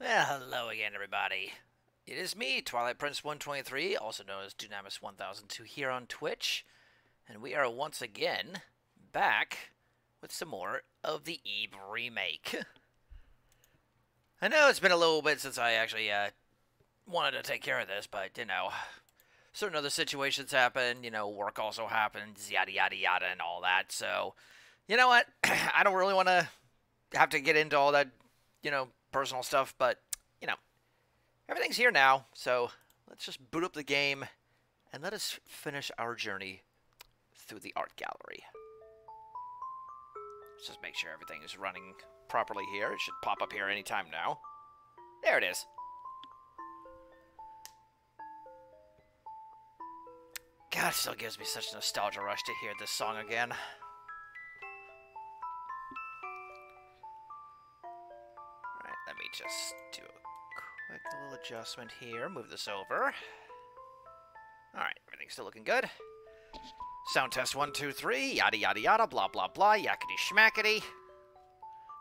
Well, hello again, everybody. It is me, Twilight Prince 123, also known as Dunamis 1002, here on Twitch, and we are once again back with some more of the Eve remake. I know it's been a little bit since I actually wanted to take care of this, but certain other situations happen. Work also happens, yada yada yada, and all that. So, you know what? I don't really want to have to get into all that, personal stuff, but, everything's here now, so let's just boot up the game and let us finish our journey through the art gallery. Let's just make sure everything is running properly here. It should pop up here anytime now. There it is. God, it still gives me such a nostalgia rush to hear this song again. Alright, let me just do a quick little adjustment here. Move this over. Alright, everything's still looking good. Sound test 1, 2, 3. Yada yada yada. Blah blah blah. Yakety schmackety.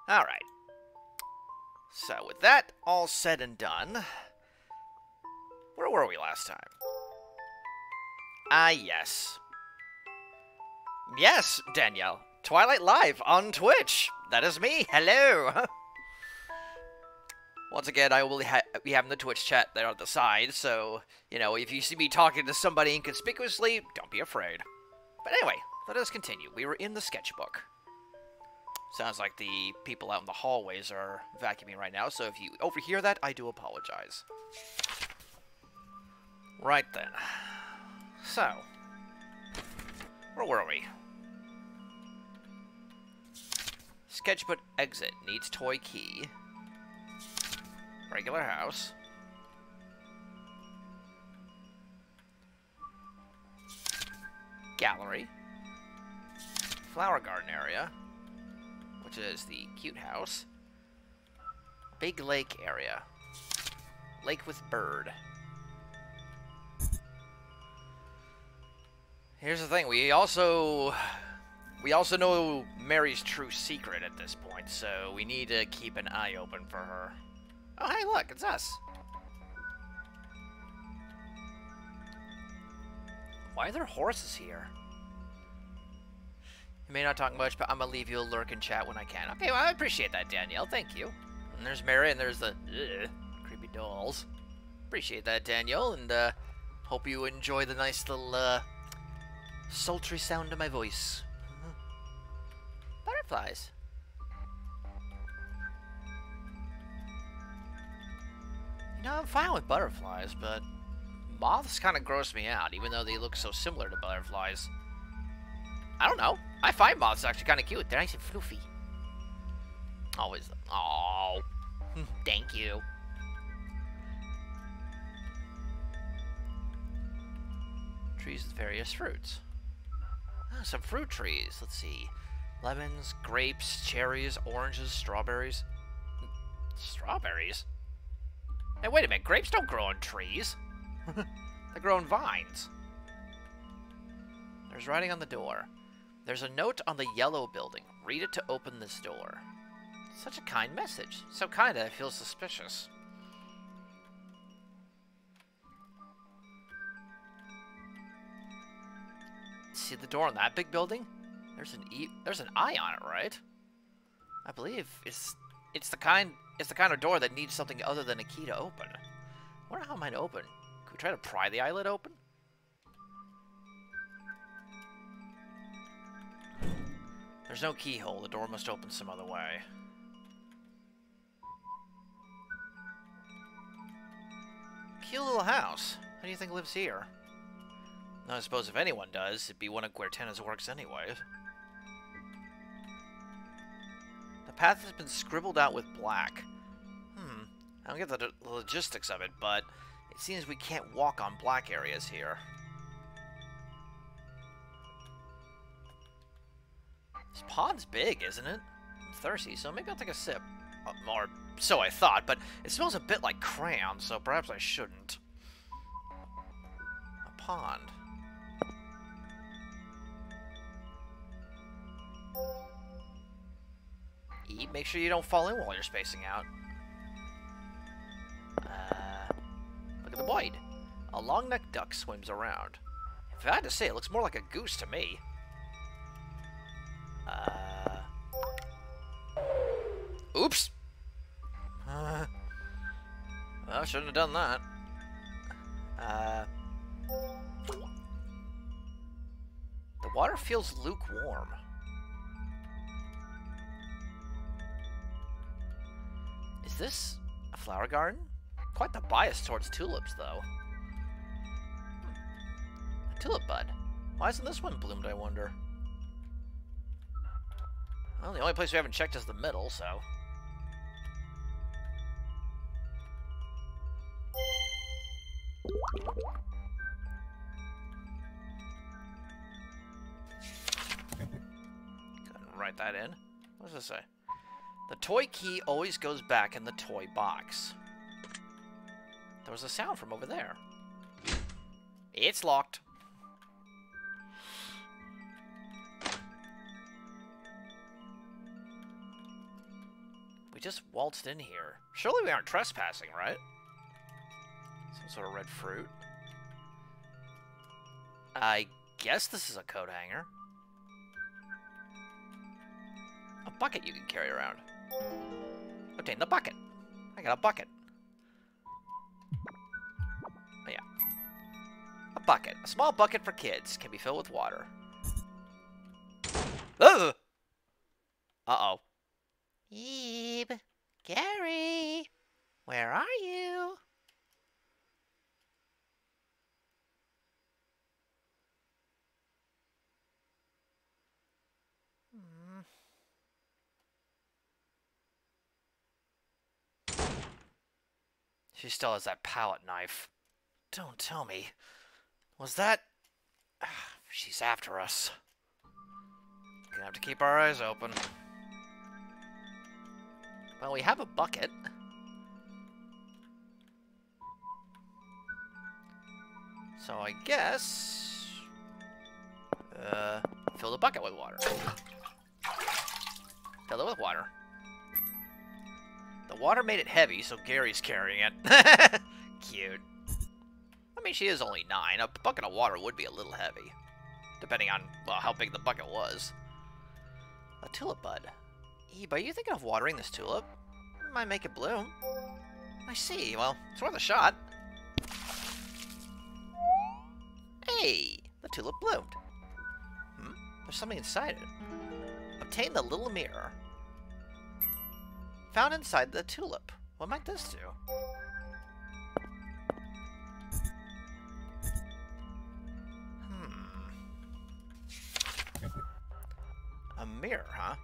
Alright. So, with that all said and done, where were we last time? Ah, yes. Yes, Danielle. Twilight Live on Twitch. That is me. Hello. Once again, I will be having the Twitch chat there on the side, so, if you see me talking to somebody inconspicuously, don't be afraid. But anyway, let us continue. We were in the sketchbook. Sounds like the people out in the hallways are vacuuming right now, so if you overhear that, I do apologize. Right then. So, where were we? Sketchbook exit needs toy key. Regular house. Gallery. Flower garden area, which is the cute house. Big lake area. Lake with bird. Here's the thing, we also know Mary's true secret at this point, so we need to keep an eye open for her. Oh, hey, look, it's us. Why are there horses here? You may not talk much, but I'm gonna leave you a lurk and chat when I can. Okay, well, I appreciate that, Danielle. Thank you. And there's Mary, and there's the creepy dolls. Appreciate that, Danielle, and hope you enjoy the nice little sultry sound of my voice. Butterflies. I'm fine with butterflies, but moths kind of gross me out, even though they look so similar to butterflies. I don't know. I find moths actually kind of cute. They're nice and floofy. Always. Oh, thank you. Trees with various fruits. Oh, some fruit trees. Let's see. Lemons, grapes, cherries, oranges, strawberries. Strawberries? Hey, wait a minute. Grapes don't grow on trees. They grow on vines. There's writing on the door. There's a note on the yellow building. Read it to open this door. Such a kind message. So kind that I feel suspicious. See the door on that big building? There's an eye on it, right? I believe it's the kind of door that needs something other than a key to open. I wonder how it might open. Could we try to pry the eyelid open? There's no keyhole. The door must open some other way. Cute little house. How do you think lives here? I suppose if anyone does, it'd be one of Guertena's works anyway. The path has been scribbled out with black. I don't get the logistics of it, but it seems we can't walk on black areas here. This pond's big, isn't it? I'm thirsty, so maybe I'll take a sip. Or so I thought, but it smells a bit like crayon, so perhaps I shouldn't. A pond. Eat. Make sure you don't fall in while you're spacing out. white. A long-necked duck swims around. If I had to say, it looks more like a goose to me. Oops! Well, I shouldn't have done that. The water feels lukewarm. Is this a flower garden? Quite the bias towards tulips, though. A tulip bud. Why isn't this one bloomed, I wonder? Well, the only place we haven't checked is the middle, so... Gonna write that in. What does this say? The toy key always goes back in the toy box. There was a sound from over there. It's locked. We just waltzed in here. Surely we aren't trespassing, right? Some sort of red fruit. I guess this is a coat hanger. A bucket you can carry around. Obtain the bucket. I got a bucket. Oh, yeah. A bucket. A small bucket for kids can be filled with water. Ugh! Uh-oh. Eve, Gary, where are you? She still has that palette knife. Don't tell me. Was that... She's after us. Gonna have to keep our eyes open. Well, we have a bucket. So I guess... fill the bucket with water. Fill it with water. The water made it heavy, so Gary's carrying it. Cute. I mean, she is only 9. A bucket of water would be a little heavy. Depending on, well, how big the bucket was. A tulip bud. Ebe, are you thinking of watering this tulip? Might make it bloom. I see. Well, it's worth a shot. Hey! The tulip bloomed. There's something inside it. Obtain the little mirror. Found inside the tulip. What might this do? A mirror, huh?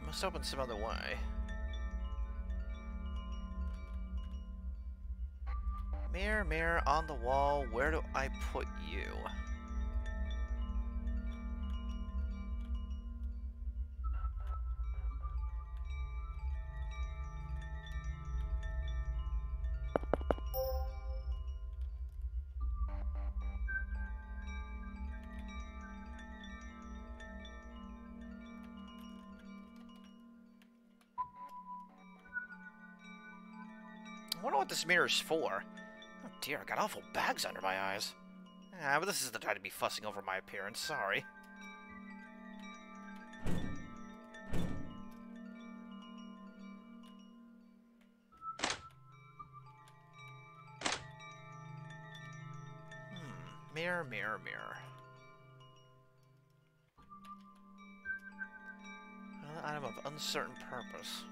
Must open some other way. Mirror, mirror on the wall, where do I put you? I wonder what this mirror's for. Oh dear, I got awful bags under my eyes. Ah, but this is the time to be fussing over my appearance, sorry. Mirror, mirror, mirror. An item of uncertain purpose.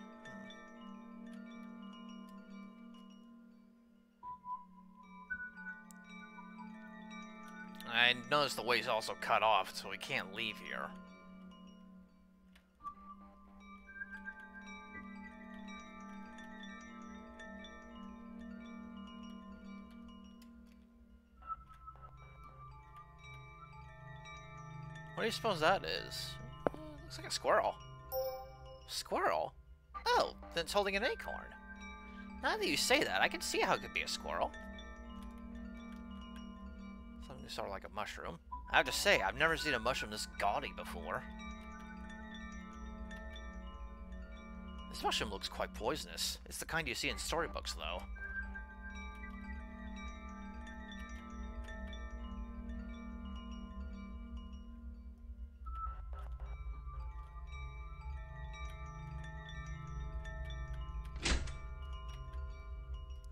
I noticed the way's also cut off, so we can't leave here. What do you suppose that is? Looks like a squirrel. Squirrel? Oh, then it's holding an acorn. Now that you say that, I can see how it could be a squirrel. Something sort of like a mushroom. I have to say, I've never seen a mushroom this gaudy before. This mushroom looks quite poisonous. It's the kind you see in storybooks, though.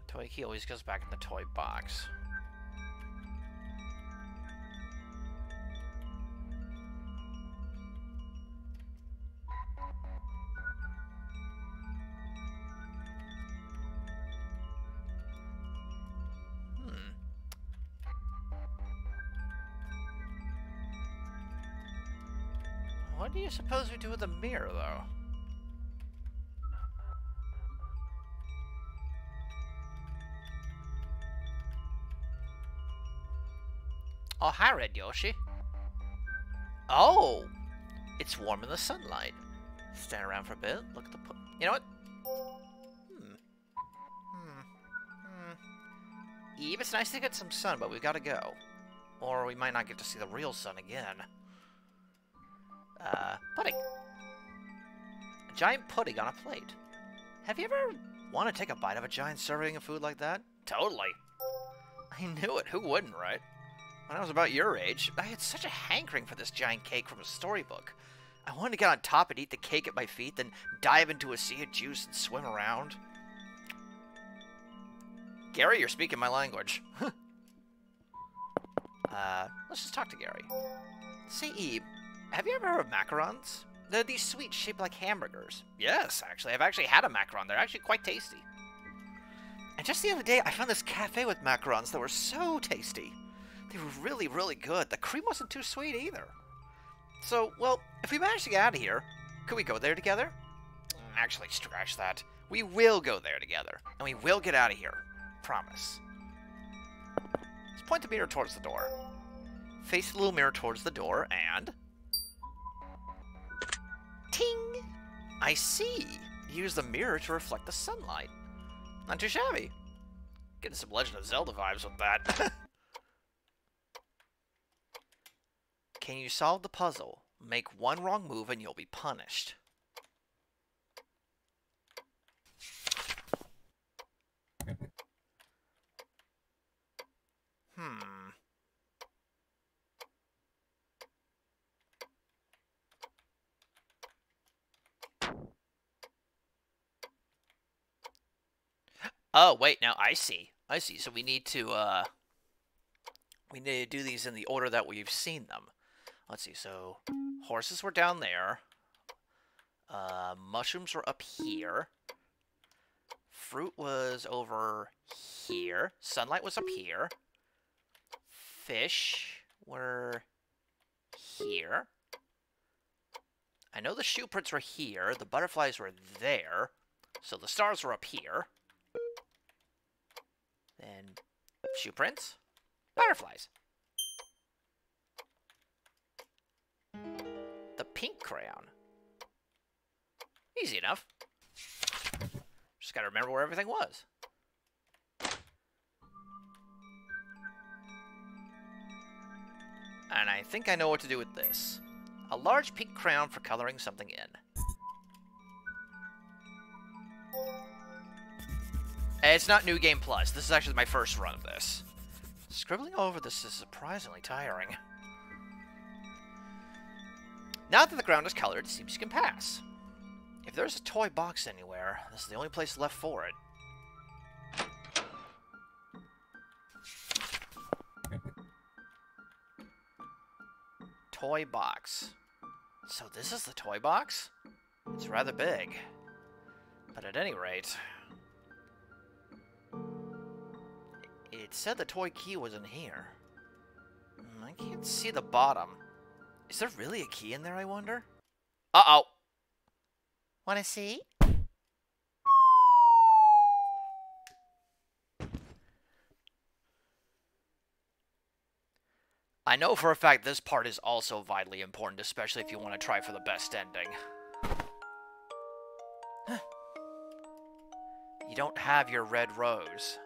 The toy key always goes back in the toy box. What do you suppose we do with the mirror, though? Oh, hi, Red Yoshi. Oh! It's warm in the sunlight. Stand around for a bit, look at the you know what? Eve, it's nice to get some sun, but we've got to go. Or we might not get to see the real sun again. Pudding. A giant pudding on a plate. Have you ever want to take a bite of a giant serving of food like that? Totally. I knew it. Who wouldn't, right? When I was about your age, I had such a hankering for this giant cake from a storybook. I wanted to get on top and eat the cake at my feet, then dive into a sea of juice and swim around. Gary, you're speaking my language. Let's just talk to Gary. Say, Eve, have you ever heard of macarons? They're these sweets shaped like hamburgers. Yes, actually. I've actually had a macaron. They're actually quite tasty. And just the other day, I found this cafe with macarons that were so tasty. They were really, really good. The cream wasn't too sweet either. So, well, if we manage to get out of here, could we go there together? Actually, scratch that. We will go there together, and we will get out of here. Promise. Let's point the mirror towards the door. Face the little mirror towards the door, and... ting! I see. Use the mirror to reflect the sunlight. Not too shabby. Getting some Legend of Zelda vibes with that. Can you solve the puzzle? Make one wrong move and you'll be punished. Oh, wait, now I see. I see. So we need to do these in the order that we've seen them. Let's see. So horses were down there. Mushrooms were up here. Fruit was over here. Sunlight was up here. Fish were here. I know the shoe prints were here. The butterflies were there. So the stars were up here. Then shoe prints, butterflies. The pink crayon. Easy enough. Just gotta remember where everything was. And I think I know what to do with this. A large pink crayon for coloring something in. It's not New Game Plus. This is actually my first run of this. Scribbling over this is surprisingly tiring. Now that the ground is colored, it seems you can pass. If there's a toy box anywhere, this is the only place left for it. Toy box. So this is the toy box? It's rather big. But at any rate... It said the toy key was in here. I can't see the bottom. Is there really a key in there, I wonder? Uh-oh. Wanna see? I know for a fact this part is also vitally important, especially if you want to try for the best ending. You don't have your red rose.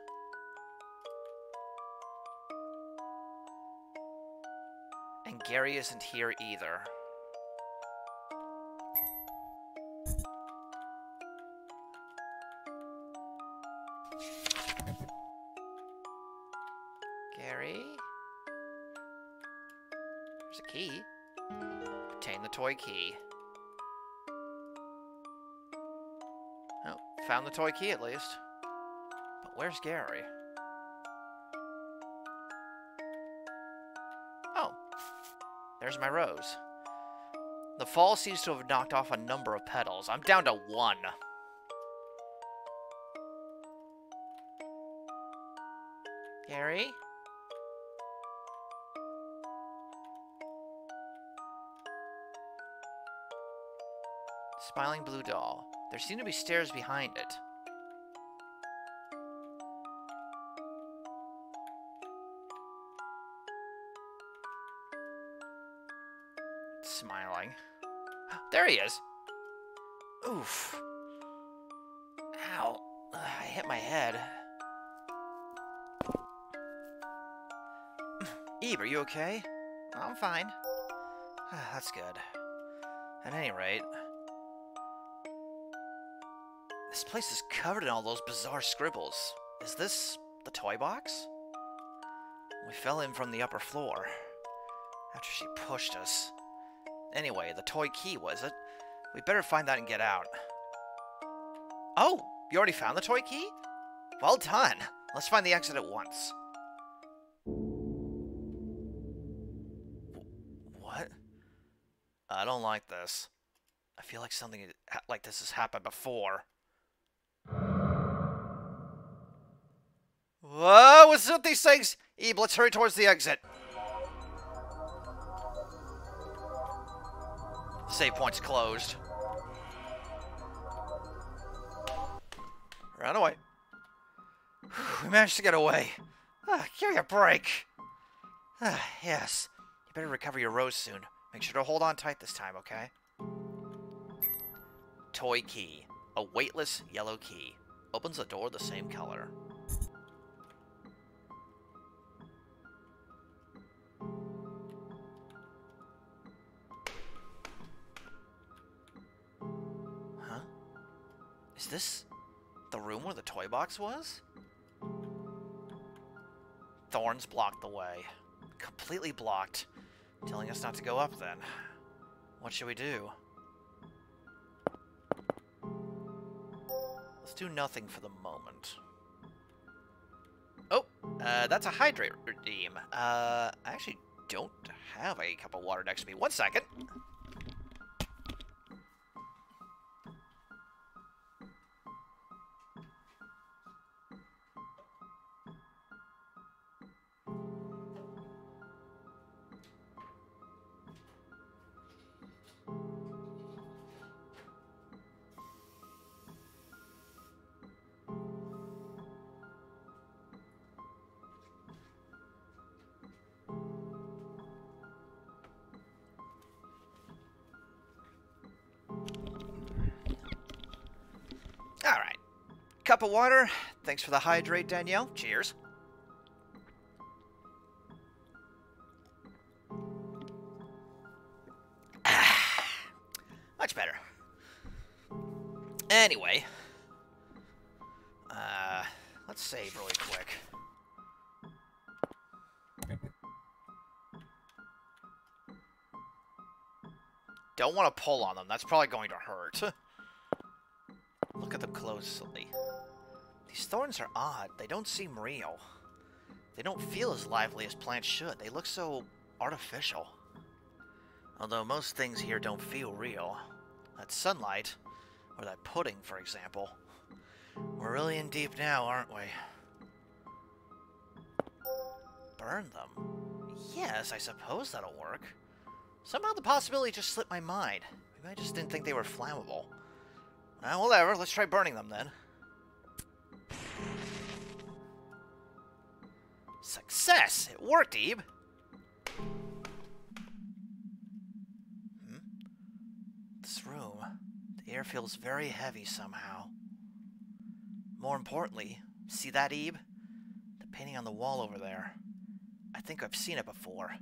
And Gary isn't here either. Gary? There's a key. Obtain the toy key. Oh, found the toy key at least. But where's Gary? Oh, there's my rose. The fall seems to have knocked off a number of petals. I'm down to 1. Gary? Smiling blue doll. There seem to be stairs behind it. Smiling. There he is! Oof. Ow. I hit my head. Eve, are you okay? I'm fine. That's good. At any rate, this place is covered in all those bizarre scribbles. Is this the toy box? We fell in from the upper floor after she pushed us. Anyway, the toy key, was it? We better find that and get out. Oh, you already found the toy key? Well done. Let's find the exit at once. What? I don't like this. I feel like something like this has happened before. Whoa, what's with these things? Eve, let's hurry towards the exit. Save point's closed. Run away. We managed to get away. Give me a break. Yes. You better recover your rose soon. Make sure to hold on tight this time, okay? Toy key. A weightless yellow key. Opens a door the same color. Huh? Is this the room where the toy box was? Thorns blocked the way. Completely blocked. Telling us not to go up then. What should we do? Let's do nothing for the moment. Oh, that's a hydrate redeem. I actually don't have a cup of water next to me. 1 second. Alright. Cup of water. Thanks for the hydrate, Danielle. Cheers. Much better. Anyway. Let's save really quick. Don't want to pull on them. That's probably going to hurt. Look at them closely. These thorns are odd. They don't seem real. They don't feel as lively as plants should. They look so artificial. Although most things here don't feel real. That sunlight, or that pudding, for example. We're really in deep now, aren't we? Burn them? Yes, I suppose that'll work. Somehow the possibility just slipped my mind. Maybe I just didn't think they were flammable. Well, whatever. Let's try burning them then. Success! It worked, Ebe! This room. The air feels very heavy somehow. More importantly, see that, Ebe? The painting on the wall over there. I think I've seen it before.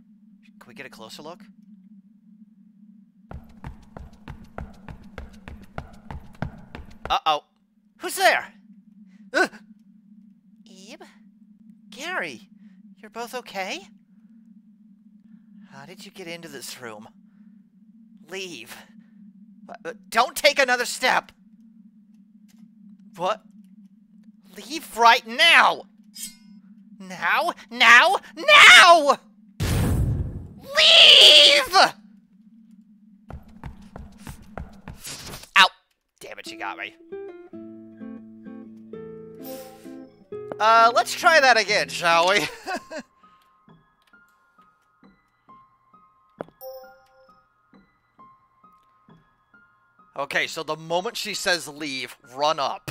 Can we get a closer look? Uh-oh. Who's there? Ebe? Gary, you're both okay? How did you get into this room? Leave. Don't take another step! What? Leave right now! Now! Now! Now! Leave! Ow! Damn it, she got me. Let's try that again, shall we? Okay, so the moment she says leave, run up.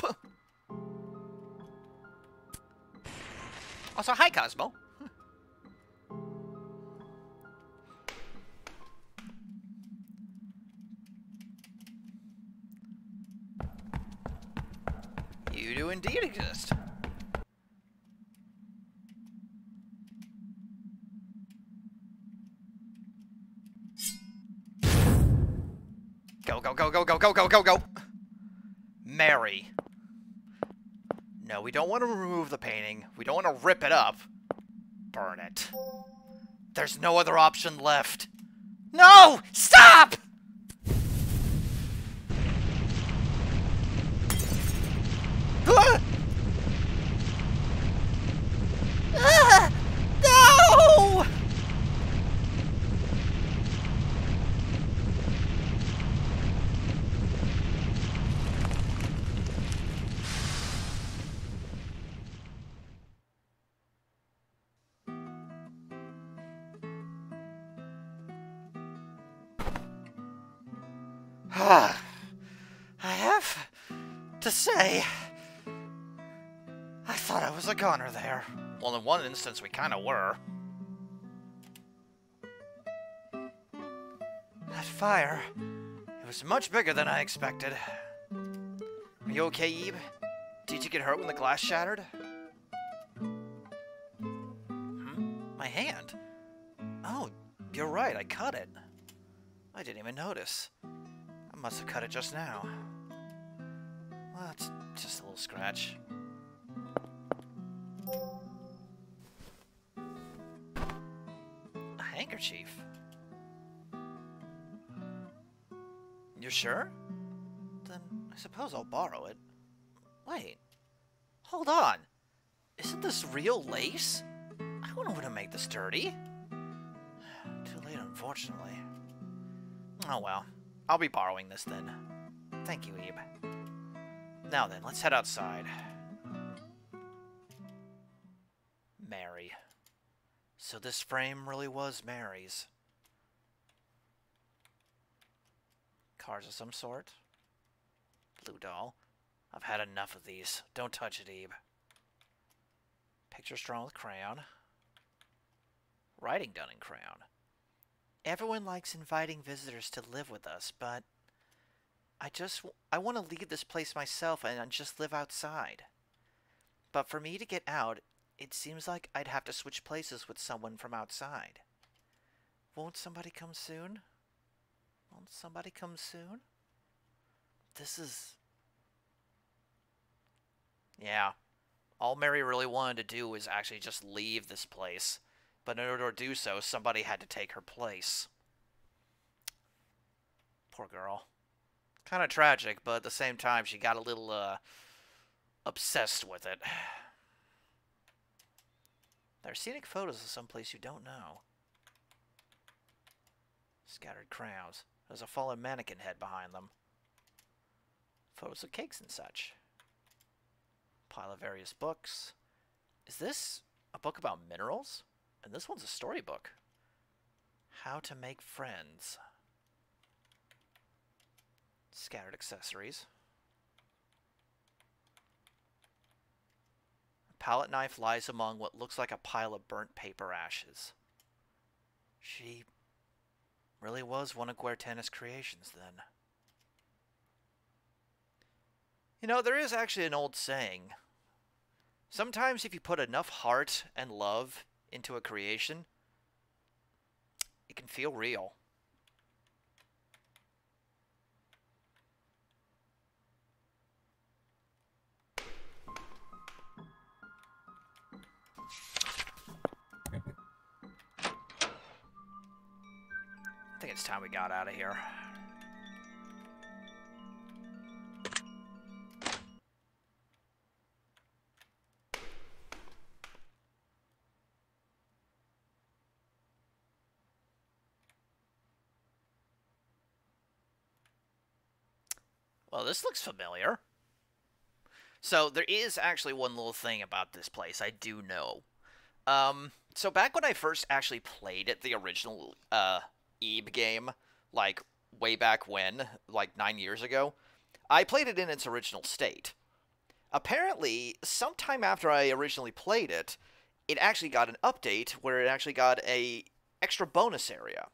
Also, hi, Cosmo. You do indeed exist. Go, go, go, go, go, go, go, go, go! Mary. No, we don't want to remove the painting. We don't want to rip it up. Burn it. There's no other option left. No! Stop! Ah! Ah! No! I have to say, I thought I was a goner there. Well, in one instance, we kind of were. That fire, it was much bigger than I expected. Are you okay, Ebe? Did you get hurt when the glass shattered? My hand? Oh, you're right, I cut it. I didn't even notice. I must have cut it just now. Well, it's just a little scratch. A handkerchief? You're sure? Then I suppose I'll borrow it. Wait. Hold on. Isn't this real lace? I wouldn't want to make this dirty. Too late, unfortunately. Oh well. I'll be borrowing this then. Thank you, Ebe. Now then, let's head outside. Mary. So this frame really was Mary's. Cars of some sort. Blue doll. I've had enough of these. Don't touch it, Ebe. Pictures drawn with crayon. Writing done in crayon. Everyone likes inviting visitors to live with us, but I want to leave this place myself and just live outside. But for me to get out, it seems like I'd have to switch places with someone from outside. Won't somebody come soon? Won't somebody come soon? This is... Yeah. All Mary really wanted to do was actually just leave this place. But in order to do so, somebody had to take her place. Poor girl. Kind of tragic, but at the same time, she got a little, obsessed with it. There are scenic photos of someplace you don't know. Scattered crowns. There's a fallen mannequin head behind them. Photos of cakes and such. Pile of various books. Is this a book about minerals? And this one's a storybook. How to make friends. Scattered accessories. A palette knife lies among what looks like a pile of burnt paper ashes. She really was one of Guertana's creations then. You know, there is actually an old saying. Sometimes if you put enough heart and love into a creation, it can feel real. I think it's time we got out of here. Well, this looks familiar. So there is actually one little thing about this place I do know. So back when I first actually played it, the original Ebe game, like way back when, like 9 years ago, I played it in its original state. Apparently, sometime after I originally played it, it actually got an update where it actually got a extra bonus area.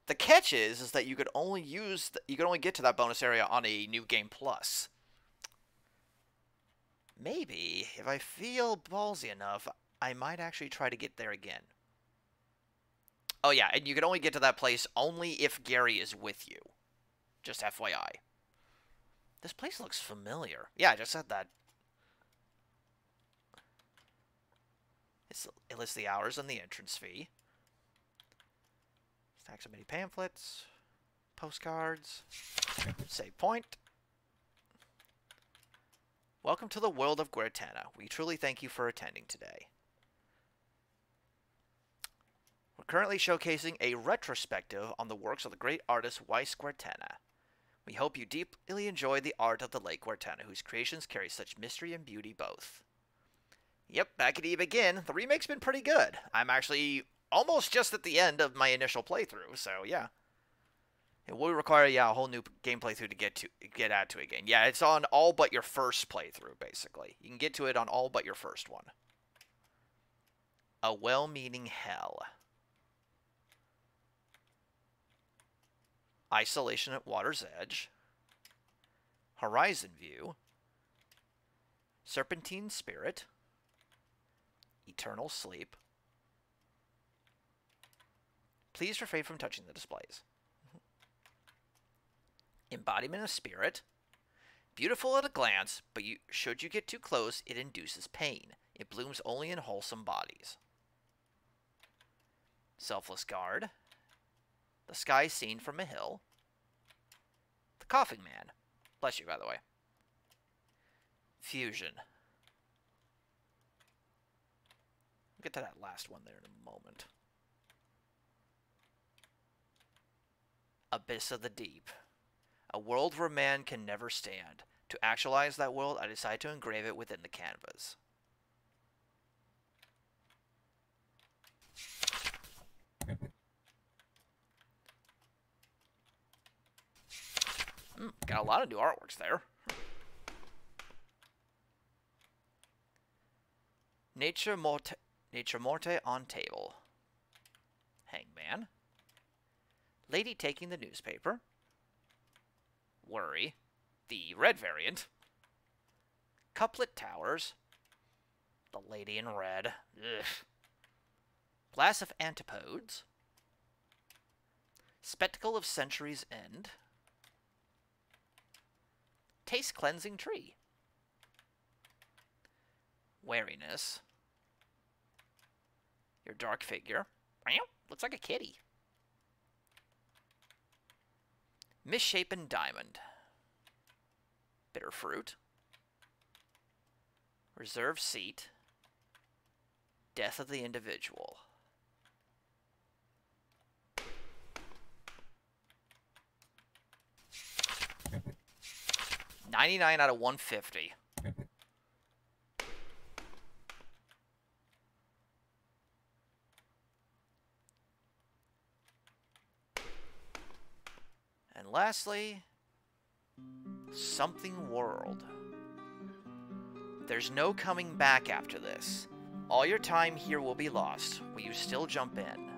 The catch is that you could only get to that bonus area on a New Game Plus. Maybe, if I feel ballsy enough, I might actually try to get there again. Oh yeah, and you can only get to that place only if Gary is with you. Just FYI. This place looks familiar. Yeah, I just said that. It lists the hours and the entrance fee. Stacks of mini pamphlets. Postcards. Save point. Welcome to the world of Guertana. We truly thank you for attending today. We're currently showcasing a retrospective on the works of the great artist Weiss Guertana. We hope you deeply enjoy the art of the late Guertana, whose creations carry such mystery and beauty both. Yep, back at Eve again. The remake's been pretty good. I'm actually almost just at the end of my initial playthrough, so yeah. It will require, yeah, a whole new game playthrough to get out to it again. Yeah, it's on all but your first playthrough, basically. You can get to it on all but your first one. A well-meaning hell. Isolation at Water's Edge. Horizon View. Serpentine Spirit. Eternal Sleep. Please refrain from touching the displays. Embodiment of Spirit. Beautiful at a glance, but should you get too close, it induces pain. It blooms only in wholesome bodies. Selfless Guard. The Sky Seen from a Hill. The Coughing Man. Bless you, by the way. Fusion. We'll get to that last one there in a moment. Abyss of the Deep. A world where man can never stand. To actualize that world, I decide to engrave it within the canvas. Got a lot of new artworks there. Nature Morte on Table. Hangman. Lady taking the newspaper. Worry. The red variant. Couplet Towers. The Lady in Red. Ugh. Glass of Antipodes. Spectacle of Century's End. Taste Cleansing Tree. Wariness. Your Dark Figure. Looks like a kitty. Misshapen Diamond. Bitter Fruit. Reserved Seat. Death of the Individual. $99 out of $150. And lastly, Something World. There's no coming back after this. All your time here will be lost. Will you still jump in?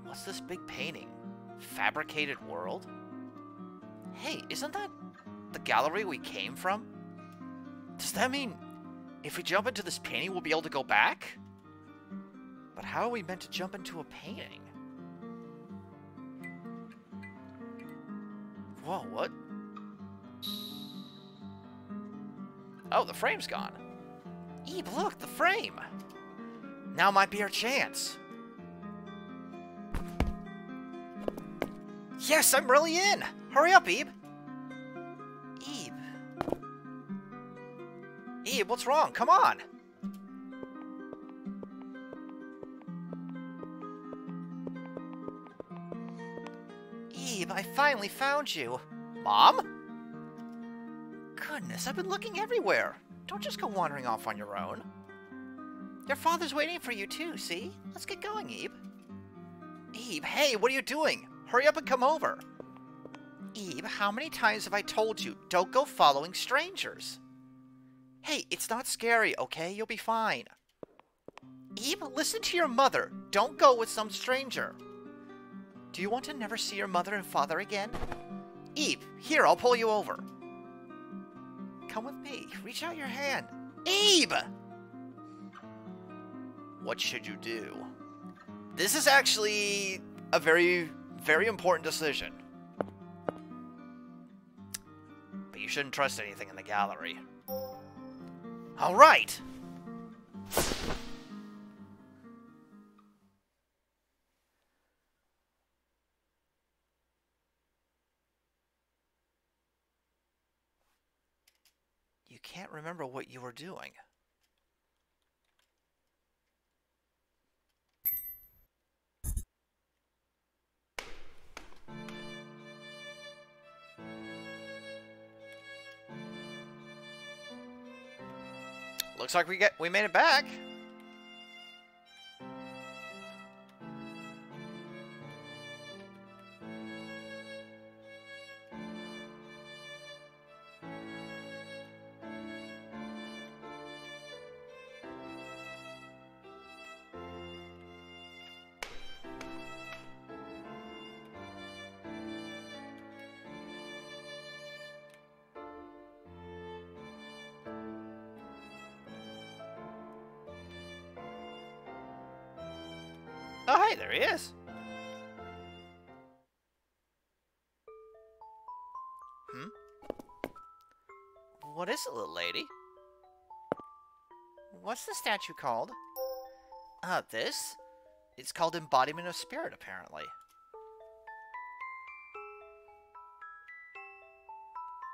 What's this big painting? Fabricated World? Hey, isn't that the gallery we came from? Does that mean if we jump into this painting, we'll be able to go back? But how are we meant to jump into a painting? Whoa, what? Oh, the frame's gone. Ebe, look, the frame! Now might be our chance. Yes, I'm really in! Hurry up, Ebe! Ebe. Ebe, what's wrong? Come on! Ebe, I finally found you. Mom? Goodness, I've been looking everywhere. Don't just go wandering off on your own. Your father's waiting for you too, see? Let's get going, Ebe. Ebe, hey, what are you doing? Hurry up and come over. Ebe, how many times have I told you, don't go following strangers? Hey, it's not scary, okay? You'll be fine. Ebe, listen to your mother. Don't go with some stranger. Do you want to never see your mother and father again? Ebe, here, I'll pull you over. Come with me. Reach out your hand. Ebe! What should you do? This is actually a very, very important decision. But you shouldn't trust anything in the gallery. Alright! You can't remember what you were doing. Looks like we made it back. Oh, hey, there he is. What is it, little lady? What's the statue called? This? It's called Embodiment of Spirit, apparently.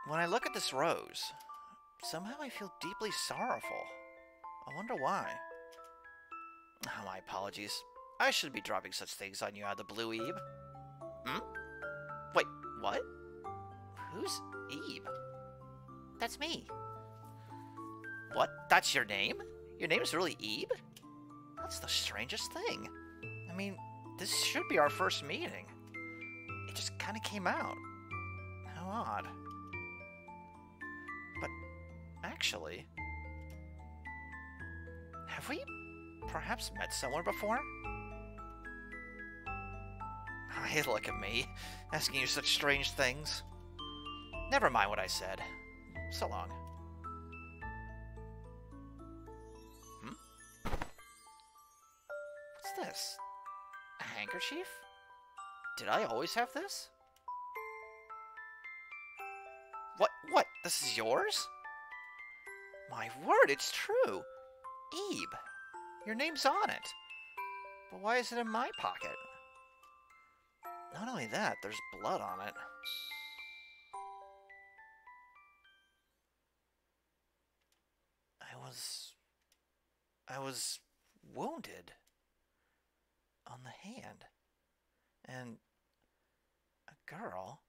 When I look at this rose, somehow I feel deeply sorrowful. I wonder why. Oh, my apologies. I shouldn't be dropping such things on you out of the blue, Ebe. Wait, what? Who's Ebe? That's me. What? That's your name? Your name's really Ebe? That's the strangest thing. I mean, this should be our first meeting. It just kind of came out. How odd. But, actually... have we perhaps met somewhere before? Hey, look at me, asking you such strange things. Never mind what I said. So long. What's this? A handkerchief? Did I always have this? What? This is yours? My word, it's true! Ebe, your name's on it. But why is it in my pocket? Not only that, there's blood on it. I was wounded on the hand. And a girl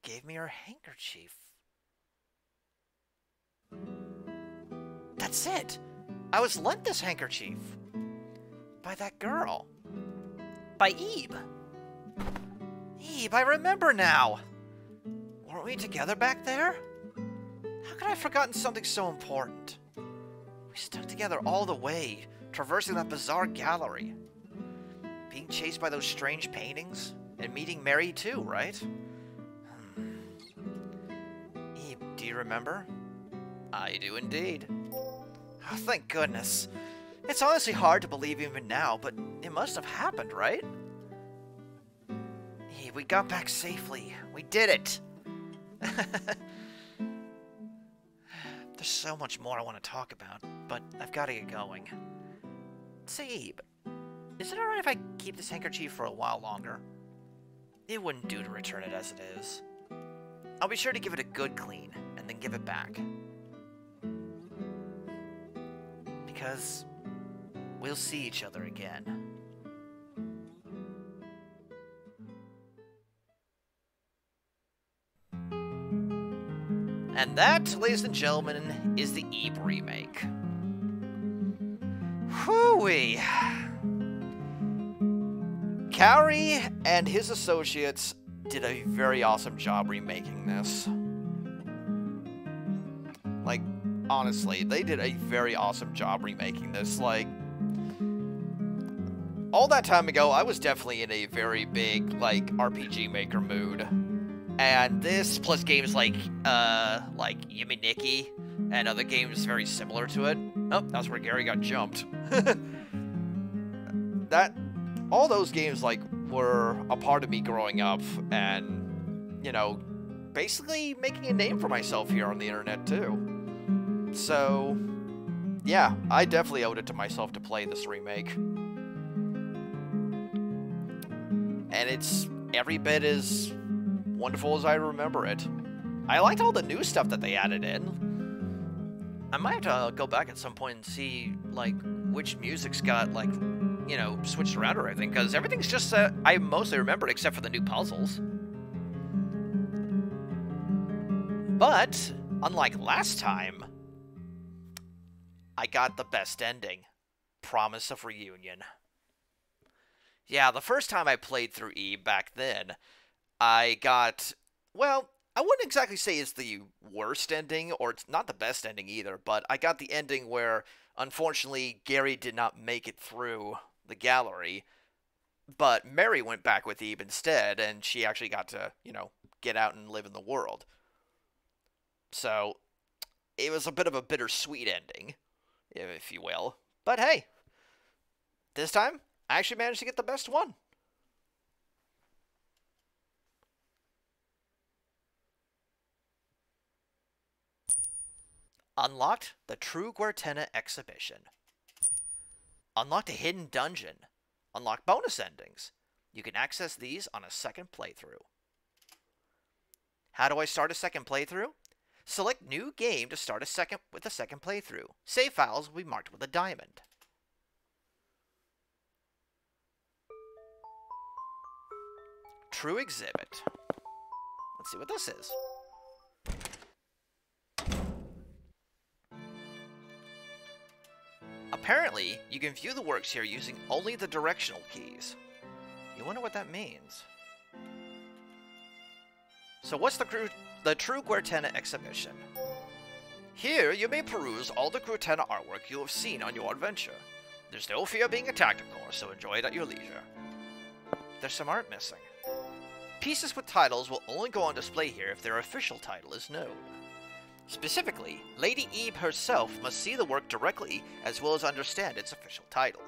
gave me her handkerchief. That's it! I was lent this handkerchief. By that girl. By Ebe. Ebe, I remember now. Weren't we together back there? How could I have forgotten something so important? We stuck together all the way, traversing that bizarre gallery. Being chased by those strange paintings. And meeting Mary too, right? Eve, do you remember? I do indeed. Oh, thank goodness. It's honestly hard to believe even now, but it must have happened, right? Eve, we got back safely. We did it! There's so much more I want to talk about, but I've got to get going. Say, Eve, is it alright if I keep this handkerchief for a while longer? It wouldn't do to return it as it is. I'll be sure to give it a good clean, and then give it back. Because we'll see each other again. And that, ladies and gentlemen, is the Eve remake. Whoo-wee! Cowery and his associates did a very awesome job remaking this. Like, honestly, they did a very awesome job remaking this. Like, all that time ago, I was definitely in a very big, like, RPG Maker mood. And this, plus games like Yumi Nikki, and other games very similar to it. Oh, that's where Gary got jumped. All those games, like, were a part of me growing up, and, you know, basically making a name for myself here on the internet, too. So, yeah, I definitely owed it to myself to play this remake. And it's every bit as wonderful as I remember it. I liked all the new stuff that they added in. I might have to go back at some point and see, like, which music's got, like, you know, switched around or everything, because everything's just, I mostly remembered except for the new puzzles. But, unlike last time, I got the best ending. Promise of Reunion. Yeah, the first time I played through Eve back then, I got, well, I wouldn't exactly say it's the worst ending, or it's not the best ending either, but I got the ending where, unfortunately, Gary did not make it through the gallery, but Mary went back with Eve instead, and she actually got to, you know, get out and live in the world. So, it was a bit of a bittersweet ending, if you will. But hey, this time, I actually managed to get the best one. Unlocked the True Guertena exhibition. Unlocked a hidden dungeon. Unlock bonus endings. You can access these on a second playthrough. How do I start a second playthrough? Select New Game to start a second playthrough. Save files will be marked with a diamond. True exhibit. Let's see what this is. Apparently, you can view the works here using only the directional keys. You wonder what that means. So what's the True Guertena exhibition? Here, you may peruse all the Guertena artwork you have seen on your adventure. There's no fear of being attacked, of course, so enjoy it at your leisure. There's some art missing. Pieces with titles will only go on display here if their official title is known. Specifically, Lady Eve herself must see the work directly as well as understand its official title.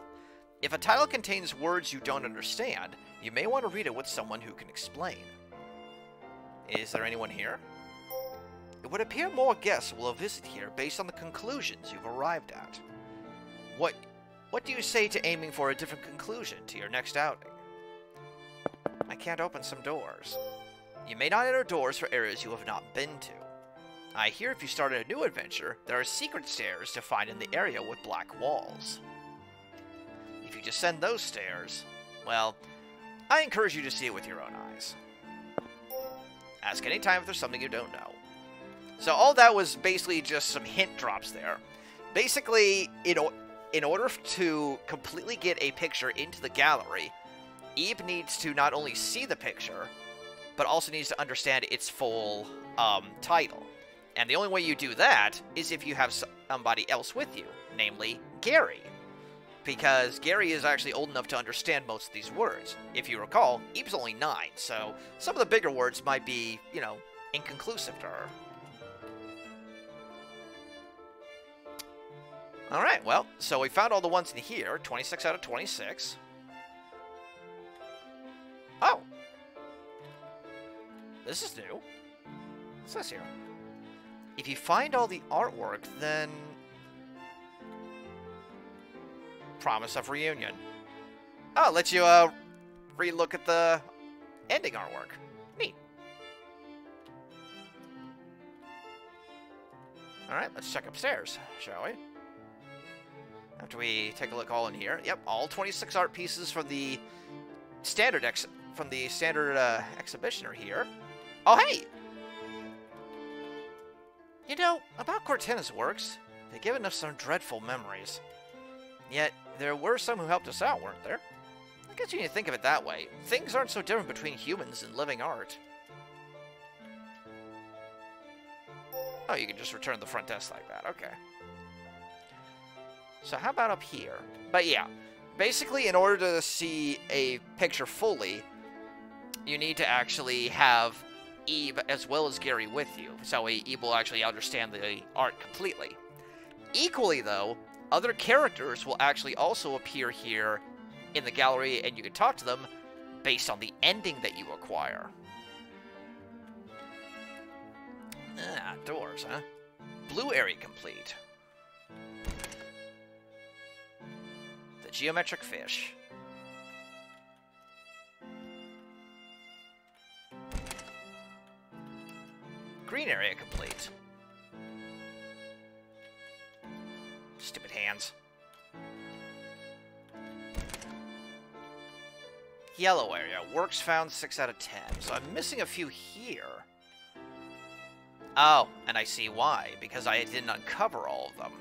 If a title contains words you don't understand, you may want to read it with someone who can explain. Is there anyone here? It would appear more guests will visit here based on the conclusions you've arrived at. What do you say to aiming for a different conclusion to your next outing? I can't open some doors. You may not enter doors for areas you have not been to. I hear if you start a new adventure, there are secret stairs to find in the area with black walls. If you descend those stairs, well, I encourage you to see it with your own eyes. Ask anytime if there's something you don't know. So all that was basically just some hint drops there. Basically, in order to completely get a picture into the gallery, Eve needs to not only see the picture, but also needs to understand its full title. And the only way you do that is if you have somebody else with you, namely Gary. because Gary is actually old enough to understand most of these words. If you recall, Eve's only 9, so some of the bigger words might be, you know, inconclusive to her. Alright, well, so we found all the ones in here. 26 out of 26. Oh! This is new. What's this here? If you find all the artwork, then... Promise of reunion. Oh, it lets you, re-look at the ending artwork. Neat. Alright, let's check upstairs, shall we? After we take a look all in here. Yep, all 26 art pieces from the standard exhibition are here. Oh, hey! You know, about Cortina's works, they've given us some dreadful memories. Yet, there were some who helped us out, weren't there? I guess you need to think of it that way. Things aren't so different between humans and living art. Oh, you can just return the front desk like that. Okay. So how about up here? But yeah, basically in order to see a picture fully, you need to actually have Eve as well as Gary with you. So Eve will actually understand the art completely. Equally though, other characters will actually also appear here in the gallery and you can talk to them based on the ending that you acquire. Ah, doors, huh? Blue area complete. The geometric fish. Green area complete. Stupid hands. Yellow area. Works found 6 out of 10. So I'm missing a few here. Oh, and I see why. Because I didn't uncover all of them.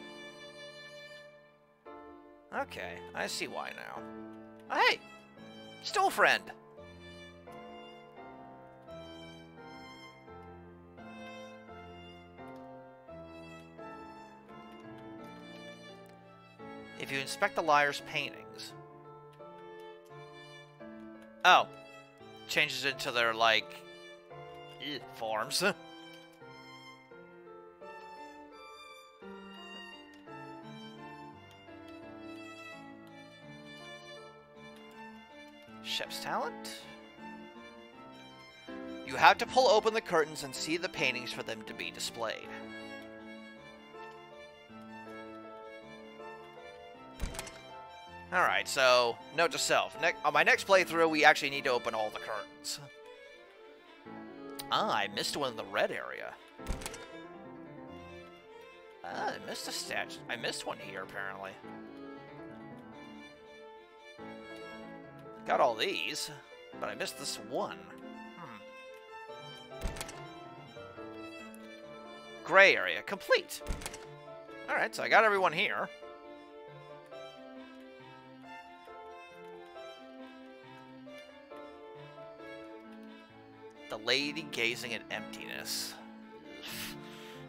Okay, I see why now. Oh, hey! Still friend! If you inspect the liar's paintings... Oh. Changes into their, like... forms. Chef's talent? You have to pull open the curtains and see the paintings for them to be displayed. Alright, so, note to self. On my next playthrough, we actually need to open all the curtains. Ah, I missed one in the red area. Ah, I missed a statue. I missed one here, apparently. Got all these, but I missed this one. Gray area, complete. Alright, so I got everyone here. The lady gazing at emptiness.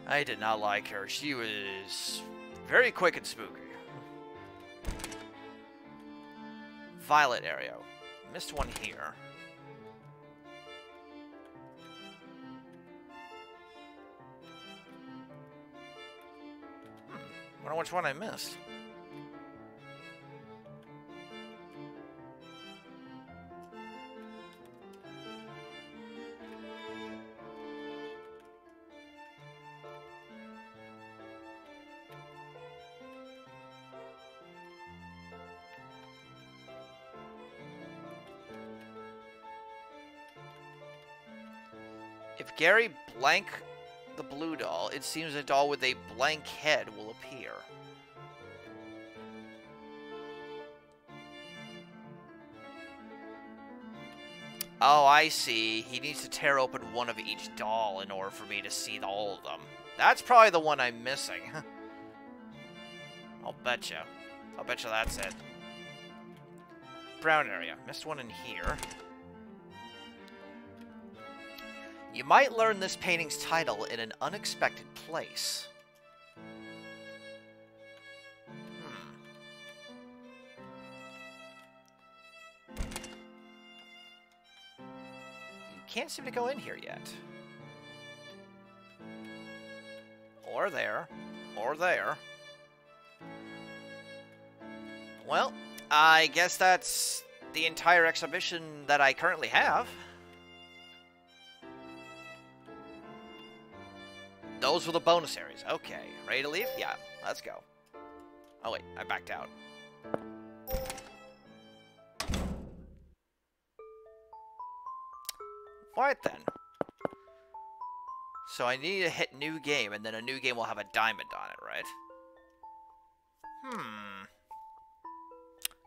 I did not like her. She was very quick and spooky. Violet area. Missed one here. Wonder which one I missed. If Gary blank the blue doll, it seems a doll with a blank head will appear. Oh, I see. He needs to tear open one of each doll in order for me to see all of them. That's probably the one I'm missing. I'll betcha. I'll betcha that's it. Brown area. Missed one in here. You might learn this painting's title in an unexpected place. can't seem to go in here yet. Or there. Or there. Well, I guess that's the entire exhibition that I currently have. Those were the bonus areas. Okay. Ready to leave? Yeah, let's go. Oh, wait. I backed out. Alright, then. So I need to hit new game, and then a new game will have a diamond on it, right?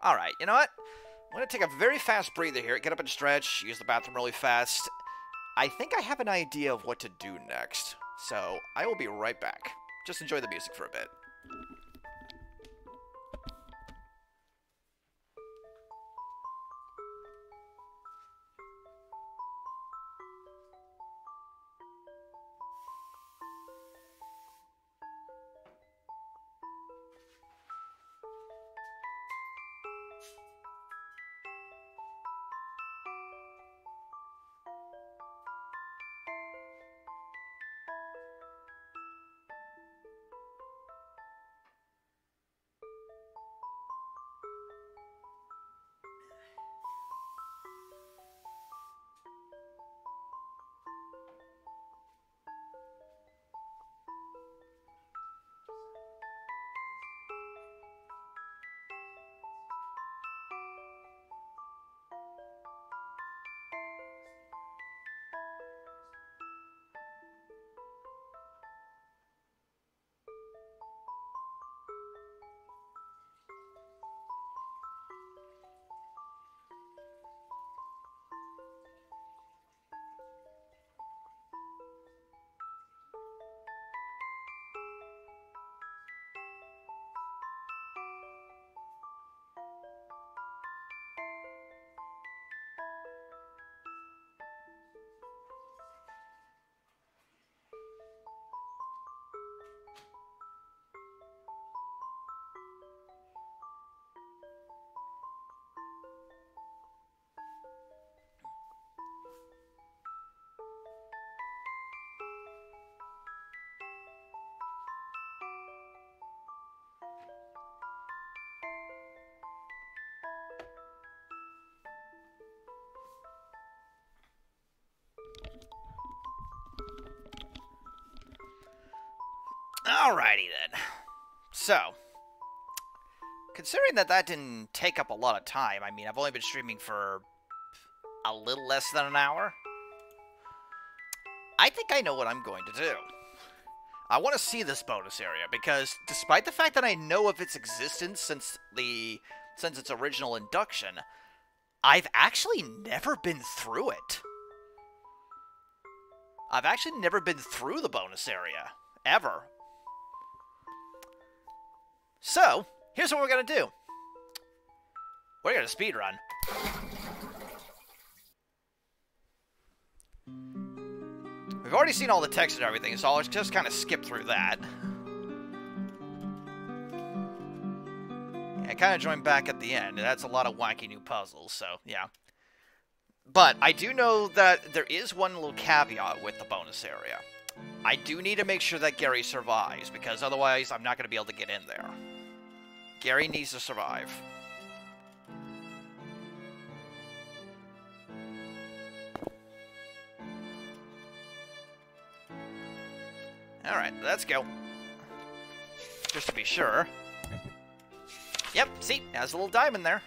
Alright, you know what? I'm going to take a very fast breather here, get up and stretch, use the bathroom really fast. I think I have an idea of what to do next, so I will be right back. Just enjoy the music for a bit. Alrighty then. So, considering that didn't take up a lot of time, I mean, I've only been streaming for a little less than an hour. I think I know what I'm going to do. I want to see this bonus area, because despite the fact that I know of its existence since its original induction, I've actually never been through it. I've actually never been through the bonus area. Ever. So, here's what we're going to do. We're going to speedrun. We've already seen all the text and everything, so I'll just kind of skip through that. Yeah, I kind of joined back at the end. That's a lot of wacky new puzzles, so yeah. But I do know that there is one little caveat with the bonus area. I do need to make sure that Gary survives, because otherwise I'm not going to be able to get in there. Gary needs to survive. Alright, let's go. Just to be sure. Yep, see, has a little diamond there.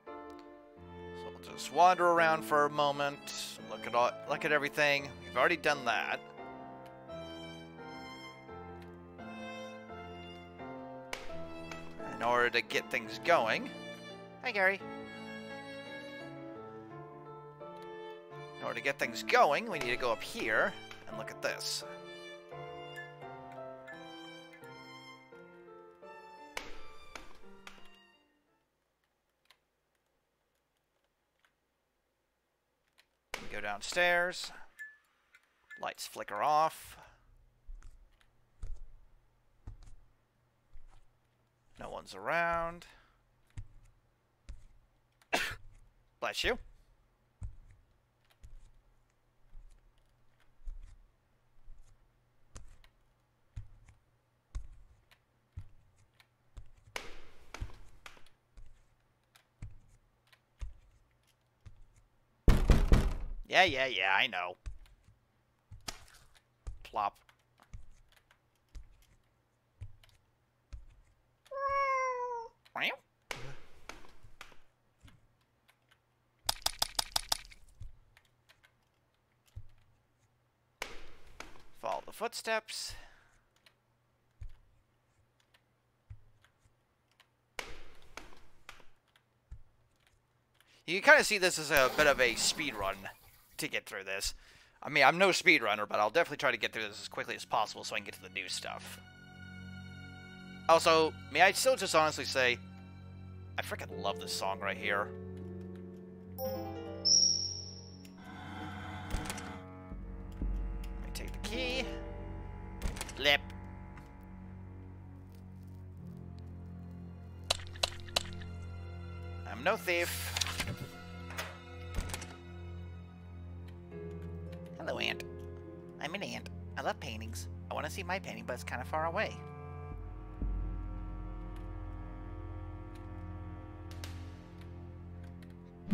So we'll just wander around for a moment. Look at everything. We've already done that. In order to get things going. Hi, Gary. In order to get things going, we need to go up here and look at this. We go downstairs. Lights flicker off. No one's around. Bless you. Yeah, I know. Plop. Follow the footsteps. You can kind of see this as a bit of a speed run to get through this. I mean, I'm no speedrunner, but I'll definitely try to get through this as quickly as possible so I can get to the new stuff. Also, may I still just honestly say, I freaking love this song right here. Let me take the key. Lip. I'm no thief. Hello, Ant. I'm an ant. I love paintings. I want to see my painting, but it's kind of far away.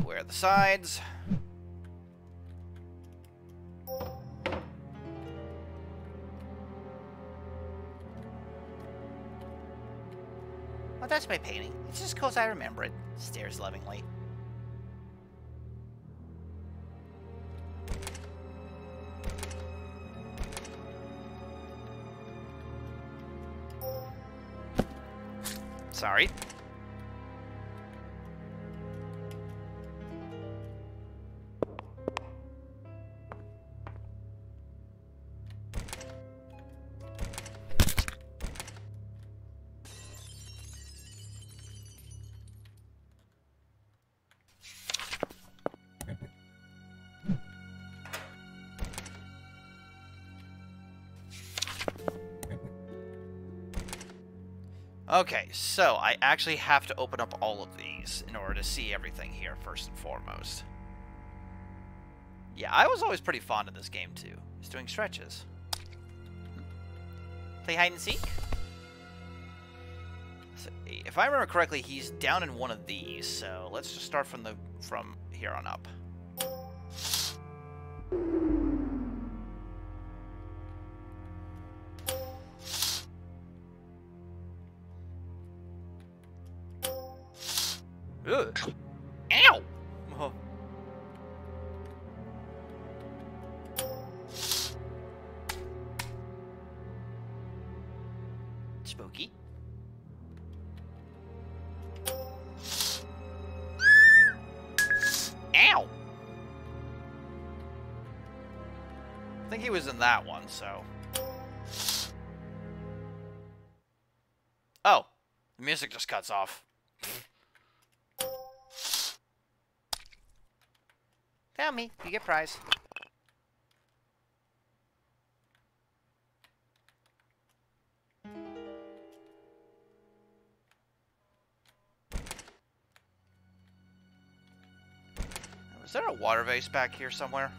Where are the sides? Oh, that's my painting. It's just because I remember it. Stares lovingly. Sorry. Okay, so I actually have to open up all of these in order to see everything here, first and foremost. Yeah, I was always pretty fond of this game, too. Just doing stretches. Play hide and seek? So, if I remember correctly, he's down in one of these, so let's just start from here on up. Ugh. Ow! Oh. Spooky. Ow! I think he was in that one, so... Oh! The music just cuts off. Found me. You get prize. Was there a water vase back here somewhere?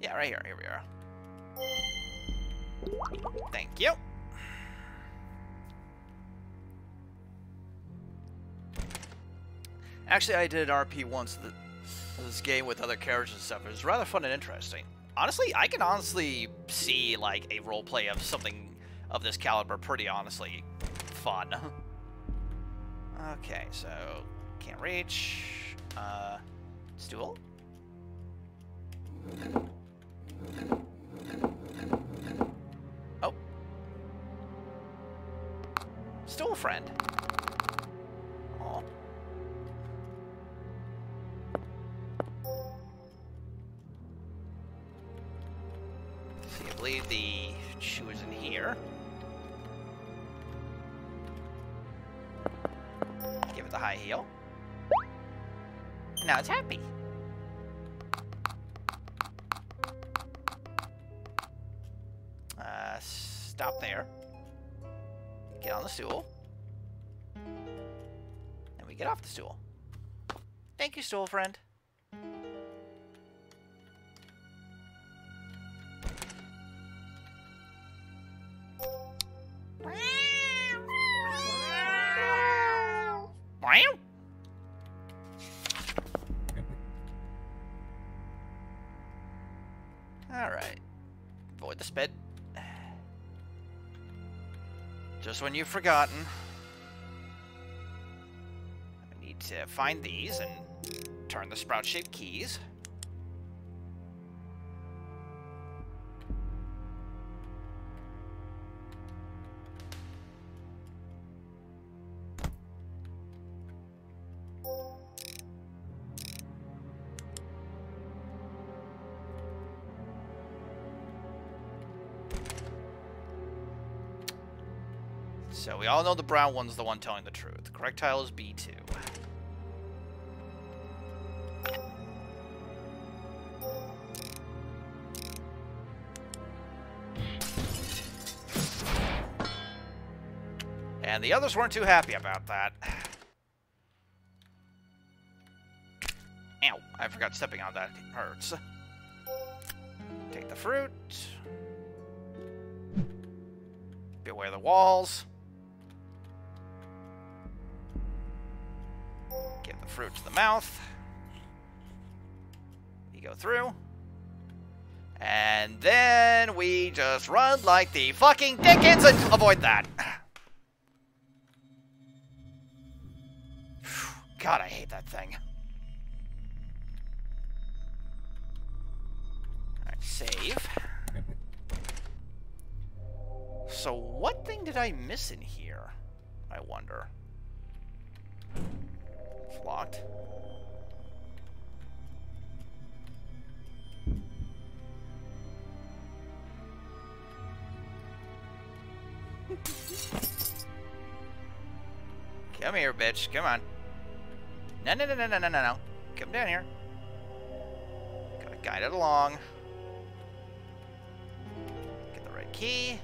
Yeah, right here. Here we are. Thank you. Actually, I did RP once this game with other characters and stuff. It was rather fun and interesting. Honestly, I can honestly see like a roleplay of something of this caliber pretty honestly fun. Okay, so can't reach. Stool? Oh. Stool friend. Aw. So I believe the shoe is in here. Give it the high heel. Now it's happy. Stop there. the stool. And we get off the stool. Thank you, stool friend. Alright. Avoid the spit. Just when you've forgotten. I need to find these and turn the sprout-shaped keys. So we all know the brown one's the one telling the truth. The correct tile is B2. And the others weren't too happy about that. Ow, I forgot stepping on that. It hurts. Take the fruit. Beware the walls. Give the fruit to the mouth. You go through. And then we just run like the fucking dickens and avoid that. God, I hate that thing. Alright, save. So what thing did I miss in here? I wonder. It's locked. Come here, bitch. Come on. No, no, no, no, no, no, no, no. Come down here. Gotta guide it along. Get the right key.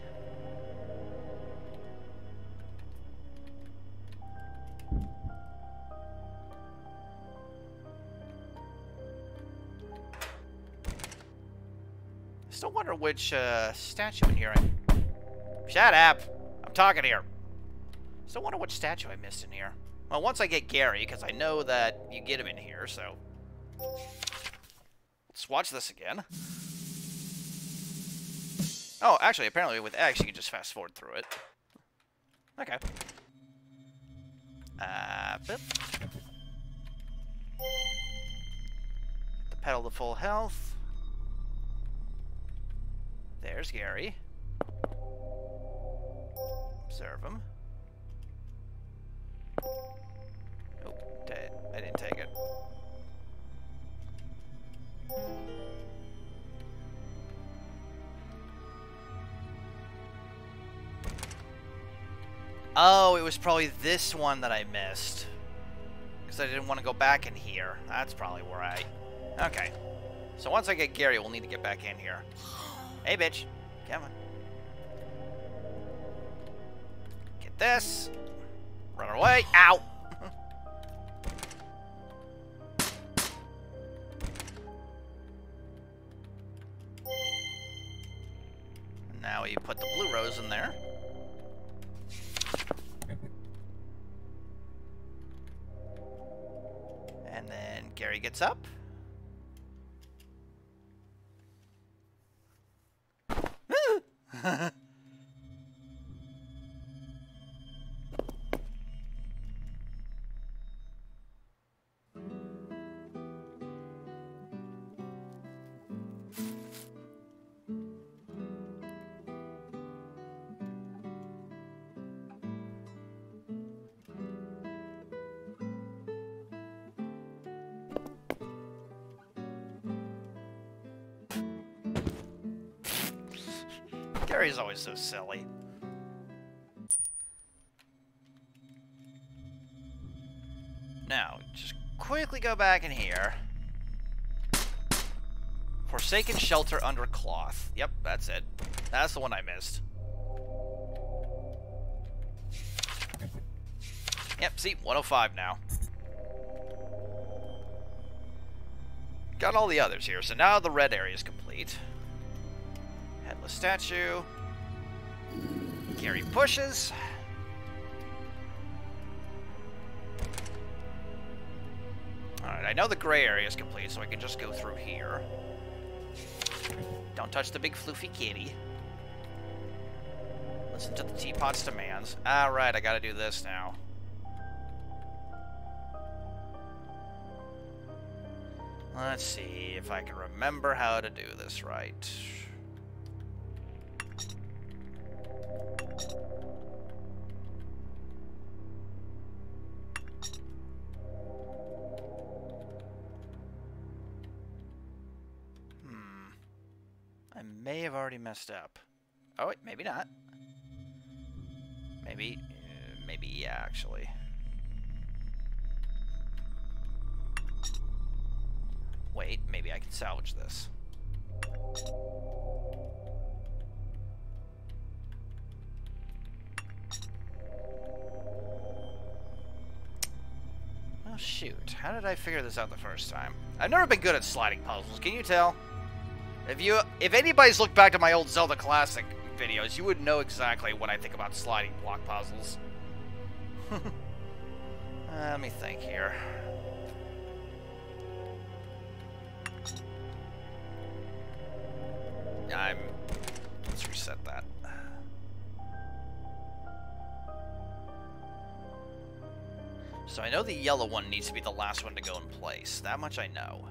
Still wonder which statue in here Shut up! I'm talking here. Still wonder which statue I missed in here. Well, once I get Gary, because I know that you get him in here, so... Let's watch this again. Oh, actually, apparently with X, you can just fast forward through it. Okay. Boop. The pedal to full health. There's Gary. Observe him. Oh, dead. I didn't take it. Oh, it was probably this one that I missed. Because I didn't want to go back in here. That's probably where I... Okay. So once I get Gary, we'll need to get back in here. Hey, bitch. Come on. Get this. Run away. Ow! Now you put the blue rose in there. And then Gary gets up. Gary's always so silly. Now, just quickly go back in here. Forsaken shelter under cloth. Yep, that's it. That's the one I missed. Yep, see, 105 now. Got all the others here, so now the red area is complete. Headless statue. Gary pushes. Alright, I know the gray area is complete, so I can just go through here. Don't touch the big floofy kitty. Listen to the teapot's demands. Alright, I gotta do this now. Let's see if I can remember how to do this right. I may have already messed up. Oh, wait, maybe not. Maybe yeah, actually. Wait, maybe I can salvage this. Oh, shoot. How did I figure this out the first time? I've never been good at sliding puzzles, can you tell? If anybody's looked back to my old Zelda Classic videos, you would know exactly what I think about sliding block puzzles. Let me think here. Let's reset that. So I know the yellow one needs to be the last one to go in place. That much I know.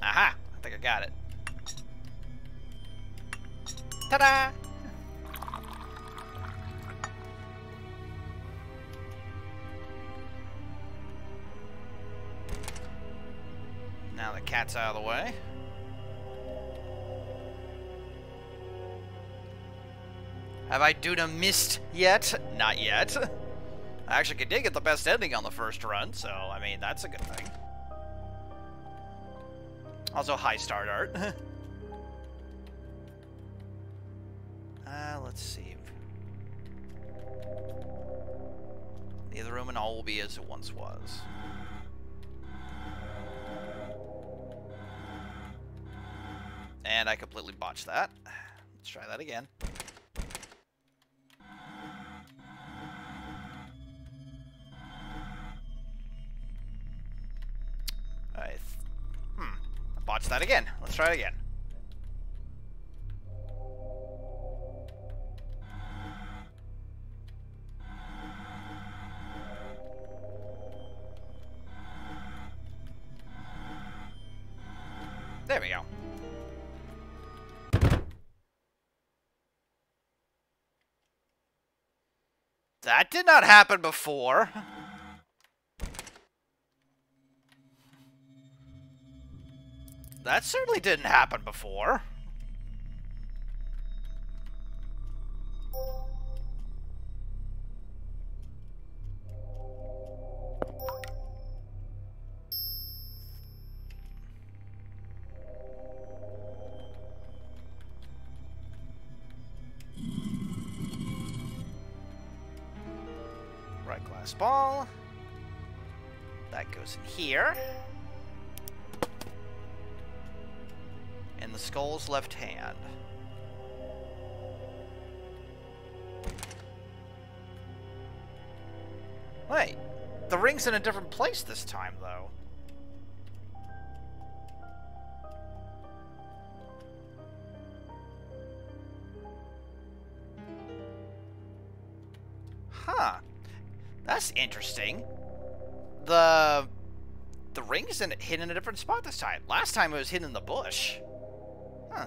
Aha! I think I got it. Ta-da! Now the cat's out of the way. Have I Duna missed yet? Not yet. I actually did get the best ending on the first run, so, I mean, that's a good thing. Also, high start art. Let's see. The other room and all will be as it once was. And I completely botched that. Let's try that again. Botched that again. Let's try it again. There we go. That did not happen before. That certainly didn't happen before. Right glass ball. That goes in here. In the skull's left hand. Wait, the ring's in a different place this time, though. Huh. That's interesting. The ring is hidden in a different spot this time. Last time it was hidden in the bush. Huh.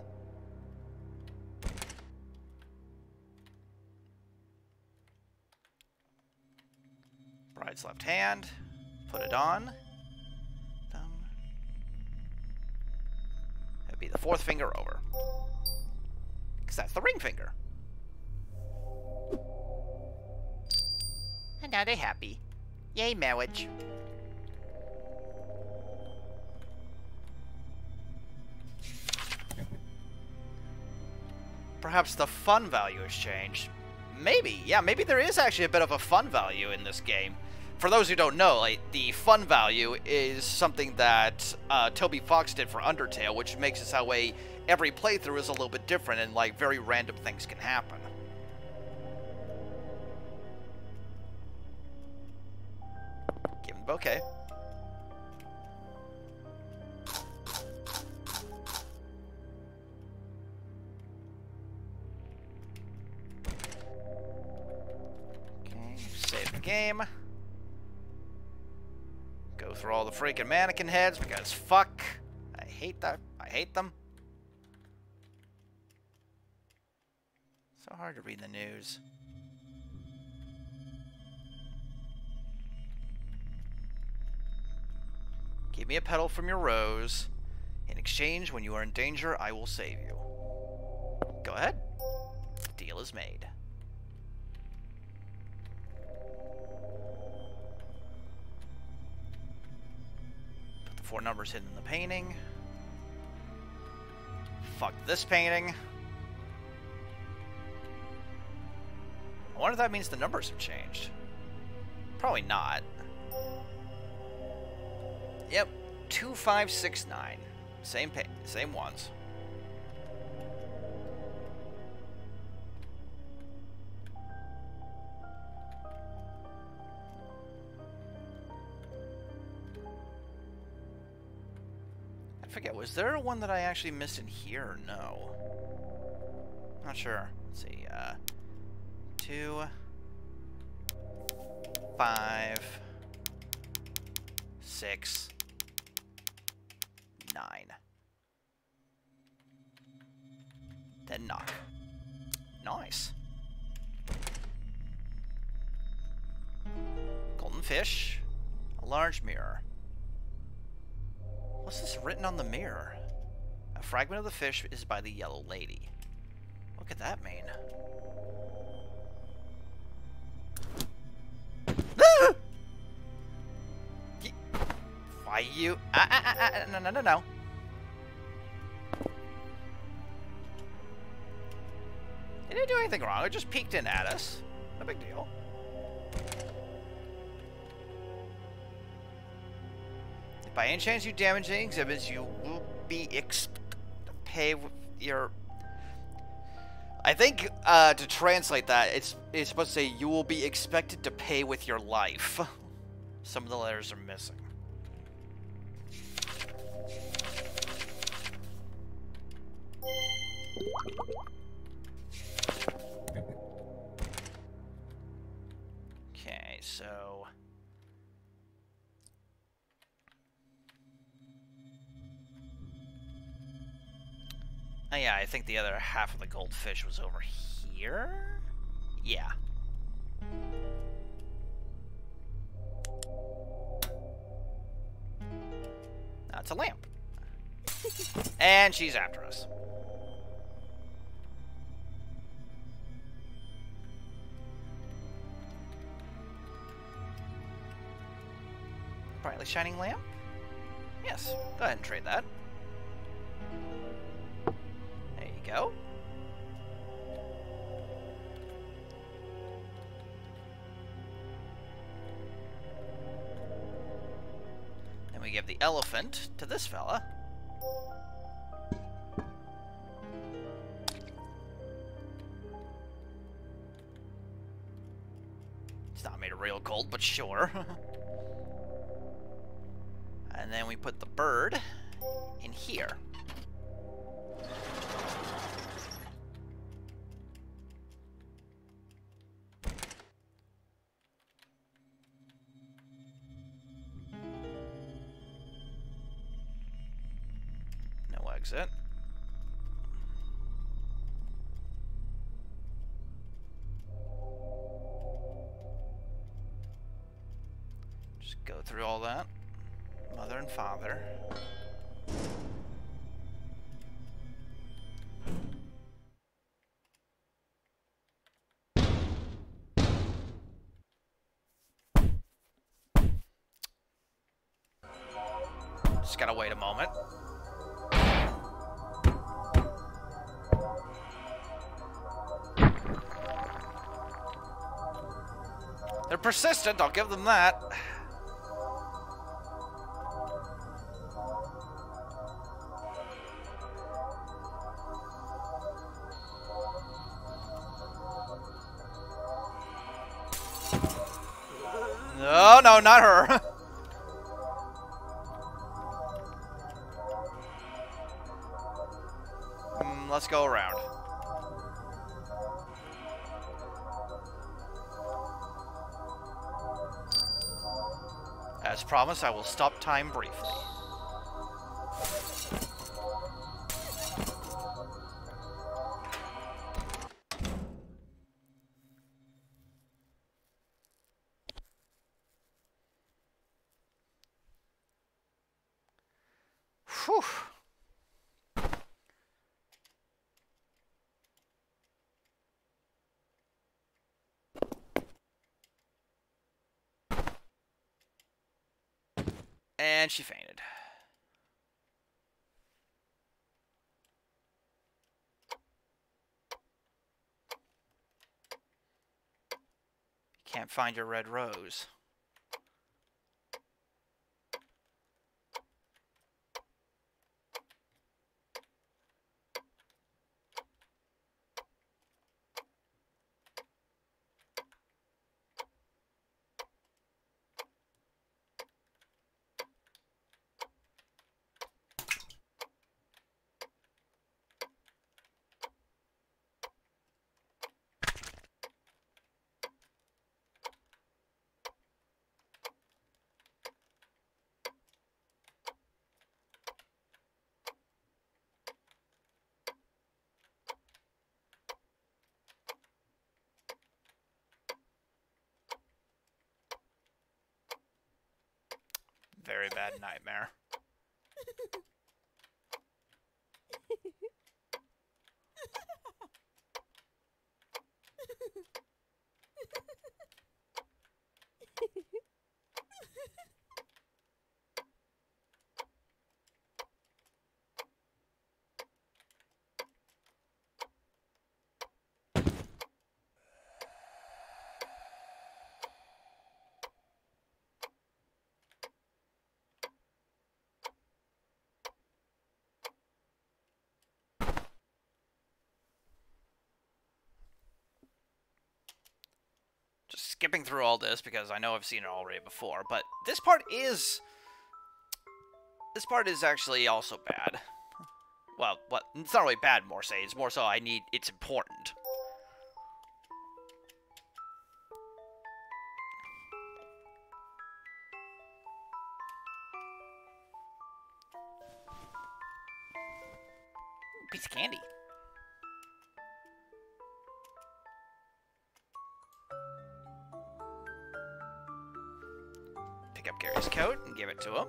Right's left hand. Put it on. Thumb. That'd be the fourth finger over. Because that's the ring finger. And now they're happy. Yay, marriage. Perhaps the fun value has changed. Maybe, yeah, maybe there is actually a bit of a fun value in this game. For those who don't know, like, the fun value is something that Toby Fox did for Undertale, which makes it that way every playthrough is a little bit different and, like, very random things can happen. Give him the bouquet. Game. Go through all the freaking mannequin heads because fuck. I hate that. I hate them. So hard to read the news. Give me a petal from your rose. In exchange, when you are in danger, I will save you. Go ahead. The deal is made. Four numbers hidden in the painting. Fuck this painting. I wonder if that means the numbers have changed. Probably not. Yep, 2569. Same ones. I forget, was there one that I actually missed in here or no? Not sure. Let's see, 2, 5, 6, 9. Then knock. Nice. Golden fish. A large mirror. What's this written on the mirror? A fragment of the fish is by the yellow lady. What could that mean? Ah! Why you? No. They didn't do anything wrong. It just peeked in at us. No big deal. If by any chance you damage any exhibits, you will be expected to pay with your... I think to translate that, it's supposed to say you will be expected to pay with your life. Some of the letters are missing. Okay, so... Oh yeah, I think the other half of the goldfish was over here? Yeah. Now it's a lamp. And she's after us. Brightly shining lamp? Yes, go ahead and trade that. There you go. Then we give the elephant to this fella. It's not made of real gold, but sure. And then we put the bird in here. No exit. Go through all that. Mother and father. Just gotta wait a moment. They're persistent, I'll give them that. No, no, not her. Let's go around. As promised, I will stop time briefly. Whew. And she fainted. You can't find your red rose. Very bad nightmare. Just skipping through all this because I know I've seen it already before, but this part is actually also bad. Well, what? It's not really bad, more say. It's more so it's important. Piece of candy. Pick up Gary's coat and give it to him.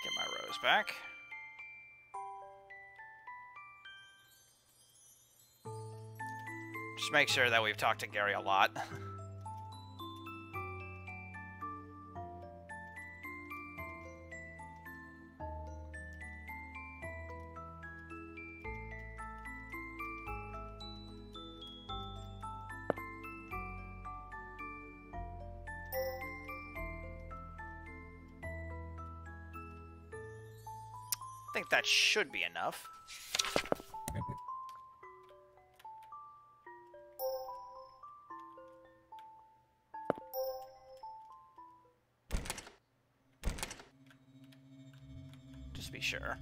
Get my rose back. Just make sure that we've talked to Gary a lot. think that should be enough. Just be sure.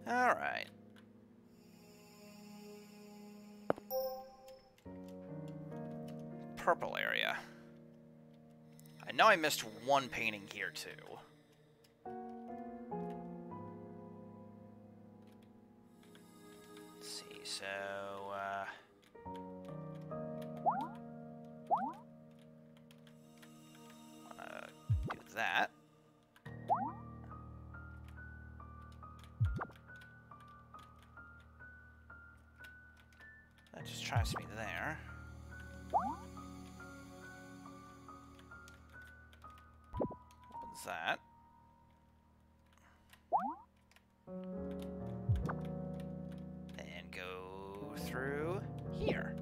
Alright. Purple area. I know I missed one painting here, too. Let's see, so, do that. That just tries me there. Opens that. And go through here.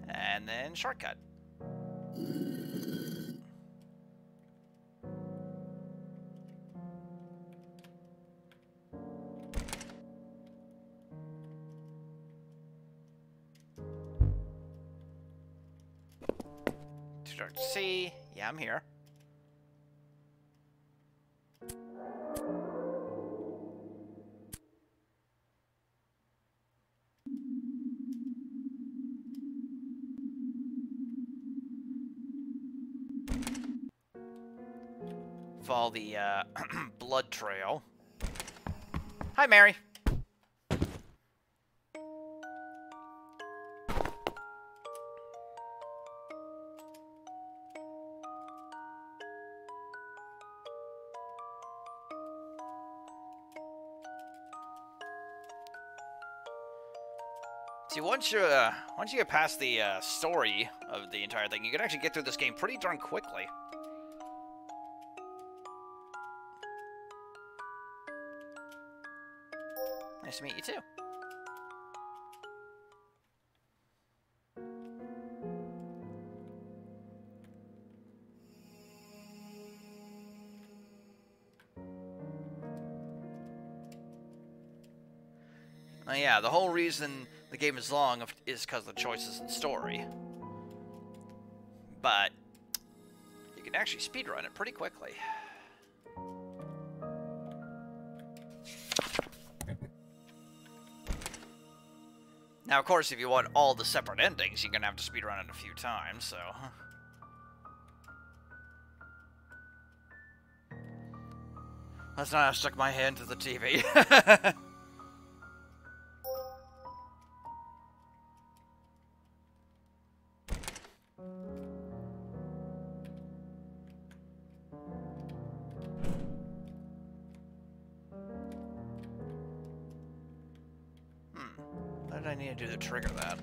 And then shortcut. Too dark to see. Yeah, I'm here. Follow the blood trail. Hi, Mary. See, once you get past the story of the entire thing, you can actually get through this game pretty darn quickly. Nice to meet you too. Yeah, the whole reason the game is long is because of the choices in story. But you can actually speedrun it pretty quickly. Now, of course, if you want all the separate endings, you're gonna have to speedrun it a few times, so... Let's not have stuck my hand to the TV. What did I need to do to trigger that?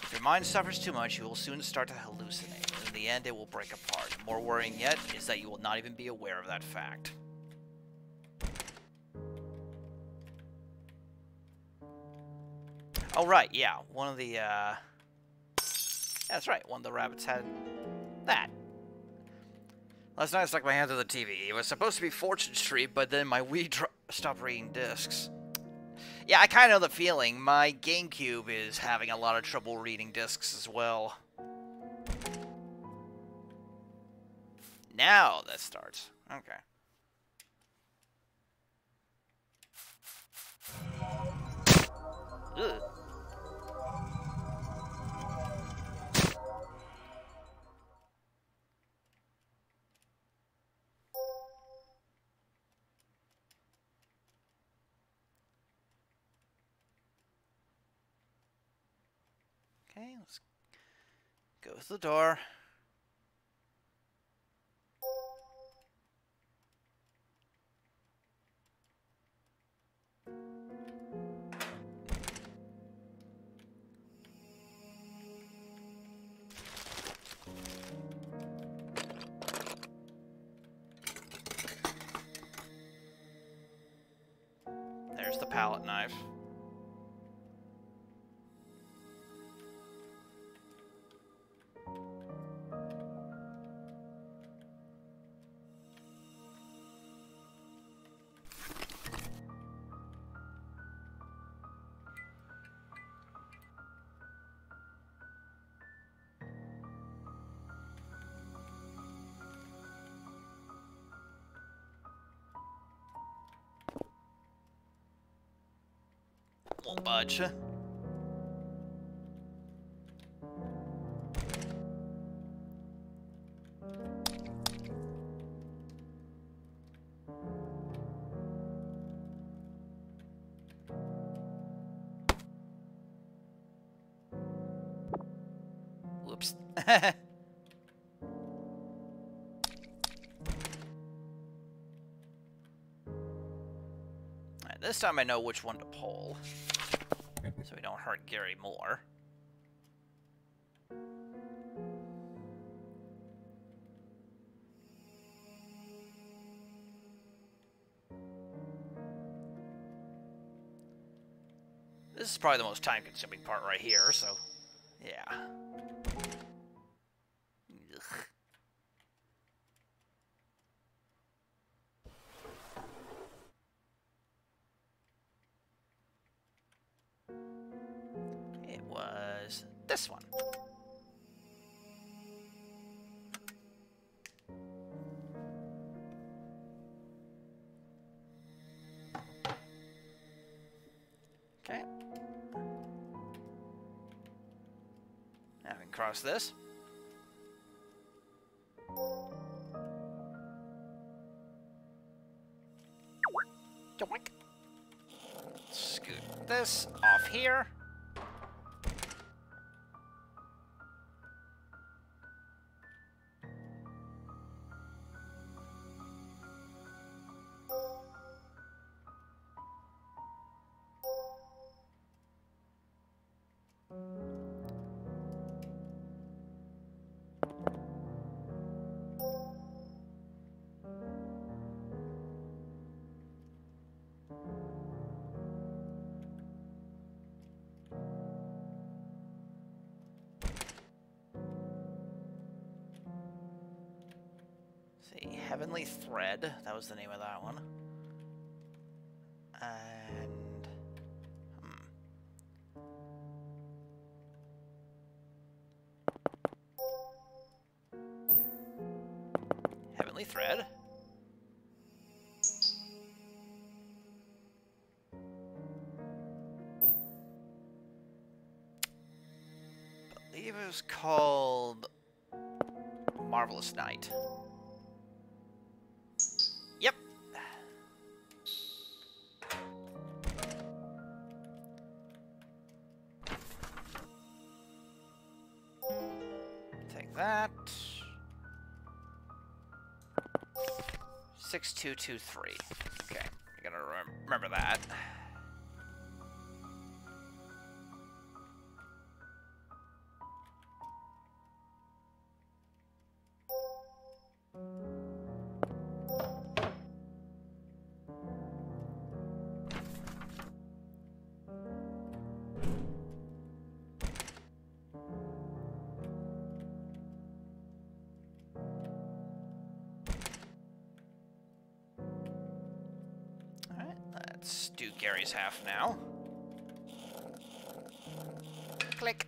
If your mind suffers too much, you will soon start to hallucinate. And in the end, it will break apart. More worrying yet is that you will not even be aware of that fact. Oh, right, yeah. One of the, that's right. One of the rabbits had that. Last night I stuck my hand to the TV. It was supposed to be Fortune Street, but then my Wii stopped reading discs. Yeah, I kind of know the feeling. My GameCube is having a lot of trouble reading discs as well. Now that starts. Okay. Ugh. Okay, let's go through the door. palette knife. Won't budge. Whoops. Alright, this time I know which one to pull, so we don't hurt Gary more. This is probably the most time-consuming part right here, so yeah. Ugh. It was this one. Okay. Now we can cross this. Doink. Scoot this off here. See, Heavenly Thread, that was the name of that one. And... Heavenly Thread. I believe it was called Marvelous Night. Yep. Take that. 6223. Okay, you gotta remember that. Let's do Gary's half now. Click.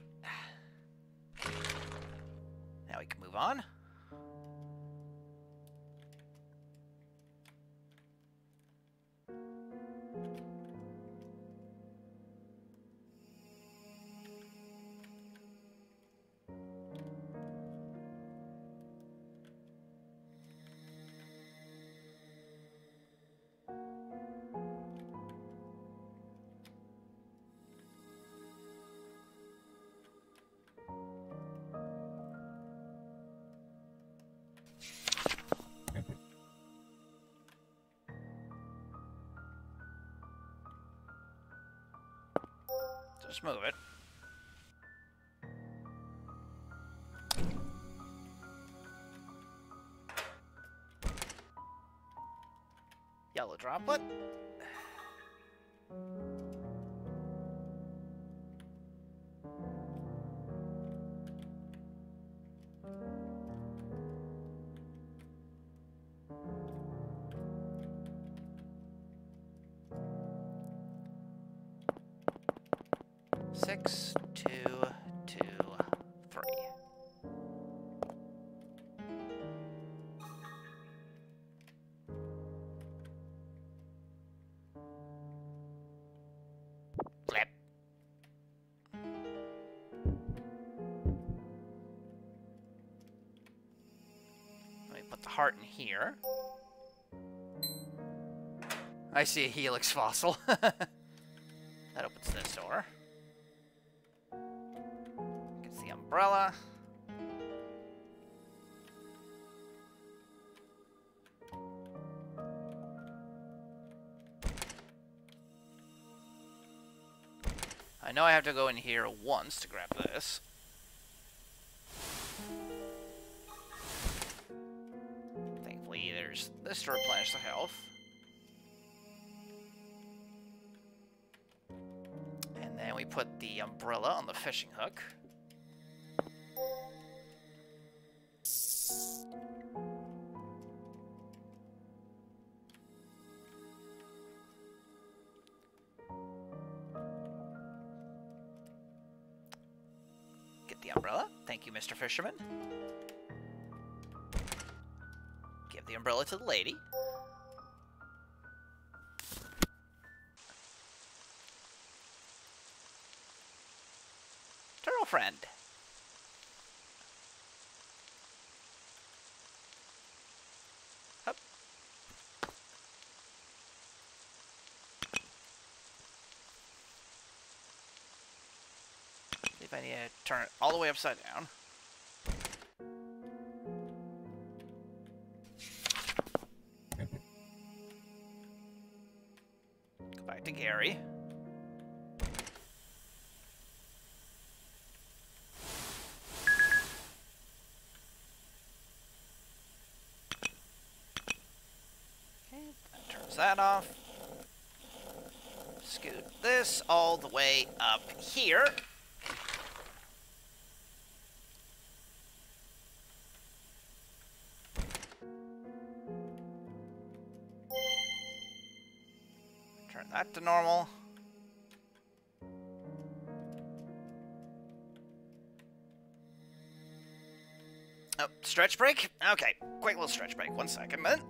Now we can move on. Just move it. Yellow droplet. 6, 2, 2, 3. Flip. Let me put the heart in here. I see a helix fossil. That opens this door. Gets the umbrella. I know I have to go in here once to grab this. Thankfully, there's this to replenish the health. And then we put the umbrella on the fishing hook. Get the umbrella. Thank you, Mr. Fisherman. Give the umbrella to the lady. Turtle friend. Hup. See if I need to turn it all the way upside down. Go back to Gary. That off. Scoot this all the way up here. Turn that to normal. Oh, stretch break? Okay, quick little stretch break. 1 second, then.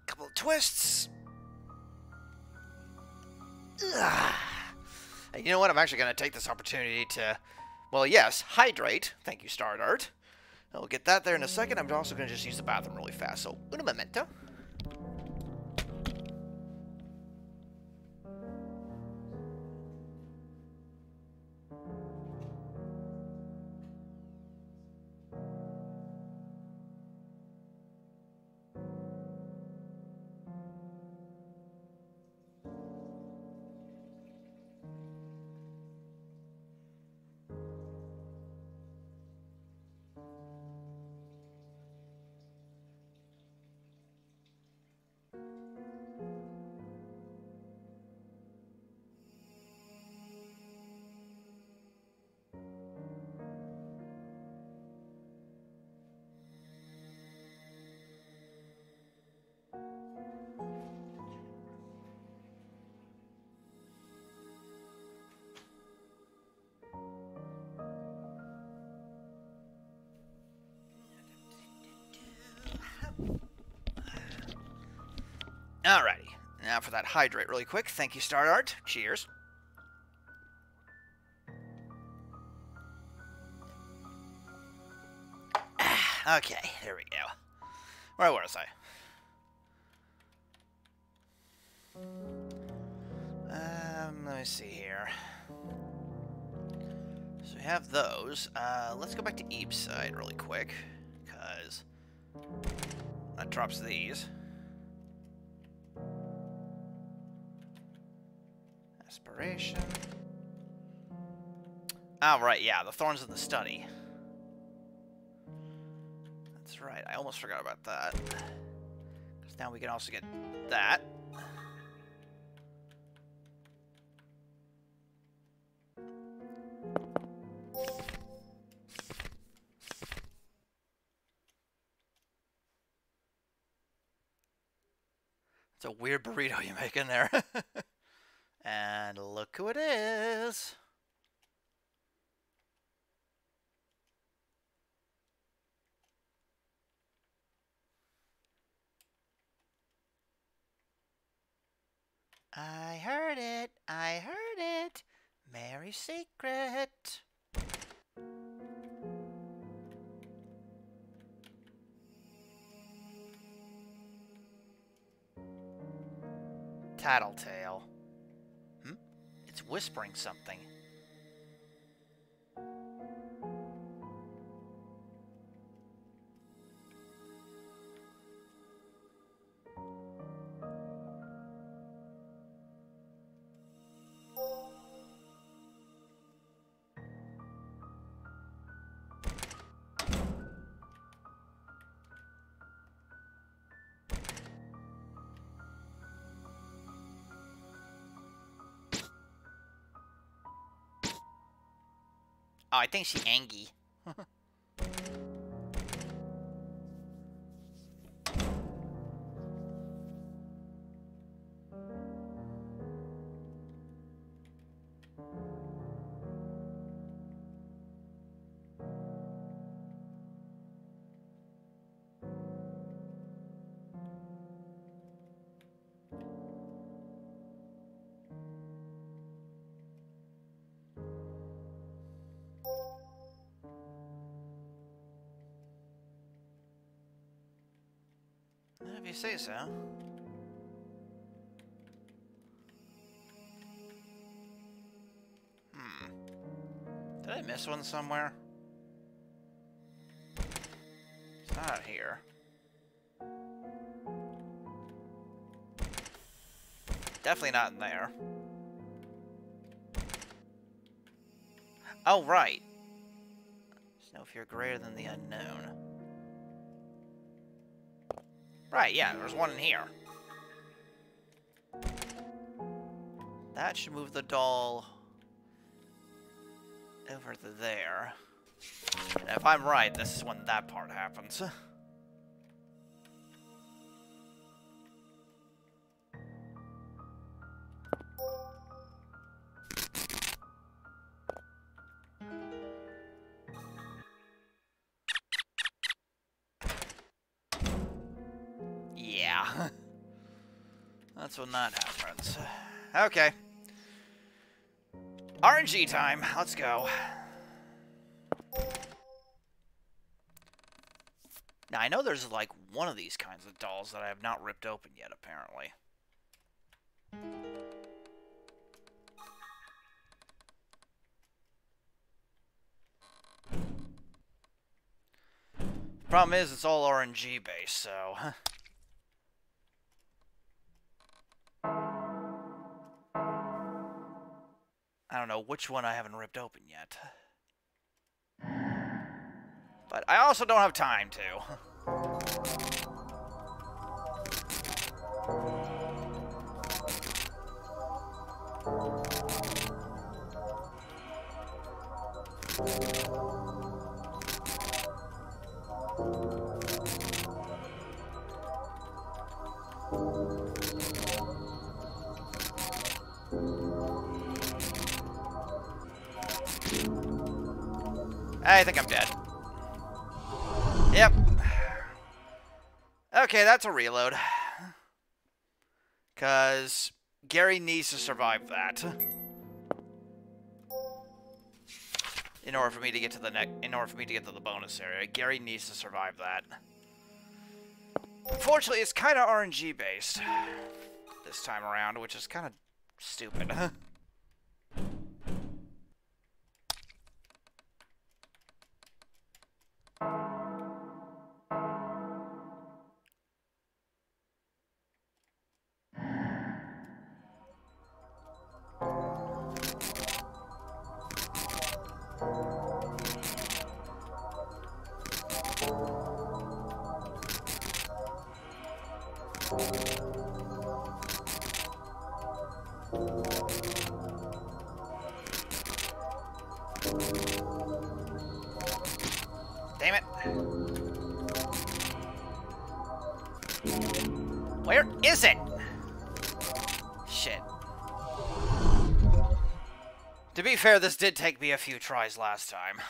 Couple of twists. You know what? I'm actually going to take this opportunity to, well, yes, hydrate. Thank you, Stardart. I'll get that there in a second. I'm also going to just use the bathroom really fast. So, un momento. Alrighty, now for that hydrate really quick. Thank you, Stardart. Cheers. Okay, there we go. Where was I? Let me see here. So we have those. Let's go back to Eve's side really quick, because that drops these. Aspiration. Oh, right, yeah, the thorns in the study. That's right, I almost forgot about that. Because now we can also get that. It's a weird burrito you make in there. And look who it is. I heard it. I heard it. Mary's secret. Tattletale. It's whispering something. Oh, I think she's angry. If you say so. Did I miss one somewhere? It's not here. Definitely not in there. Oh, right. There's no fear greater than the unknown. Right, yeah, there's one in here. That should move the doll over to there. And if I'm right, this is when that part happens. Yeah. That's when that happens. Okay. RNG time. Let's go. Now, I know there's like one of these kinds of dolls that I have not ripped open yet, apparently. Problem is, it's all RNG based, so... I don't know which one I haven't ripped open yet. But I also don't have time to. I think I'm dead. Yep. Okay, that's a reload. Because Gary needs to survive that. In order for me to get to the bonus area, Gary needs to survive that. Unfortunately, it's kind of RNG based this time around, which is kind of stupid. Damn it. Where is it? To be fair, this did take me a few tries last time.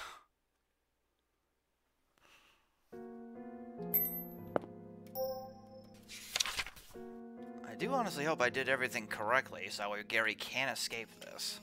I do honestly hope I did everything correctly, so that way Gary can't escape this.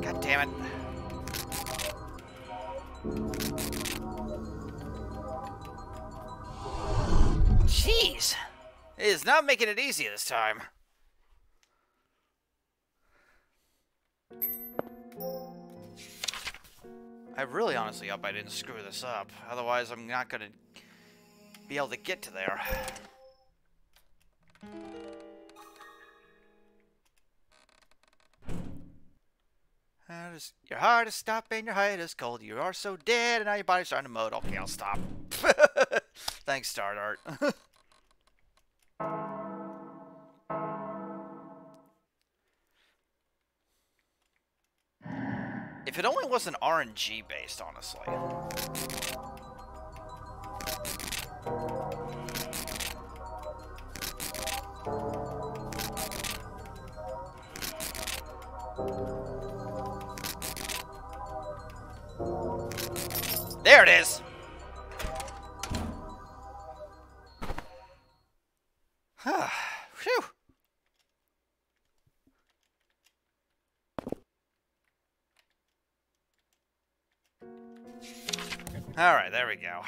God damn it. Jeez! It is not making it easy this time. I really honestly hope I didn't screw this up. Otherwise, I'm not gonna be able to get to there. Your heart is stopping, your height is cold, you are so dead, and now your body's starting to mold. Okay, I'll stop. Thanks, Stardart. If it only wasn't RNG based, honestly. There it is! Phew! Alright, there we go.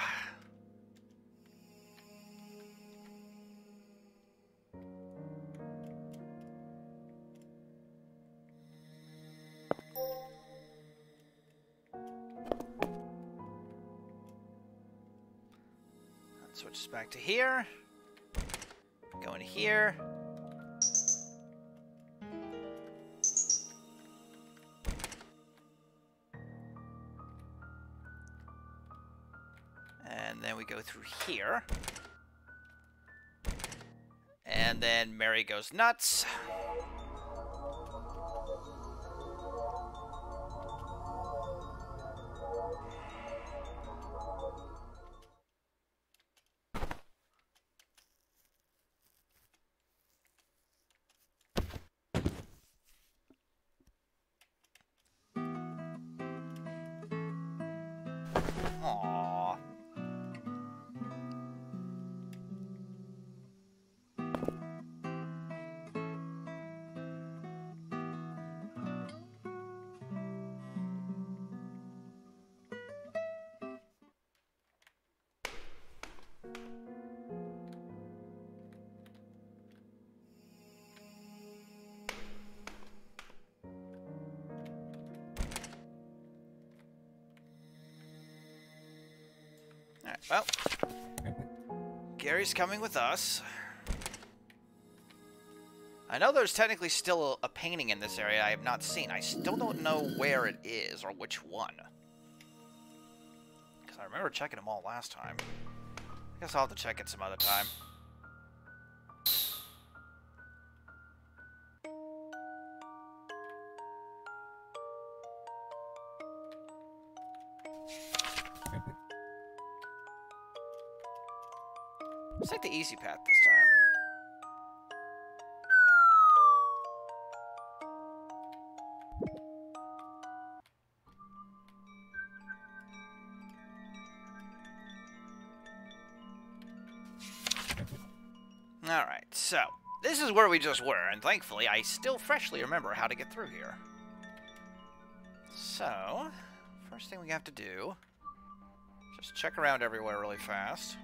Switches back to here. Go into here. And then we go through here. And then Mary goes nuts. Aww. Alright, well. Gary's coming with us. I know there's technically still a painting in this area I have not seen. I still don't know where it is or which one. Because I remember checking them all last time. I guess I'll have to check it some other time. Let's take the easy path this time. Alright, so, this is where we just were, and thankfully I still freshly remember how to get through here. So, first thing we have to do, just check around everywhere really fast.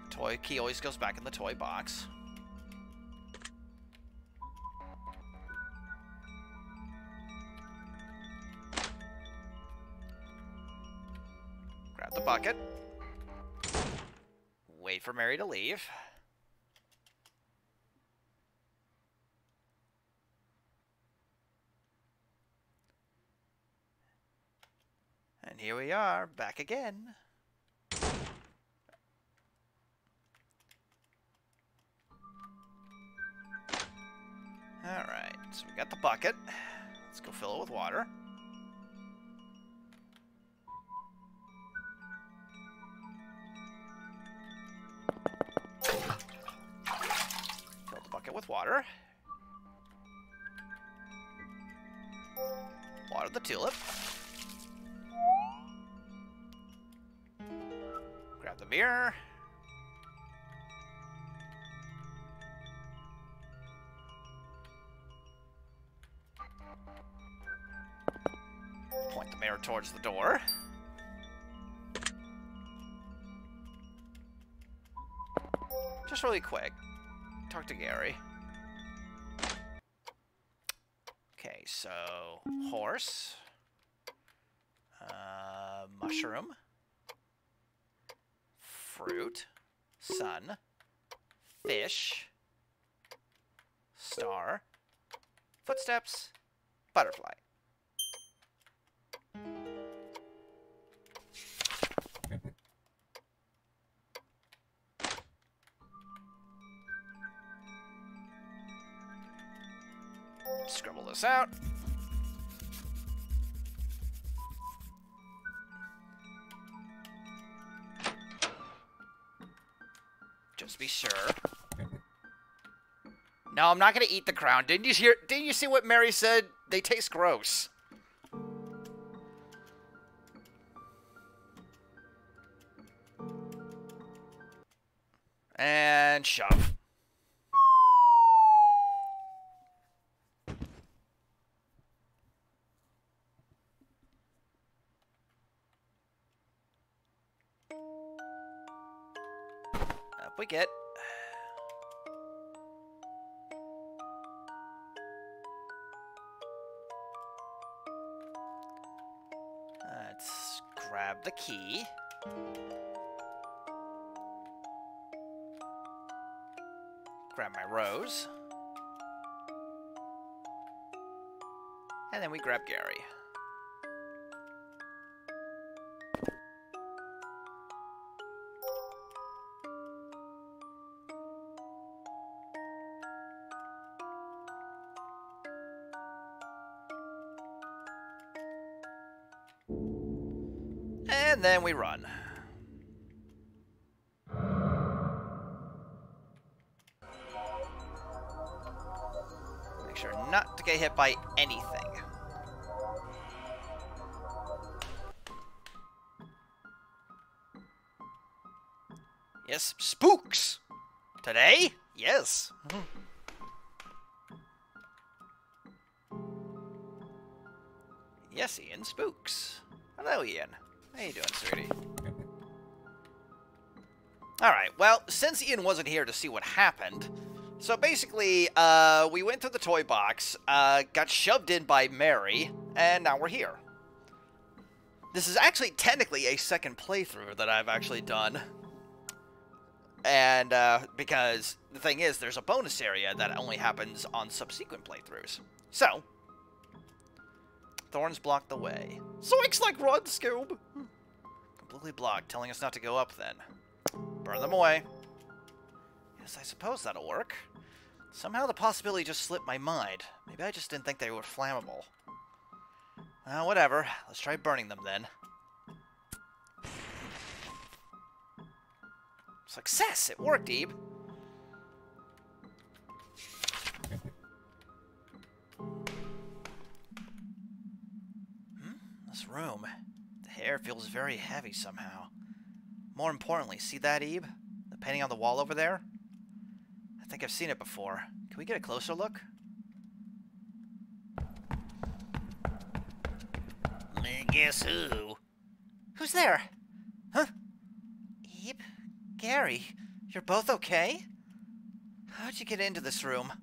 Toy key always goes back in the toy box. Grab the bucket. Wait for Mary to leave. And here we are, back again. Alright, so we got the bucket. Let's go fill it with water. Fill the bucket with water. Water the tulip. Grab the mirror. Point the mirror towards the door. Just really quick. Talk to Gary. Okay, so horse. Mushroom. Fruit. Sun. Fish. Star. Footsteps. Butterfly. Scribble this out. Just be sure. No, I'm not gonna eat the crown. Didn't you see what Mary said? They taste gross. And shove. Up we get. Let's grab the key. Grab my rose. And then we grab Gary. And then we run. Make sure not to get hit by anything. Yes, spooks! Today? Yes. Yes, Ian, spooks. Hello, Ian. How you doing, sweetie? Alright, well, since Ian wasn't here to see what happened, so basically, we went to the toy box, got shoved in by Mary, and now we're here. This is actually technically a second playthrough that I've actually done. And, because the thing is, there's a bonus area that only happens on subsequent playthroughs. So, thorns block the way. Zoinks, like run, Scoob! Completely blocked, telling us not to go up then. Burn them away. Yes, I suppose that'll work. Somehow the possibility just slipped my mind. Maybe I just didn't think they were flammable. Whatever. Let's try burning them then. Success! It worked, Ebe. This room. The air feels very heavy somehow. More importantly, see that, Ebe? The painting on the wall over there? I think I've seen it before. Can we get a closer look? guess who? Who's there? Huh? Yep. Gary, you're both okay? How'd you get into this room?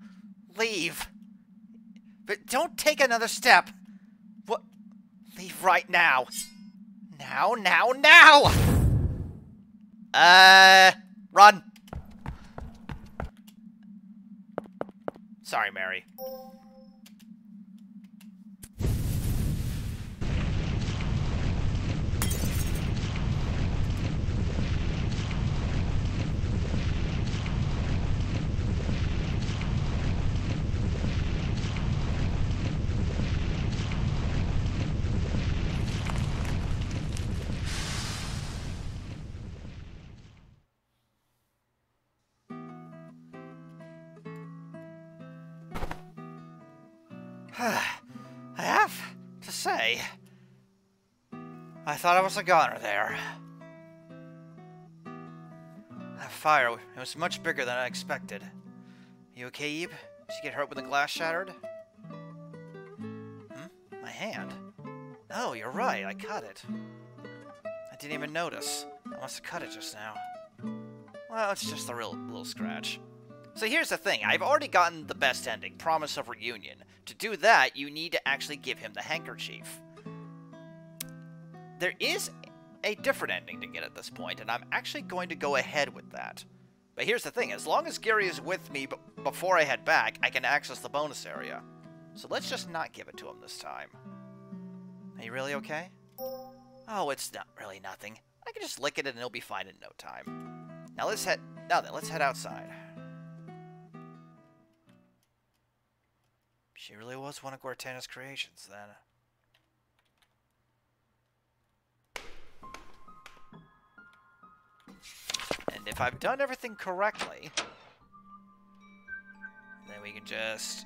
Leave. But don't take another step. What? Leave right now. Now, now, now! Run. Sorry, Mary. I have to say, I thought I was a goner there. That fire, it was much bigger than I expected. You okay, Eve? Did you get hurt when the glass shattered? My hand? Oh, you're right, I cut it. I didn't even notice. I must have cut it just now. Well, it's just a little scratch. So here's the thing, I've already gotten the best ending, Promise of Reunion. To do that, you need to actually give him the handkerchief. There is a different ending to get at this point, and I'm actually going to go ahead with that. But here's the thing, as long as Gary is with me before I head back, I can access the bonus area. So let's just not give it to him this time. Are you really okay? Oh, it's not really nothing. I can just lick it and it'll be fine in no time. Now let's head outside. She really was one of Gortana's creations, then. And if I've done everything correctly, then we can just...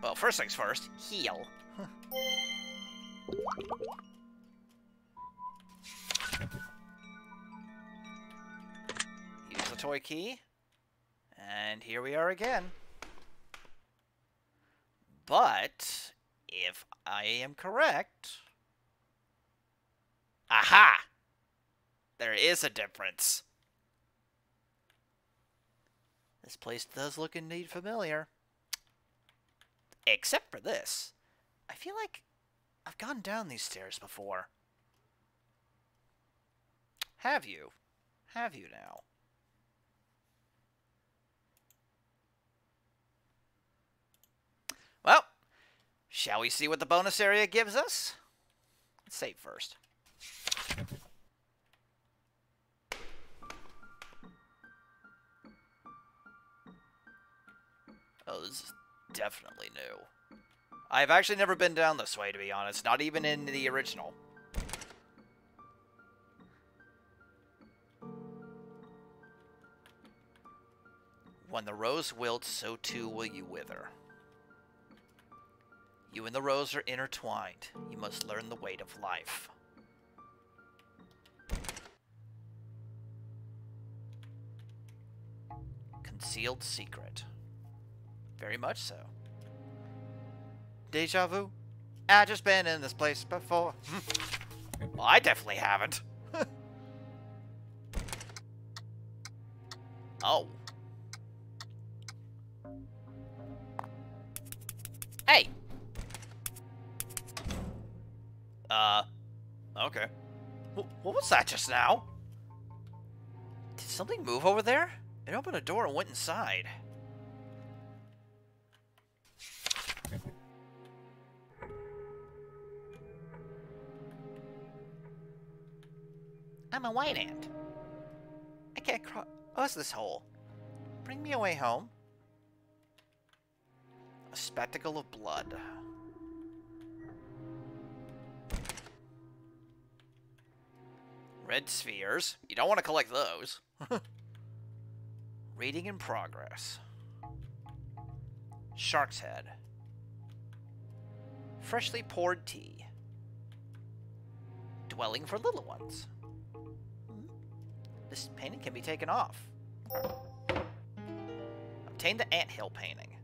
Well, first things first, heal. Use the toy key. And here we are again. But, if I am correct... Aha! There is a difference. This place does look indeed familiar. Except for this. I feel like I've gone down these stairs before. Have you? Have you now? Well, shall we see what the bonus area gives us? Let's save first. Oh, this is definitely new. I've actually never been down this way, to be honest. Not even in the original. When the rose wilts, so too will you wither. You and the rose are intertwined. You must learn the weight of life. Concealed secret. Very much so. Deja vu? I just been in this place before. Well, I definitely haven't. Oh. Hey! Okay. What was that just now? Did something move over there? It opened a door and went inside. I'm a white ant. I can't cross this hole. Bring me away home. A spectacle of blood. Red spheres. You don't want to collect those. Reading in progress. Shark's head. Freshly poured tea. Dwelling for little ones. This painting can be taken off. Obtain the anthill painting.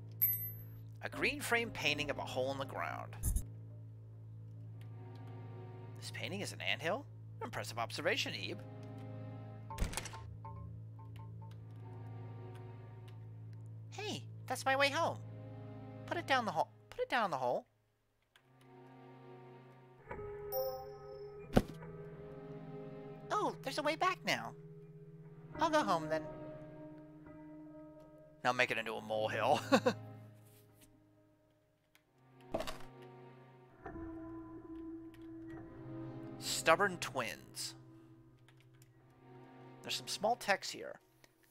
A green frame painting of a hole in the ground. This painting is an anthill? Impressive observation, Ebe. Hey, that's my way home. Put it down the hole. Put it down the hole. Oh, there's a way back now. I'll go home then. Now make it into a molehill. Stubborn twins. There's some small text here.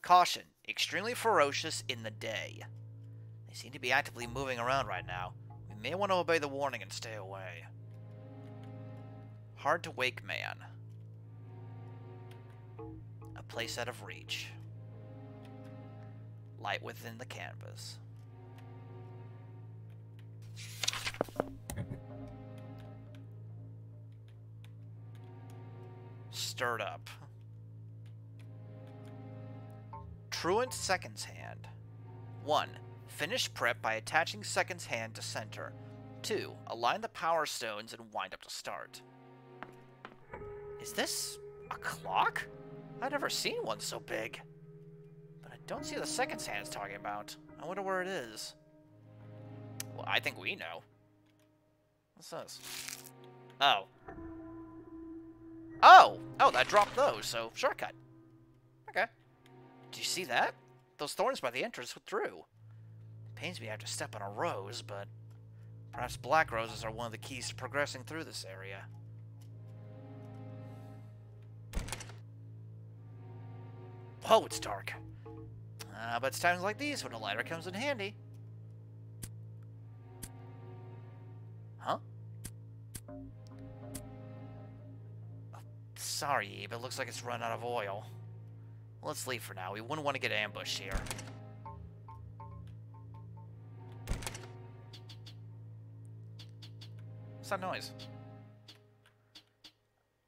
Caution, extremely ferocious in the day. They seem to be actively moving around right now. We may want to obey the warning and stay away. Hard to wake man. A place out of reach. Light within the canvas. Stirred up. Truant seconds hand. 1. Finish prep by attaching seconds hand to center. 2. Align the power stones and wind up to start. Is this a clock? I've never seen one so big. But I don't see the seconds hand it's talking about. I wonder where it is. Well, I think we know. What's this? Oh. Oh! Oh, that dropped those, so shortcut. Okay. Do you see that? Those thorns by the entrance withdrew. It pains me I have to step on a rose, but perhaps black roses are one of the keys to progressing through this area. Whoa, it's dark. But it's times like these when a lighter comes in handy. Huh? Oh, sorry, but it looks like it's run out of oil. Let's leave for now. We wouldn't want to get ambushed here. What's that noise?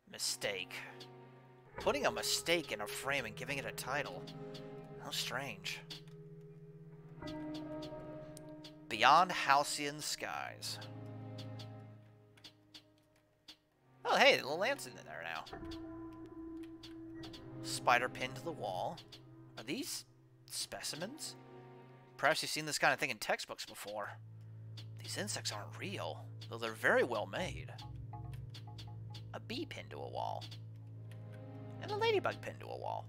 Mistake. Putting a mistake in a frame and giving it a title. How strange. Beyond Halcyon Skies. Oh, hey, the little lant's in there now. Spider pinned to the wall. Are these specimens? Perhaps you've seen this kind of thing in textbooks before. These insects aren't real, though they're very well made. A bee pinned to a wall. And a ladybug pinned to a wall.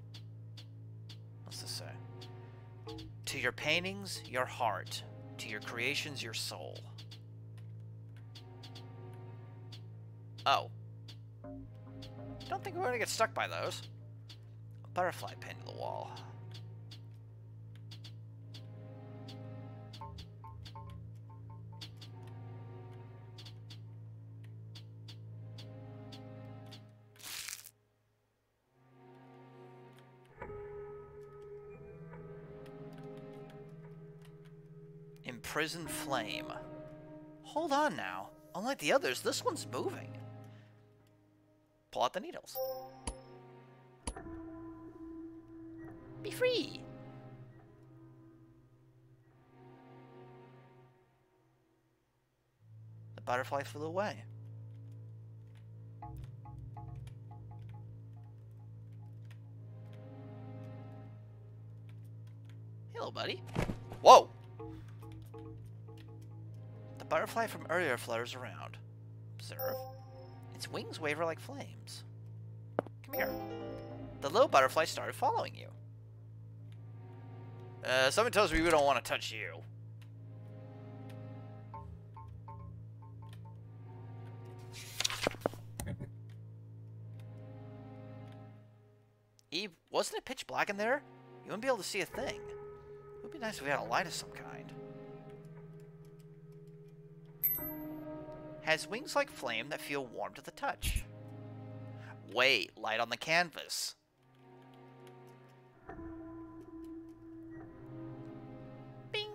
What's this say? To your paintings, your heart. To your creations, your soul. Oh. Don't think we're gonna get stuck by those. A butterfly pinned to the wall. Imprisoned flame. Hold on now. Unlike the others, this one's moving. Pull out the needles. Be free! The butterfly flew away. Hello, buddy. Whoa! The butterfly from earlier flutters around. Observe. Its wings waver like flames. Come here. The little butterfly started following you. Someone tells me we don't want to touch you. Eve, wasn't it pitch black in there? You wouldn't be able to see a thing. It would be nice if we had a light of some kind. Has wings like flame that feel warm to the touch. Wait, light on the canvas. Bing!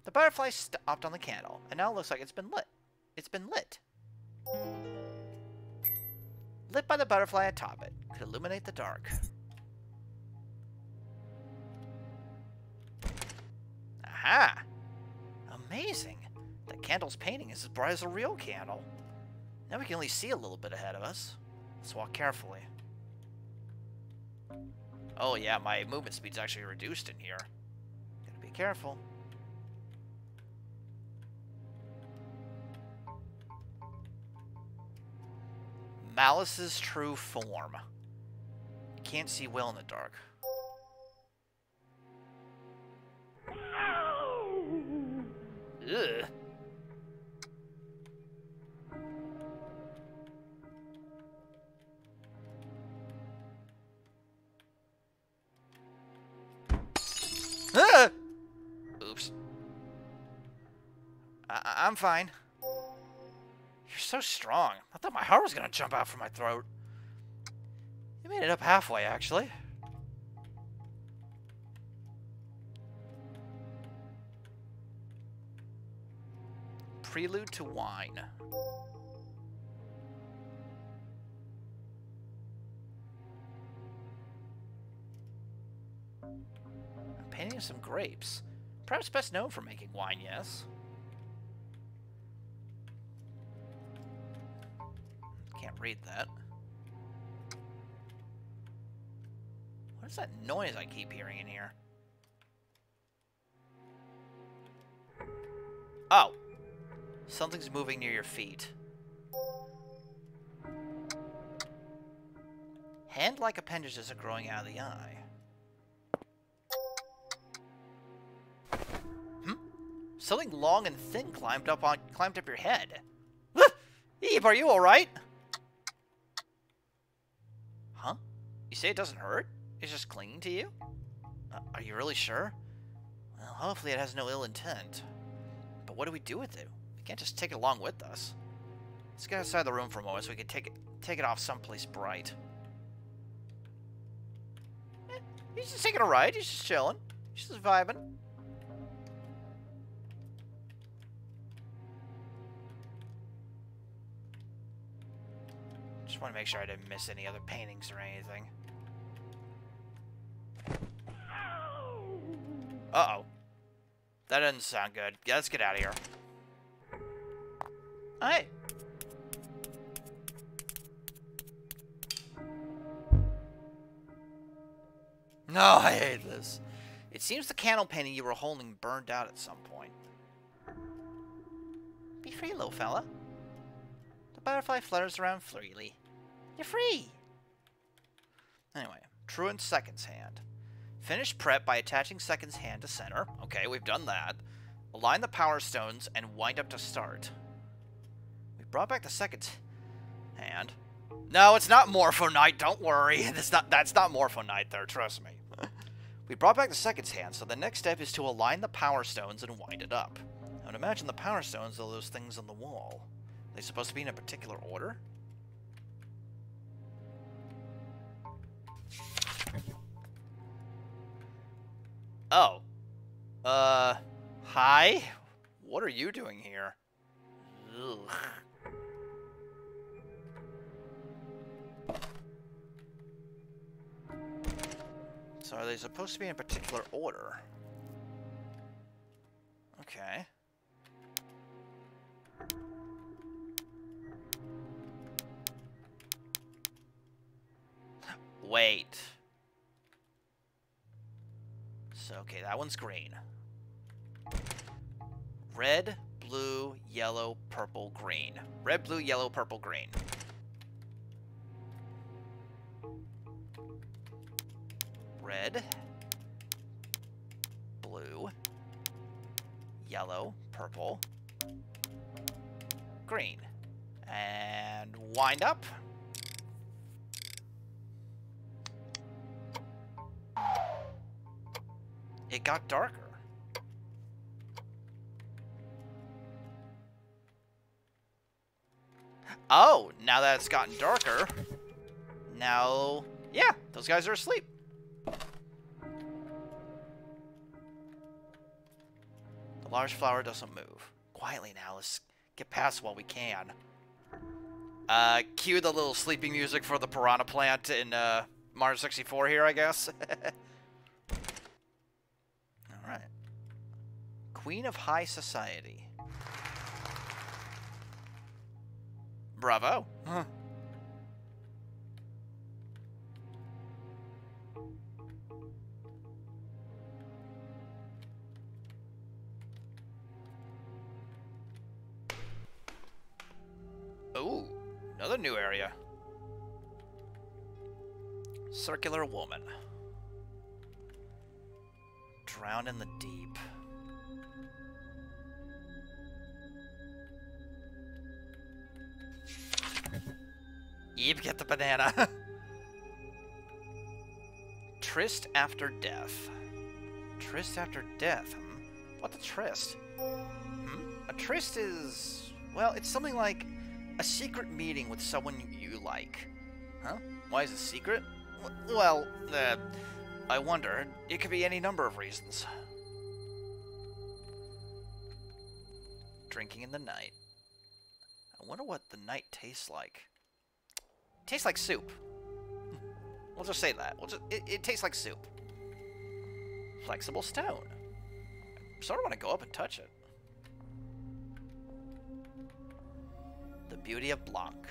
The butterfly stopped on the candle, and now it looks like it's been lit. It's been lit. Lit by the butterfly atop it. Could illuminate the dark. Aha! Amazing! The candle's painting is as bright as a real candle. Now we can only see a little bit ahead of us. Let's walk carefully. Oh yeah, my movement speed's actually reduced in here. Gotta be careful. Malice's true form. Can't see well in the dark. Ugh. Ah! Oops. I'm fine. You're so strong. I thought my heart was gonna jump out from my throat. You made it up halfway, actually. Prelude to Wine. I'm painting some grapes. Perhaps best known for making wine, yes? Can't read that. What is that noise I keep hearing in here? Oh. Something's moving near your feet. Hand-like appendages are growing out of the eye. Something long and thin climbed up your head. Eve, are you alright? Huh? You say it doesn't hurt? It's just clinging to you? Are you really sure? Well, hopefully it has no ill intent. But what do we do with it? We can't just take it along with us. Let's get outside the room for a moment so we can take it off someplace bright. He's just taking a ride. He's just chilling. He's just vibing. Just want to make sure I didn't miss any other paintings or anything. Uh-oh. That doesn't sound good. Yeah, let's get out of here. Hey. No, I hate this. It seems the candle painting you were holding burned out at some point. Be free, little fella. The butterfly flutters around freely. You're free! Anyway, Truant's Second's Hand. Finish prep by attaching Second's Hand to center. Okay, we've done that. Align the power stones and wind up to start. We brought back the Second's Hand. No, it's not Morpho Knight, don't worry. That's not Morpho Knight there, trust me. We brought back the Second's Hand, so the next step is to align the power stones and wind it up. I would imagine the power stones are those things on the wall. Are they supposed to be in a particular order? Oh. Hi? What are you doing here? Ugh. So are they supposed to be in a particular order? Okay. Wait. So, okay, that one's green. Red, blue, yellow, purple, green. Red, blue, yellow, purple, green. Red, blue, yellow, purple, green. And wind up. It got darker. Oh, now that it's gotten darker, now, yeah, those guys are asleep. The large flower doesn't move. Quietly now, let's get past while we can. Cue the little sleeping music for the piranha plant in Mario 64 here, I guess. Alright. Queen of High Society. Bravo. Huh. Ooh, another new area. Circular woman. Drown in the deep. Eve, get the banana. Tryst after death. Tryst after death, What's a tryst? A tryst is... well, it's something like a secret meeting with someone you like. Huh? Why is it secret? Well, I wonder. It could be any number of reasons. Drinking in the night. I wonder what the night tastes like. It tastes like soup. We'll just say that. It tastes like soup. Flexible stone. I sort of want to go up and touch it. The beauty of blanc.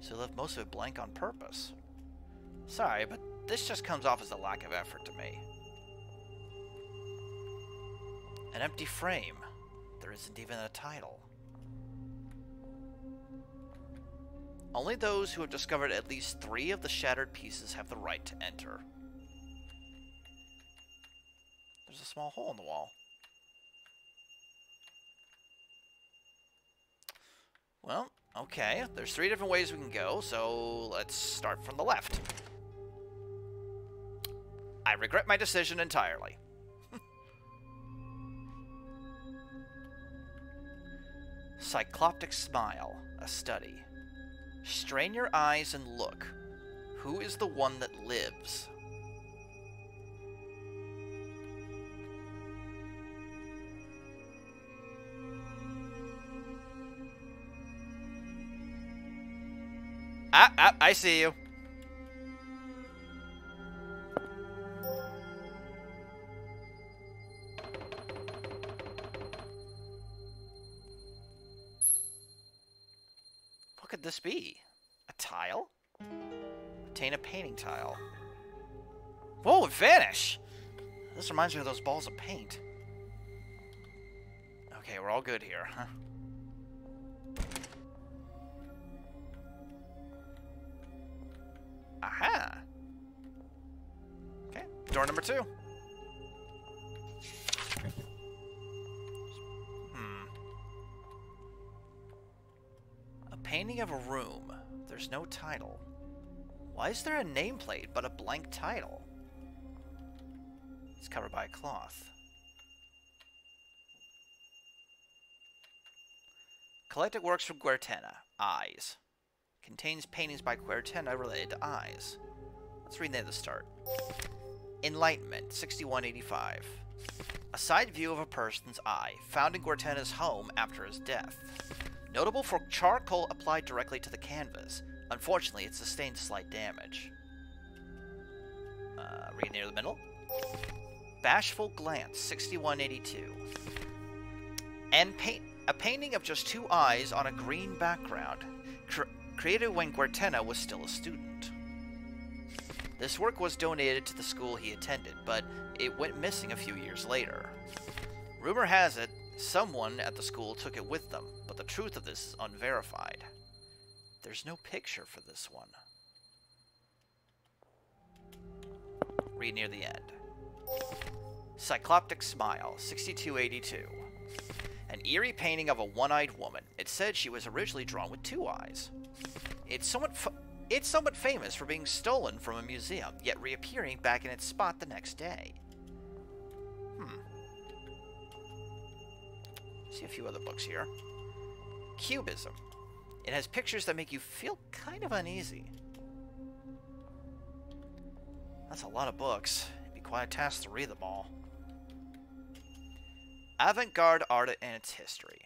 So left most of it blank on purpose. Sorry, but this just comes off as a lack of effort to me. An empty frame. There isn't even a title. Only those who have discovered at least 3 of the shattered pieces have the right to enter. There's a small hole in the wall. Well, okay. There's 3 different ways we can go, so let's start from the left. I regret my decision entirely. Cycloptic smile, a study. Strain your eyes and look. Who is the one that lives? I see you. What could this be? A tile? Obtain a painting tile. Whoa, it vanished! This reminds me of those balls of paint. Okay, we're all good here, huh? Aha! Okay, door number 2. A painting of a room. There's no title. Why is there a nameplate but a blank title? It's covered by a cloth. Collected works from Guertena. Eyes. Contains paintings by Guertena related to eyes. Let's read near the start. Enlightenment, 6185. A side view of a person's eye, found in Guertena's home after his death. Notable for charcoal applied directly to the canvas. Unfortunately, it sustained slight damage. Read near the middle. Bashful Glance, 6182. And a painting of just 2 eyes on a green background. Created when Guertena was still a student. This work was donated to the school he attended, but it went missing a few years later. Rumor has it, someone at the school took it with them, but the truth of this is unverified. There's no picture for this one. Read near the end. Cycloptic Smile, 6282. An eerie painting of a one-eyed woman. It said she was originally drawn with 2 eyes. It's somewhat famous for being stolen from a museum, yet reappearing back in its spot the next day. See a few other books here. Cubism. It has pictures that make you feel kind of uneasy. That's a lot of books. It'd be quite a task to read them all. Avant-garde art and its history.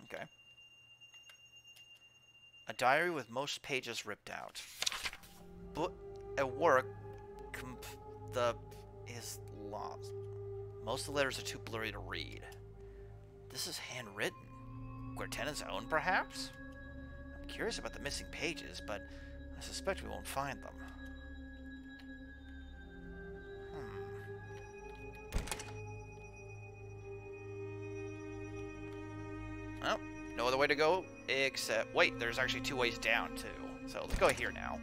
Okay. A diary with most pages ripped out. A work is lost. Most of the letters are too blurry to read. This is handwritten. Cortana's own, perhaps? I'm curious about the missing pages, but I suspect we won't find them. Well, no other way to go except... Wait, there's actually 2 ways down, too. So let's go here now.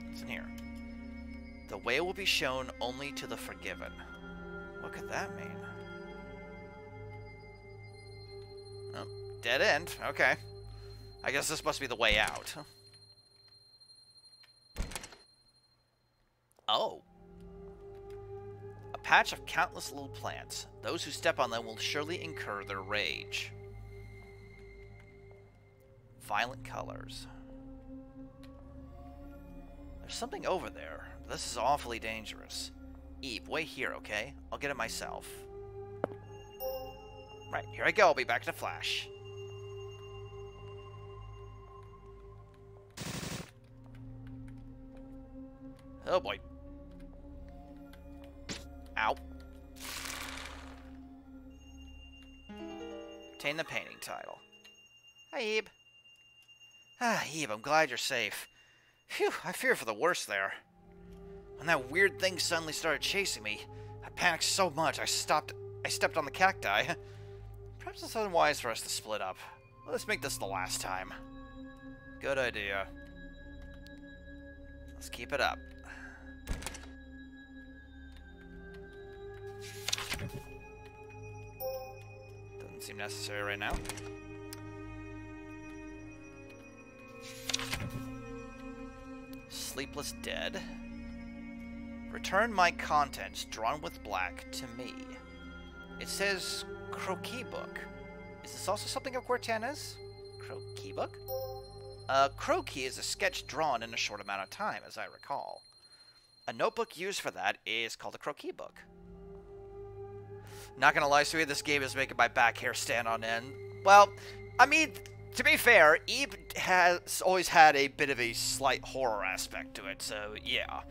What's in here? The way will be shown only to the forgiven. What could that mean? Oh, dead end. Okay. I guess this must be the way out. Oh. A patch of countless little plants. Those who step on them will surely incur their rage. Violent colors. There's something over there. This is awfully dangerous. Eve, wait here, okay? I'll get it myself. Right, here I go. I'll be back in a flash. Oh boy. Ow. Obtain the painting title. Hi, Eve. Ah, Eve, I'm glad you're safe. Phew, I fear for the worst there. When that weird thing suddenly started chasing me, I panicked so much I stepped on the cacti. Perhaps it's unwise for us to split up. Let's make this the last time. Good idea. Let's keep it up. Doesn't seem necessary right now. Sleepless Dead. Return my contents, drawn with black, to me. It says Croquis Book. Is this also something of Cortana's? Croquis Book? Croquis is a sketch drawn in a short amount of time, as I recall. A notebook used for that is called a Croquis Book. Not gonna lie, Sweet, this game is making my back hair stand on end. Well, I mean, to be fair, Eve has always had a bit of a slight horror aspect to it, so yeah.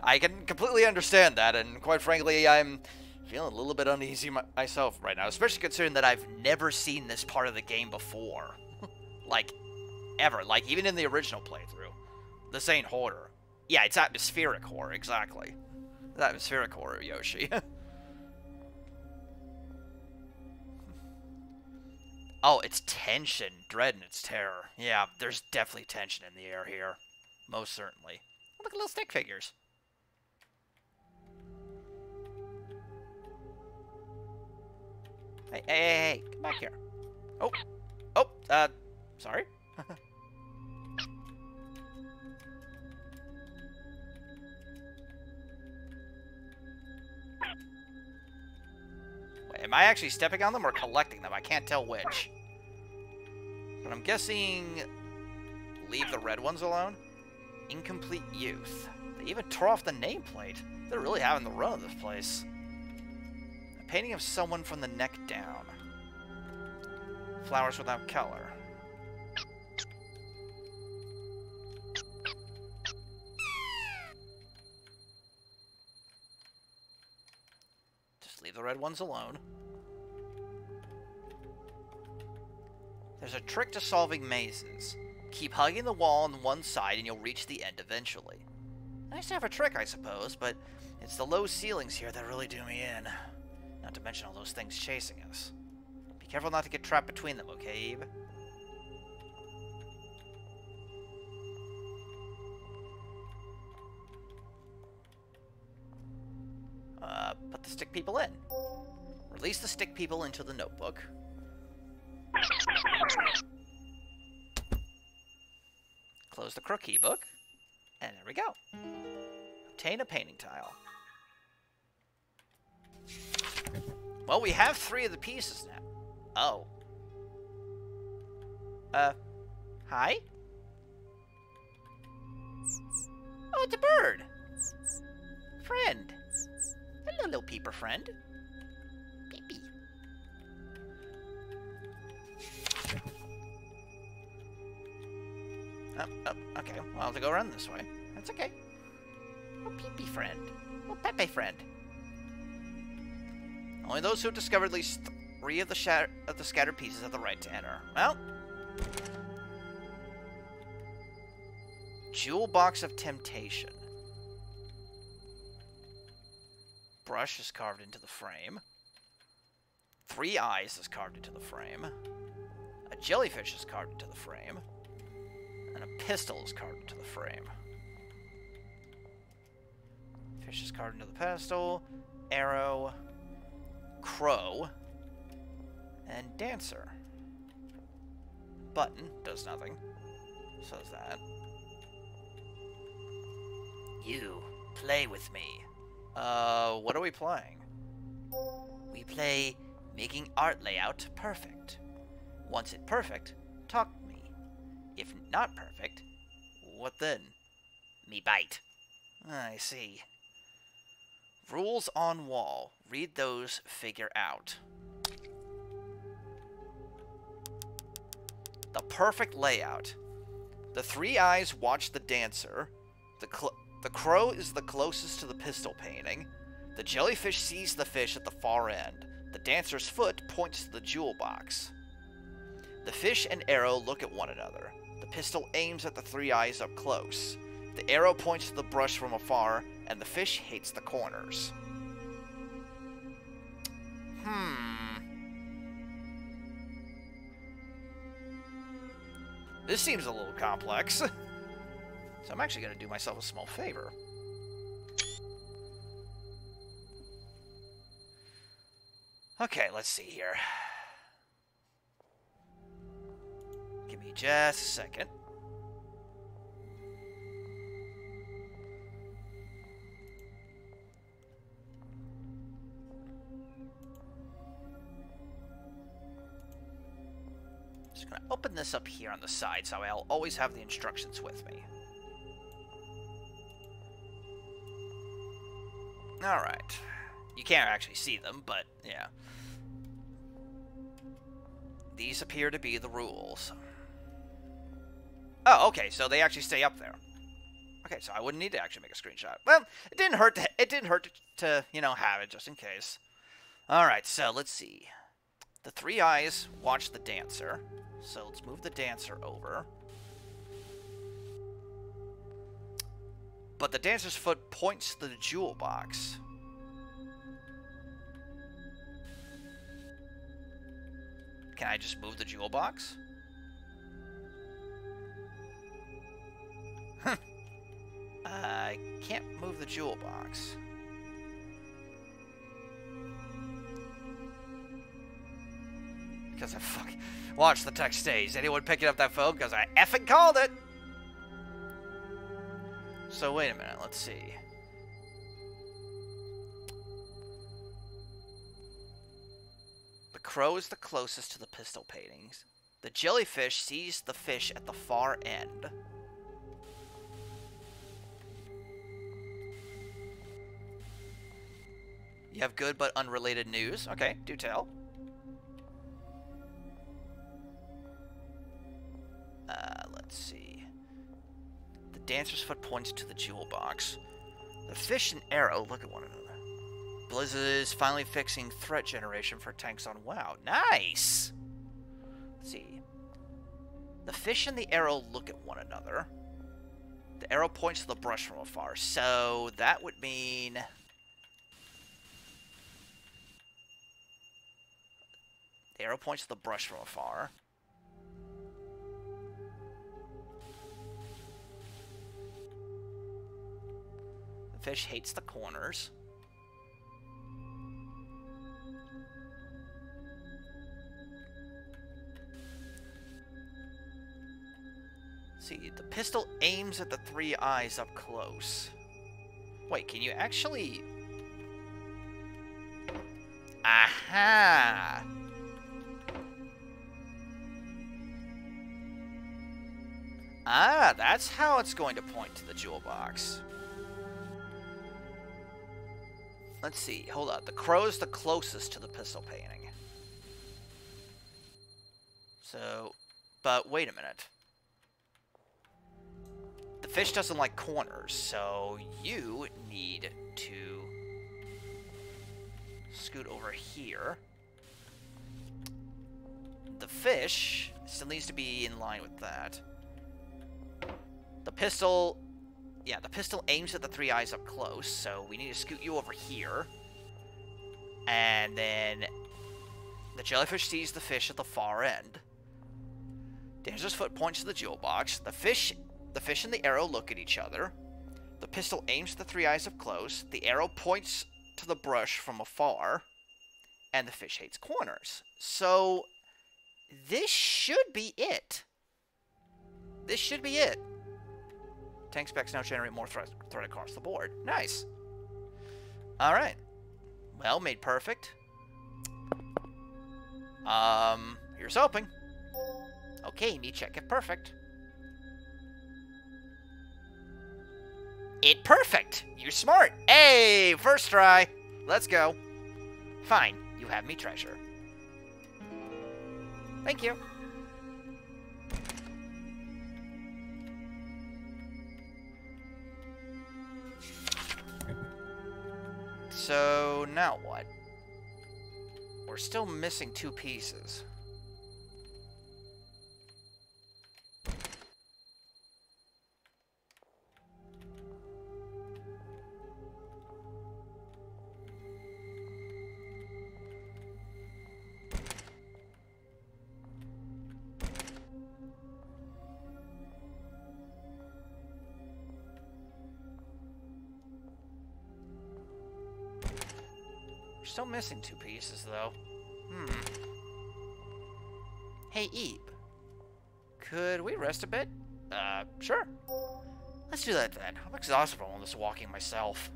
I can completely understand that, and quite frankly, I'm feeling a little bit uneasy myself right now, especially considering that I've never seen this part of the game before. Like, ever. Like, even in the original playthrough. This ain't horror. Yeah, it's atmospheric horror, exactly. It's atmospheric horror, Yoshi. Oh, it's tension, dread, and it's terror. Yeah, there's definitely tension in the air here. Most certainly. Oh, look at little stick figures. Hey, come back here. Oh, sorry. Wait, am I actually stepping on them or collecting them? I can't tell which. But I'm guessing... Leave the red ones alone? Incomplete youth. They even tore off the nameplate. They're really having the run of this place. A painting of someone from the neck down. Flowers without color. Just leave the red ones alone. There's a trick to solving mazes. Keep hugging the wall on one side and you'll reach the end eventually. Nice to have a trick, I suppose, but it's the low ceilings here that really do me in. Not to mention all those things chasing us. Be careful not to get trapped between them, okay, Eve? Put the stick people in. Release the stick people into the notebook. Close the Croquis Book. And there we go. Obtain a painting tile. Well, we have 3 of the pieces now. Oh. Hi? Oh, it's a bird. Friend. Hello, little peeper friend. Peepee. Okay. Well, I'll have to go around this way. That's okay. Oh, peepee friend. Oh, Pepe friend. Only those who have discovered at least 3 of the of the scattered pieces have the right to enter. Well. Jewel Box of Temptation. Brush is carved into the frame. 3 eyes is carved into the frame. A jellyfish is carved into the frame. And a pistol is carved into the frame. Fish is carved into the pedestal. Arrow. Crow. And dancer. Button does nothing. So does that. You play with me. What are we playing? We play making art layout perfect. Once it perfect, talk to me. If not perfect, What then? me bite. I see. Rules on wall. Read those, figure out. The perfect layout. The 3 eyes watch the dancer. The crow is the closest to the pistol painting. The jellyfish sees the fish at the far end. The dancer's foot points to the jewel box. The fish and arrow look at one another. The pistol aims at the 3 eyes up close. The arrow points to the brush from afar, and the fish hates the corners. This seems a little complex. So I'm actually going to do myself a small favor. Okay, let's see here. Give me just a second. Just going to open this up here on the side so I'll always have the instructions with me. Alright. You can't actually see them, but yeah. These appear to be the rules. Oh, okay, so they actually stay up there. Okay, so I wouldn't need to actually make a screenshot. Well, it didn't hurt to you know, have it just in case. Alright, so let's see. The 3 eyes watch the dancer. So let's move the dancer over. But the dancer's foot points to the jewel box. Can I just move the jewel box? I can't move the jewel box. Because I fucking... Watch the text stays. Anyone picking up that phone? Because I effing called it! So wait a minute, let's see. The crow is the closest to the pistol paintings. The jellyfish sees the fish at the far end. You have good but unrelated news. Okay, do tell. Let's see. The dancer's foot points to the jewel box. The fish and arrow look at one another. Blizzard is finally fixing threat generation for tanks on WoW. Nice! Let's see. The fish and the arrow look at one another. The arrow points to the brush from afar. So that would mean... The arrow points to the brush from afar. The fish hates the corners. See, the pistol aims at the 3 eyes up close. Wait, can you actually... Aha! Ah, that's how it's going to point to the jewel box. Let's see, hold on. The crow's the closest to the pistol painting. So, but wait a minute. The fish doesn't like corners, so you need to scoot over here. the fish still needs to be in line with that. The pistol... Yeah, the pistol aims at the three eyes up close, so we need to scoot you over here. And then the jellyfish sees the fish at the far end. Dancer's foot points to the jewel box. The fish and the arrow look at each other. The pistol aims at the three eyes up close. The arrow points to the brush from afar. And the fish hates corners. So this should be it. This should be it. Tank specs now generate more threat across the board. Nice. Alright. Well, made perfect. Here's hoping. Okay, need check if perfect. It perfect! You're smart! Hey, first try! Let's go. Fine, you have me treasure. Thank you. So, now what? We're still missing 2 pieces. Still missing 2 pieces, though. Hey, Eve. Could we rest a bit? Sure. Let's do that then. I'm exhausted from all this walking myself.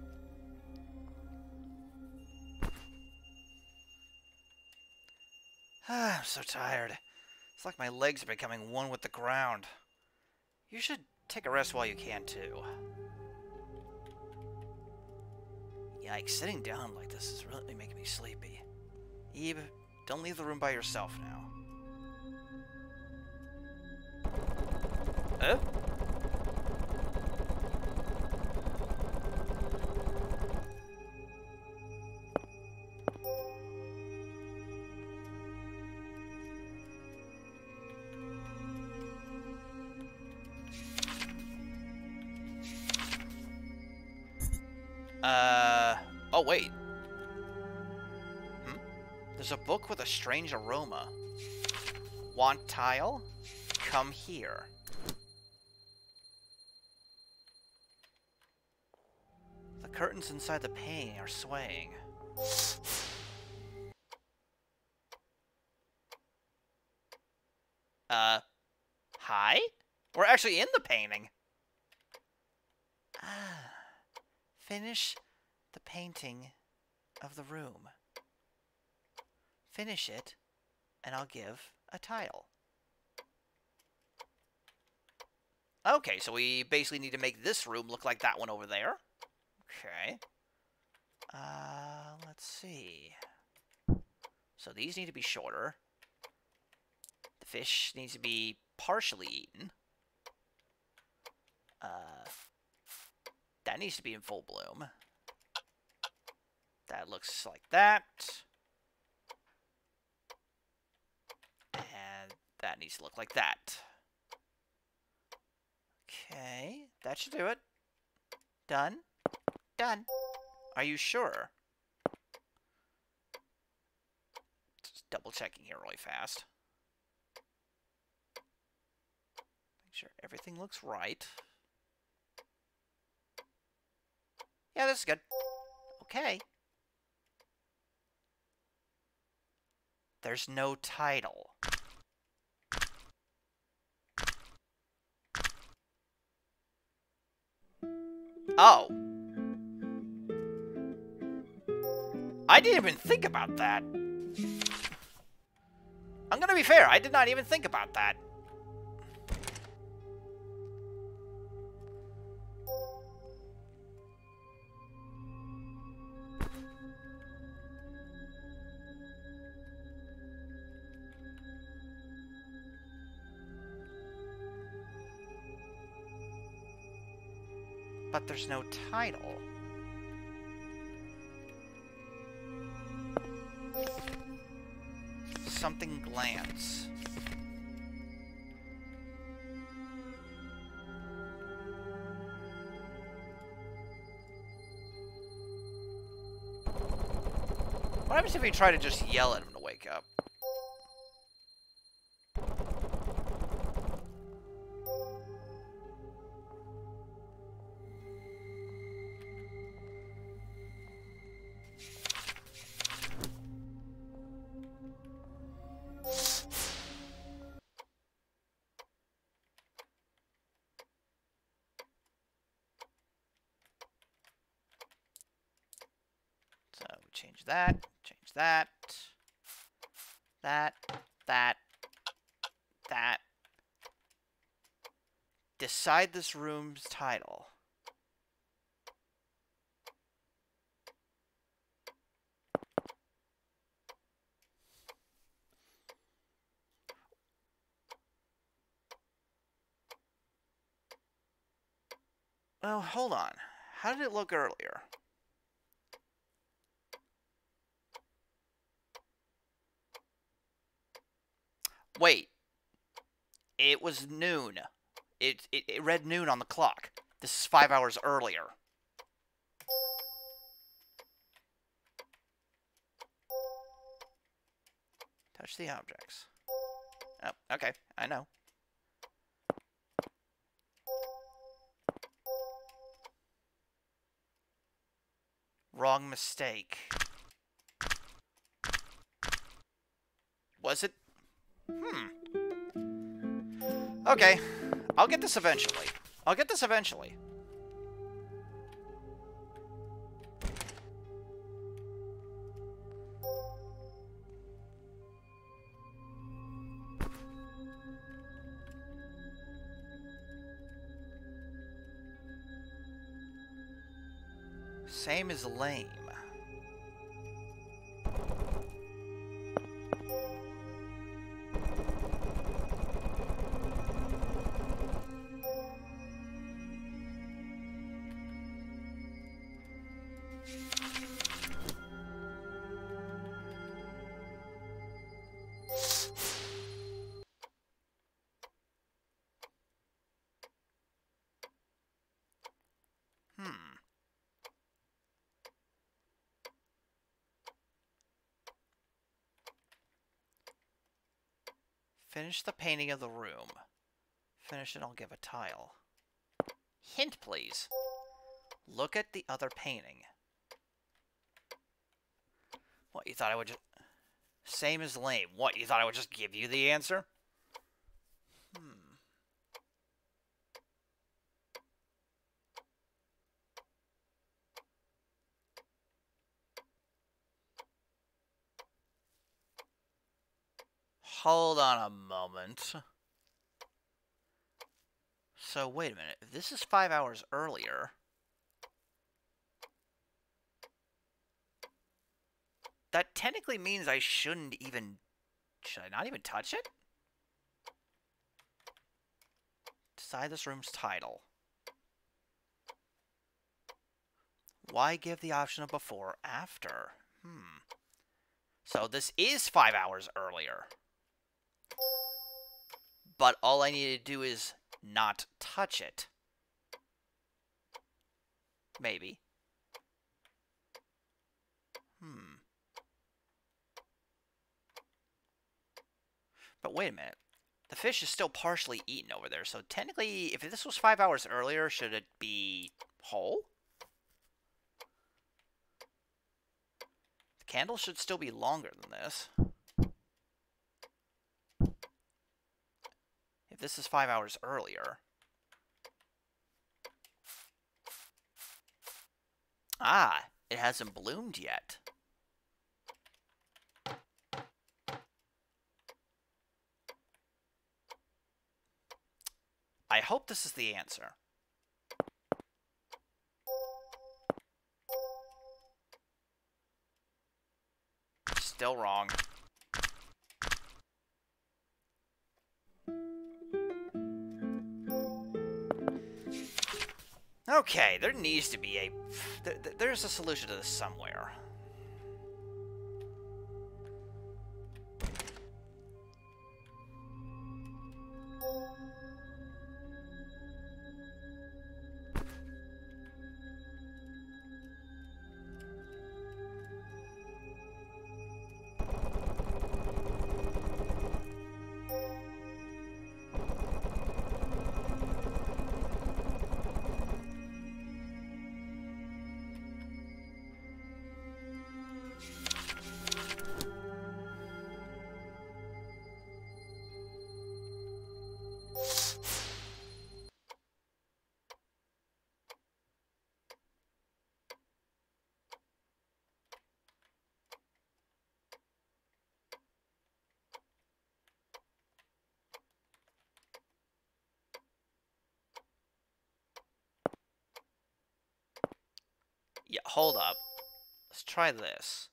I'm so tired. It's like my legs are becoming one with the ground. You should take a rest while you can, too. Yikes, sitting down like this is really making me sleepy. Eve, don't leave the room by yourself now. Huh? Oh wait. There's a book with a strange aroma. Want tile? Come here. The curtains inside the painting are swaying. Hi? We're actually in the painting. Finish the painting of the room. Finish it, and I'll give a title. Okay, so we basically need to make this room look like that one over there. Okay. Let's see. So these need to be shorter. The fish needs to be partially eaten. That needs to be in full bloom. That looks like that. And that needs to look like that. Okay, that should do it. Done. Done. Are you sure? Just double checking here really fast. Make sure everything looks right. Yeah, this is good. Okay. There's no title. Oh. I didn't even think about that. I'm gonna be fair, I did not even think about that. But there's no title. Something glance. What happens if we try to just yell at him to wake up? So change that, that, that. Decide this room's title. Well, hold on. How did it look earlier? Wait. It was noon. It read noon on the clock. This is 5 hours earlier. Touch the objects. Oh, okay. I know. Wrong mistake. Was it? Okay. I'll get this eventually. Same as lame. Finish the painting of the room. Finish it, I'll give a tile. Hint, please. Look at the other painting. What, you thought I would just... Same as lame. What, you thought I would just give you the answer? Hold on a moment. So, wait a minute. If this is 5 hours earlier... That technically means I shouldn't even... Should I not even touch it? Decide this room's title. Why give the option of before or after? So this is 5 hours earlier. But all I need to do is not touch it. Maybe. But wait a minute. The fish is still partially eaten over there, so technically, if this was 5 hours earlier, should it be whole? The candle should still be longer than this. If this is 5 hours earlier. Ah, it hasn't bloomed yet. I hope this is the answer. Still wrong. Okay, there needs to be a... There's a solution to this somewhere. hold up. Let's try this.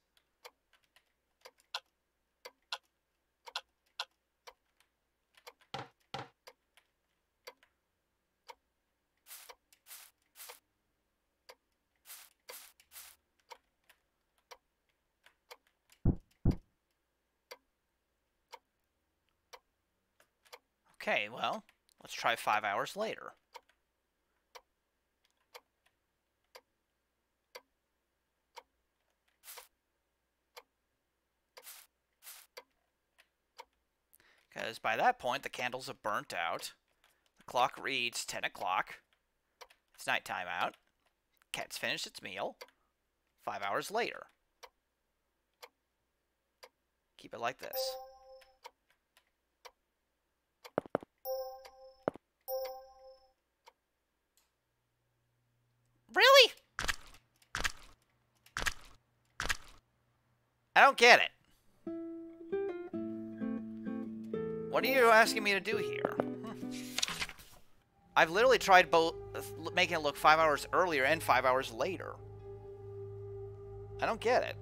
Okay, well, let's try 5 hours later. Because by that point, the candles have burnt out. The clock reads 10 o'clock. It's nighttime out. Cat's finished its meal. 5 hours later. Keep it like this. Really? I don't get it. What are you asking me to do here? I've literally tried both, making it look 5 hours earlier and 5 hours later. I don't get it.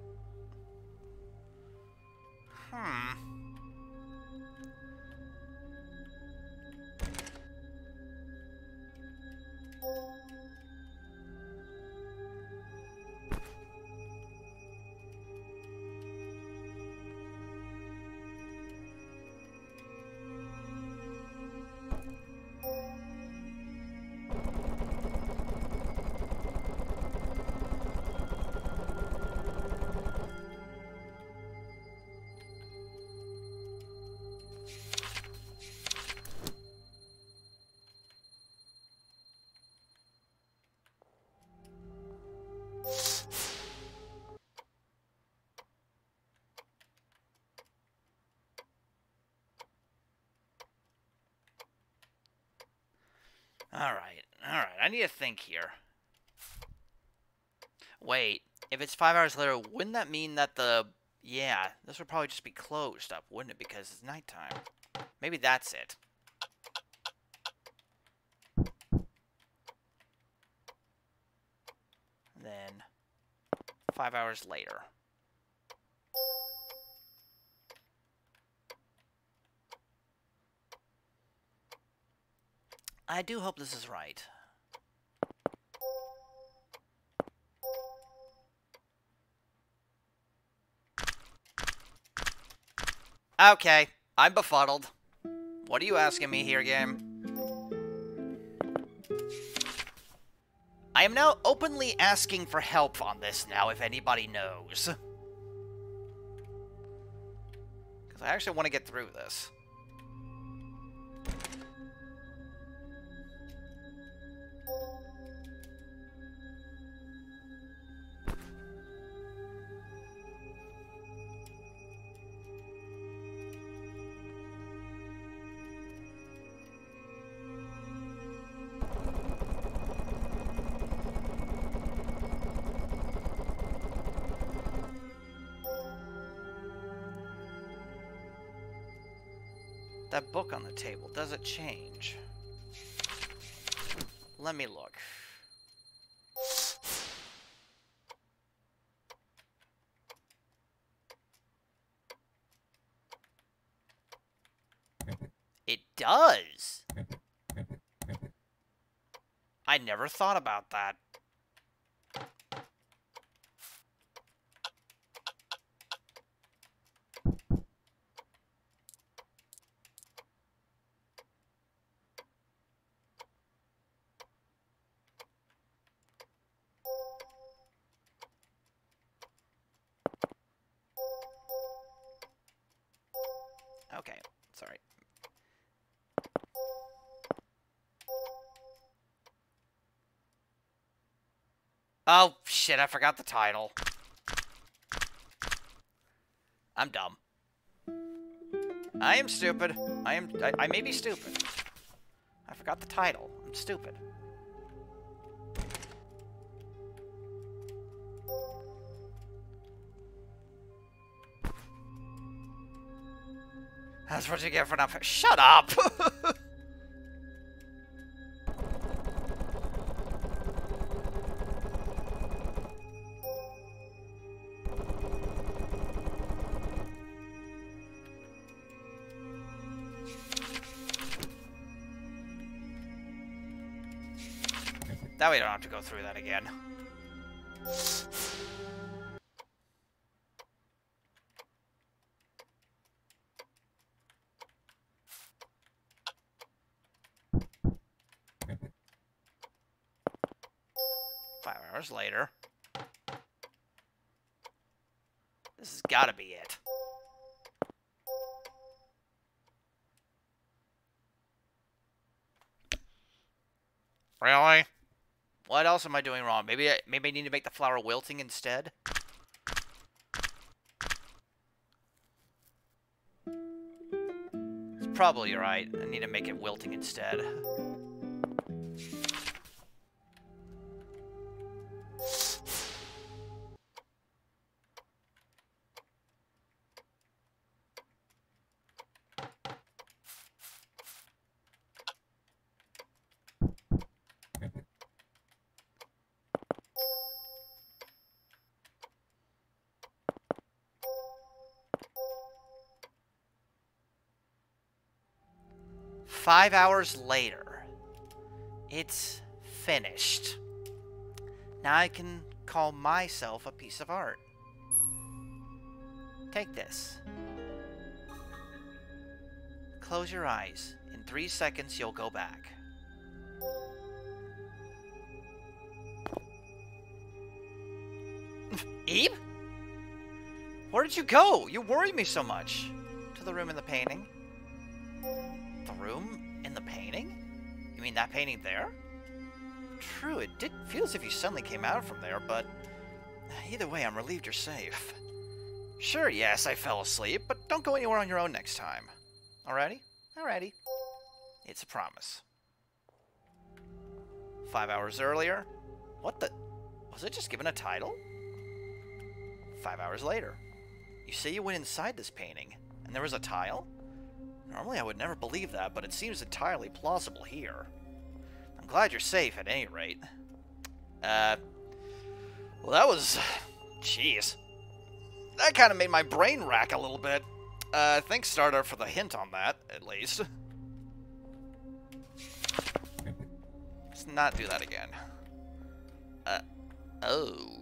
Alright. I need to think here. Wait, if it's 5 hours later, wouldn't that mean that the... Yeah, this would probably just be closed up, wouldn't it? Because it's nighttime. Maybe that's it. Then, 5 hours later. I do hope this is right. Okay, I'm befuddled. What are you asking me here, game? I am now openly asking for help on this now, if anybody knows. Because I actually want to get through this. That book on the table, does it change? Let me look. It does! I never thought about that. Okay, sorry. Oh, shit, I forgot the title. I'm dumb. I am stupid. I may be stupid. I forgot the title. I'm stupid. That's what you get for not... Shut up! Now we don't have to go through that again. Hours later. This has got to be it. Really? What else am I doing wrong? Maybe I need to make the flower wilting instead? It's probably right. I need to make it wilting instead. Five hours later, it's finished. Now I can call myself a piece of art. Take this. Close your eyes. In 3 seconds, you'll go back. Eve? Where did you go? You worry me so much. To the room in the painting. The room in the painting? You mean that painting there? True, it did feel as if you suddenly came out from there, but either way, I'm relieved you're safe. Sure, yes, I fell asleep, but don't go anywhere on your own next time. Alrighty? Alrighty. It's a promise. 5 hours earlier? What the? Was it just given a title? 5 hours later. You say you went inside this painting, and there was a tile? Normally I would never believe that, but it seems entirely plausible here. I'm glad you're safe at any rate. Well, that was... Jeez. That kind of made my brain rack a little bit. Thanks, Starter, for the hint on that, at least. Let's not do that again. Oh.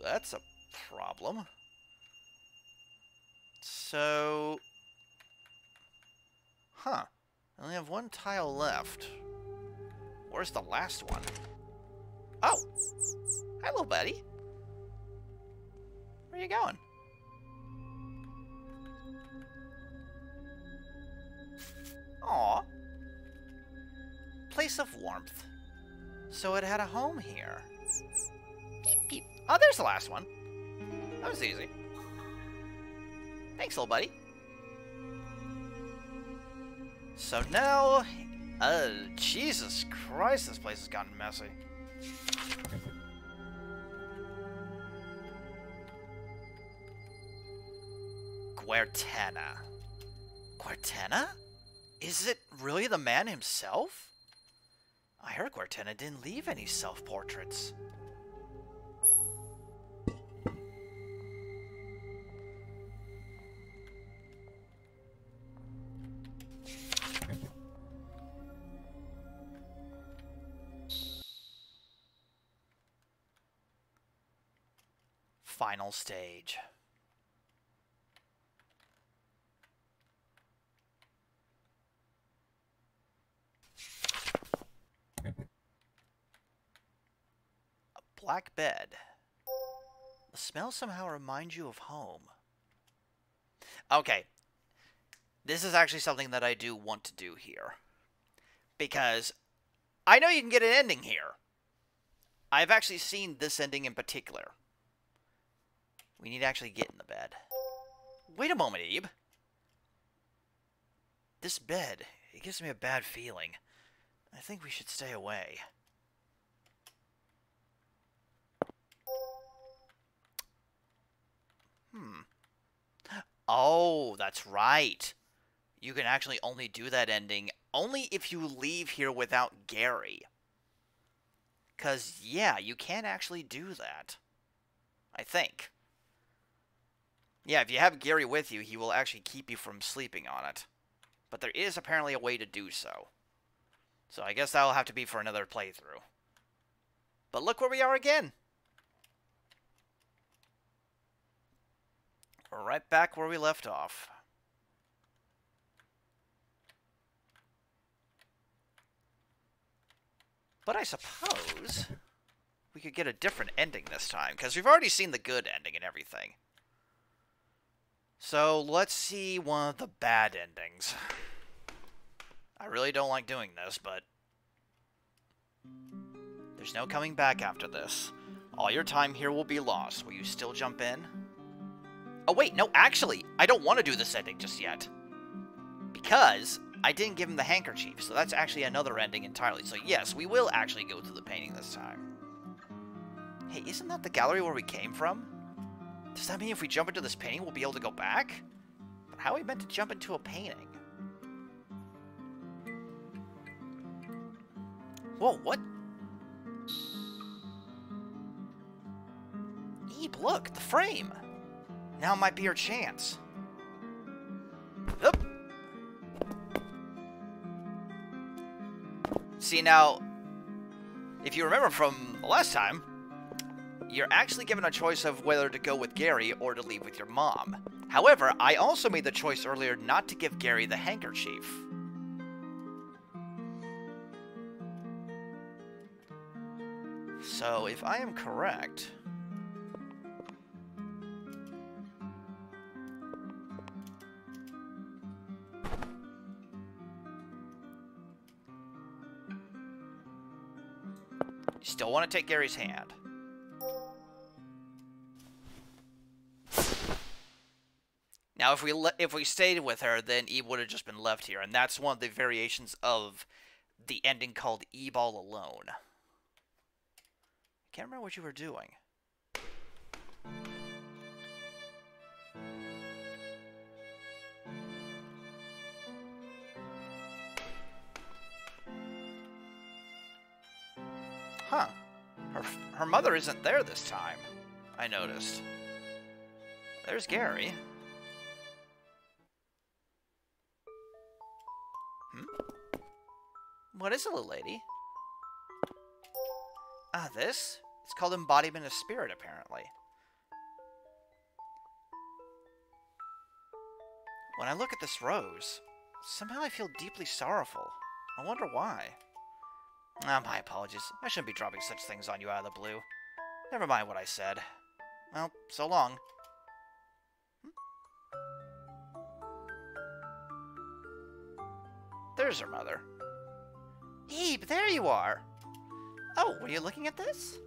That's a problem. So... Huh. I only have one tile left. Where's the last one? Oh! Hi, little buddy. Where are you going? Aw. Place of warmth. So it had a home here. Peep, peep. Oh, there's the last one. That was easy. Thanks, little buddy. So now... Jesus Christ, this place has gotten messy. Guertena. Guertena? Is it really the man himself? I heard Guertena didn't leave any self-portraits. Final stage. A black bed. The smell somehow reminds you of home. Okay. This is actually something that I do want to do here. Because I know you can get an ending here. I've actually seen this ending in particular. We need to actually get in the bed. Wait a moment, Ebe. This bed, it gives me a bad feeling. I think we should stay away. Oh, that's right. You can actually only do that ending only if you leave here without Gary. 'Cause, yeah, you can actually do that. I think. Yeah, if you have Gary with you, he will actually keep you from sleeping on it. But there is apparently a way to do so. So I guess that'll have to be for another playthrough. But look where we are again. We're right back where we left off. But I suppose we could get a different ending this time, because we've already seen the good ending and everything. So let's see one of the bad endings. I really don't like doing this, but there's no coming back after this. All your time here will be lost. Will you still jump in? Oh wait, no, actually, I don't want to do this ending just yet. Because I didn't give him the handkerchief, so that's actually another ending entirely. So yes, we will actually go through the painting this time. Hey, isn't that the gallery where we came from? Does that mean if we jump into this painting, we'll be able to go back? But how are we meant to jump into a painting? Whoa, what? Eep, look, the frame! Now might be our chance. Oop. See, now, if you remember from the last time, you're actually given a choice of whether to go with Gary or to leave with your mom. However, I also made the choice earlier not to give Gary the handkerchief. So, if I am correct... you still want to take Gary's hand. Now, if we stayed with her, then Eve would have just been left here, and that's one of the variations of the ending called Eve All Alone. I can't remember what you were doing. Huh. Her mother isn't there this time, I noticed. There's Gary. What is it, little lady? Ah, this? It's called Embodiment of Spirit, apparently. When I look at this rose, somehow I feel deeply sorrowful. I wonder why. Ah, my apologies. I shouldn't be dropping such things on you out of the blue. Never mind what I said. Well, so long. There's her mother. Ebe, there you are! Oh, were you looking at this?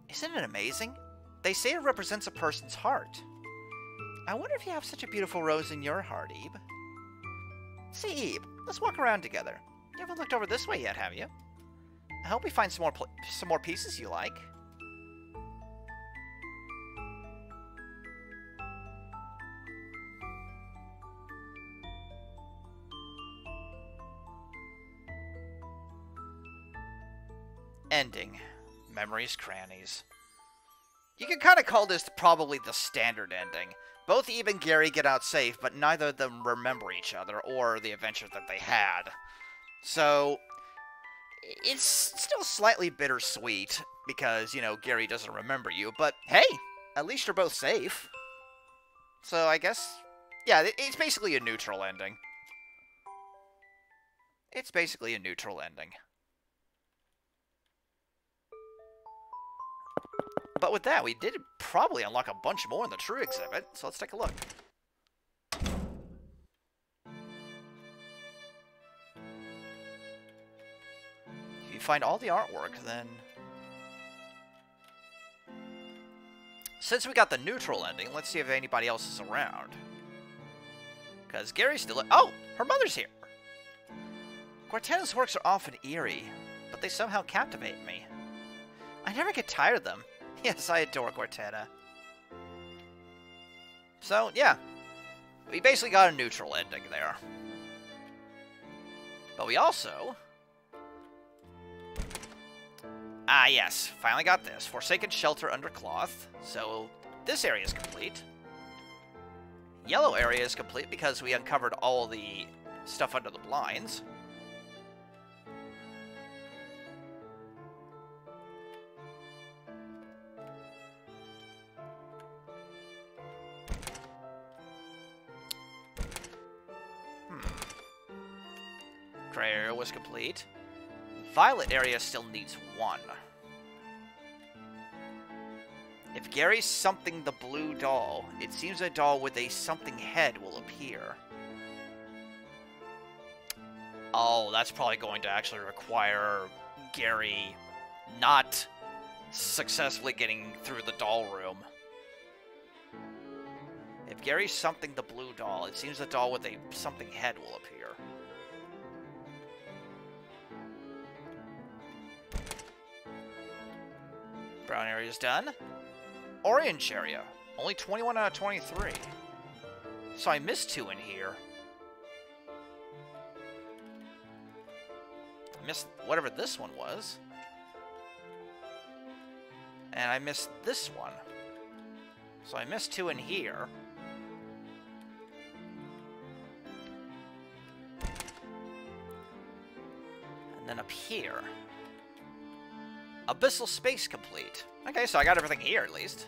Isn't it amazing? They say it represents a person's heart. I wonder if you have such a beautiful rose in your heart, Ebe. See, Ebe, let's walk around together. You haven't looked over this way yet, have you? I hope we find some more pieces you like. Ending. Memories Crannies. You can kind of call this probably the standard ending. Both Eve and Gary get out safe, but neither of them remember each other or the adventure that they had. So, it's still slightly bittersweet because, you know, Gary doesn't remember you, but hey, at least you're both safe. So I guess, yeah, it's basically a neutral ending. It's basically a neutral ending. But with that, we did probably unlock a bunch more in the True exhibit, so let's take a look. If you find all the artwork, then... Since we got the neutral ending, let's see if anybody else is around. Because Gary's still... Oh! Her mother's here! Quartetta's works are often eerie, but they somehow captivate me. I never get tired of them. Yes, I adore Quartetta. So, yeah. We basically got a neutral ending there. But we also... Ah, yes. Finally got this. Forsaken Shelter Under Cloth. So, this area is complete. Yellow area is complete because we uncovered all the stuff under the blinds. Gray area was complete. Violet area still needs 1. If Gary's something the blue doll, it seems a doll with a something head will appear. Oh, that's probably going to actually require Gary not successfully getting through the doll room. If Gary's something the blue doll, it seems a doll with a something head will appear. Brown area's done. Orange area. Only 21 out of 23. So I missed 2 in here. I missed whatever this one was. And I missed this one. So I missed 2 in here. And then up here. Abyssal space complete. Okay, so I got everything here at least.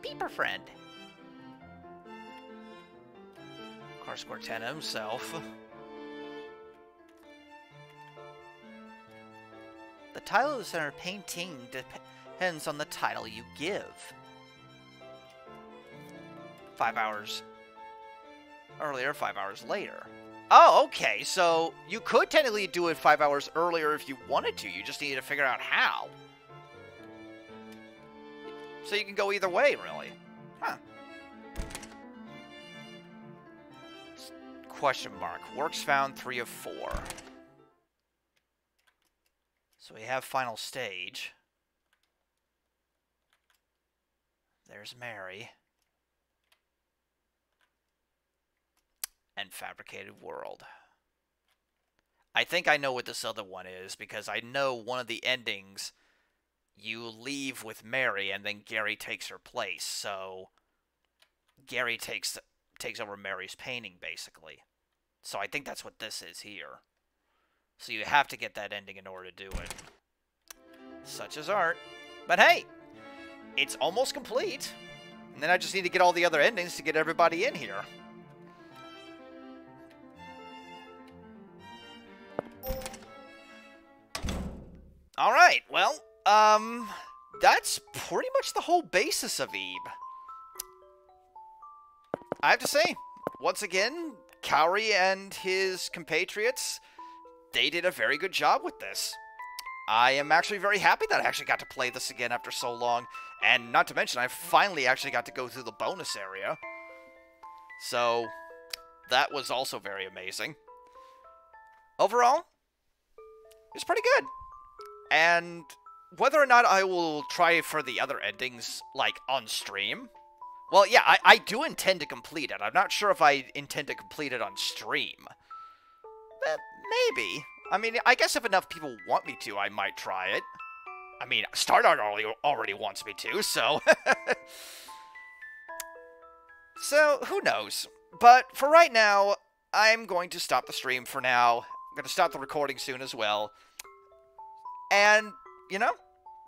Beeper friend. Of course, Cortana himself. The title of the center painting depends on the title you give. 5 hours earlier, 5 hours later. Oh, okay, so you could technically do it 5 hours earlier if you wanted to. You just needed to figure out how. So you can go either way, really. Huh. Question mark. Works found 3 of 4. So we have final stage. There's Mary. And Fabricated World. I think I know what this other one is, because I know one of the endings, you leave with Mary and then Gary takes her place. So Gary takes over Mary's painting, basically. So I think that's what this is here. So you have to get that ending in order to do it. Such is art. But hey, it's almost complete. And then I just need to get all the other endings to get everybody in here. Alright, well, that's pretty much the whole basis of Eve. I have to say, once again, Kaori and his compatriots, they did a very good job with this. I am actually very happy that I actually got to play this again after so long, and not to mention, I finally actually got to go through the bonus area. So, that was also very amazing. Overall, it's pretty good. And whether or not I will try for the other endings, like, on stream, well, yeah, I do intend to complete it. I'm not sure if I intend to complete it on stream. Maybe. I mean, I guess if enough people want me to, I might try it. I mean, StarDart already wants me to, so... So, who knows? But for right now, I'm going to stop the stream for now. I'm going to stop the recording soon as well. And, you know,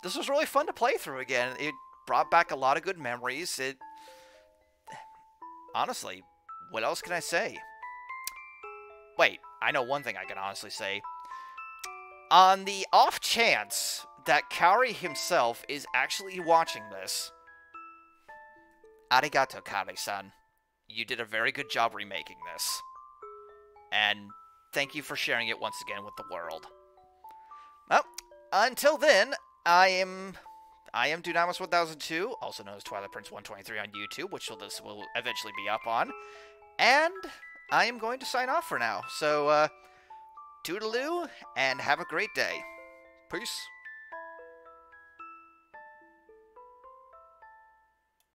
this was really fun to play through again. It brought back a lot of good memories. Honestly, what else can I say? Wait, I know one thing I can honestly say. On the off chance that Kaori himself is actually watching this, arigato, Kaori-san. You did a very good job remaking this. And thank you for sharing it once again with the world. Well, until then, I am Dunamis1002, also known as Twilight Prince 123 on YouTube, which this will eventually be up on. And I am going to sign off for now. So, toodaloo, and have a great day. Peace.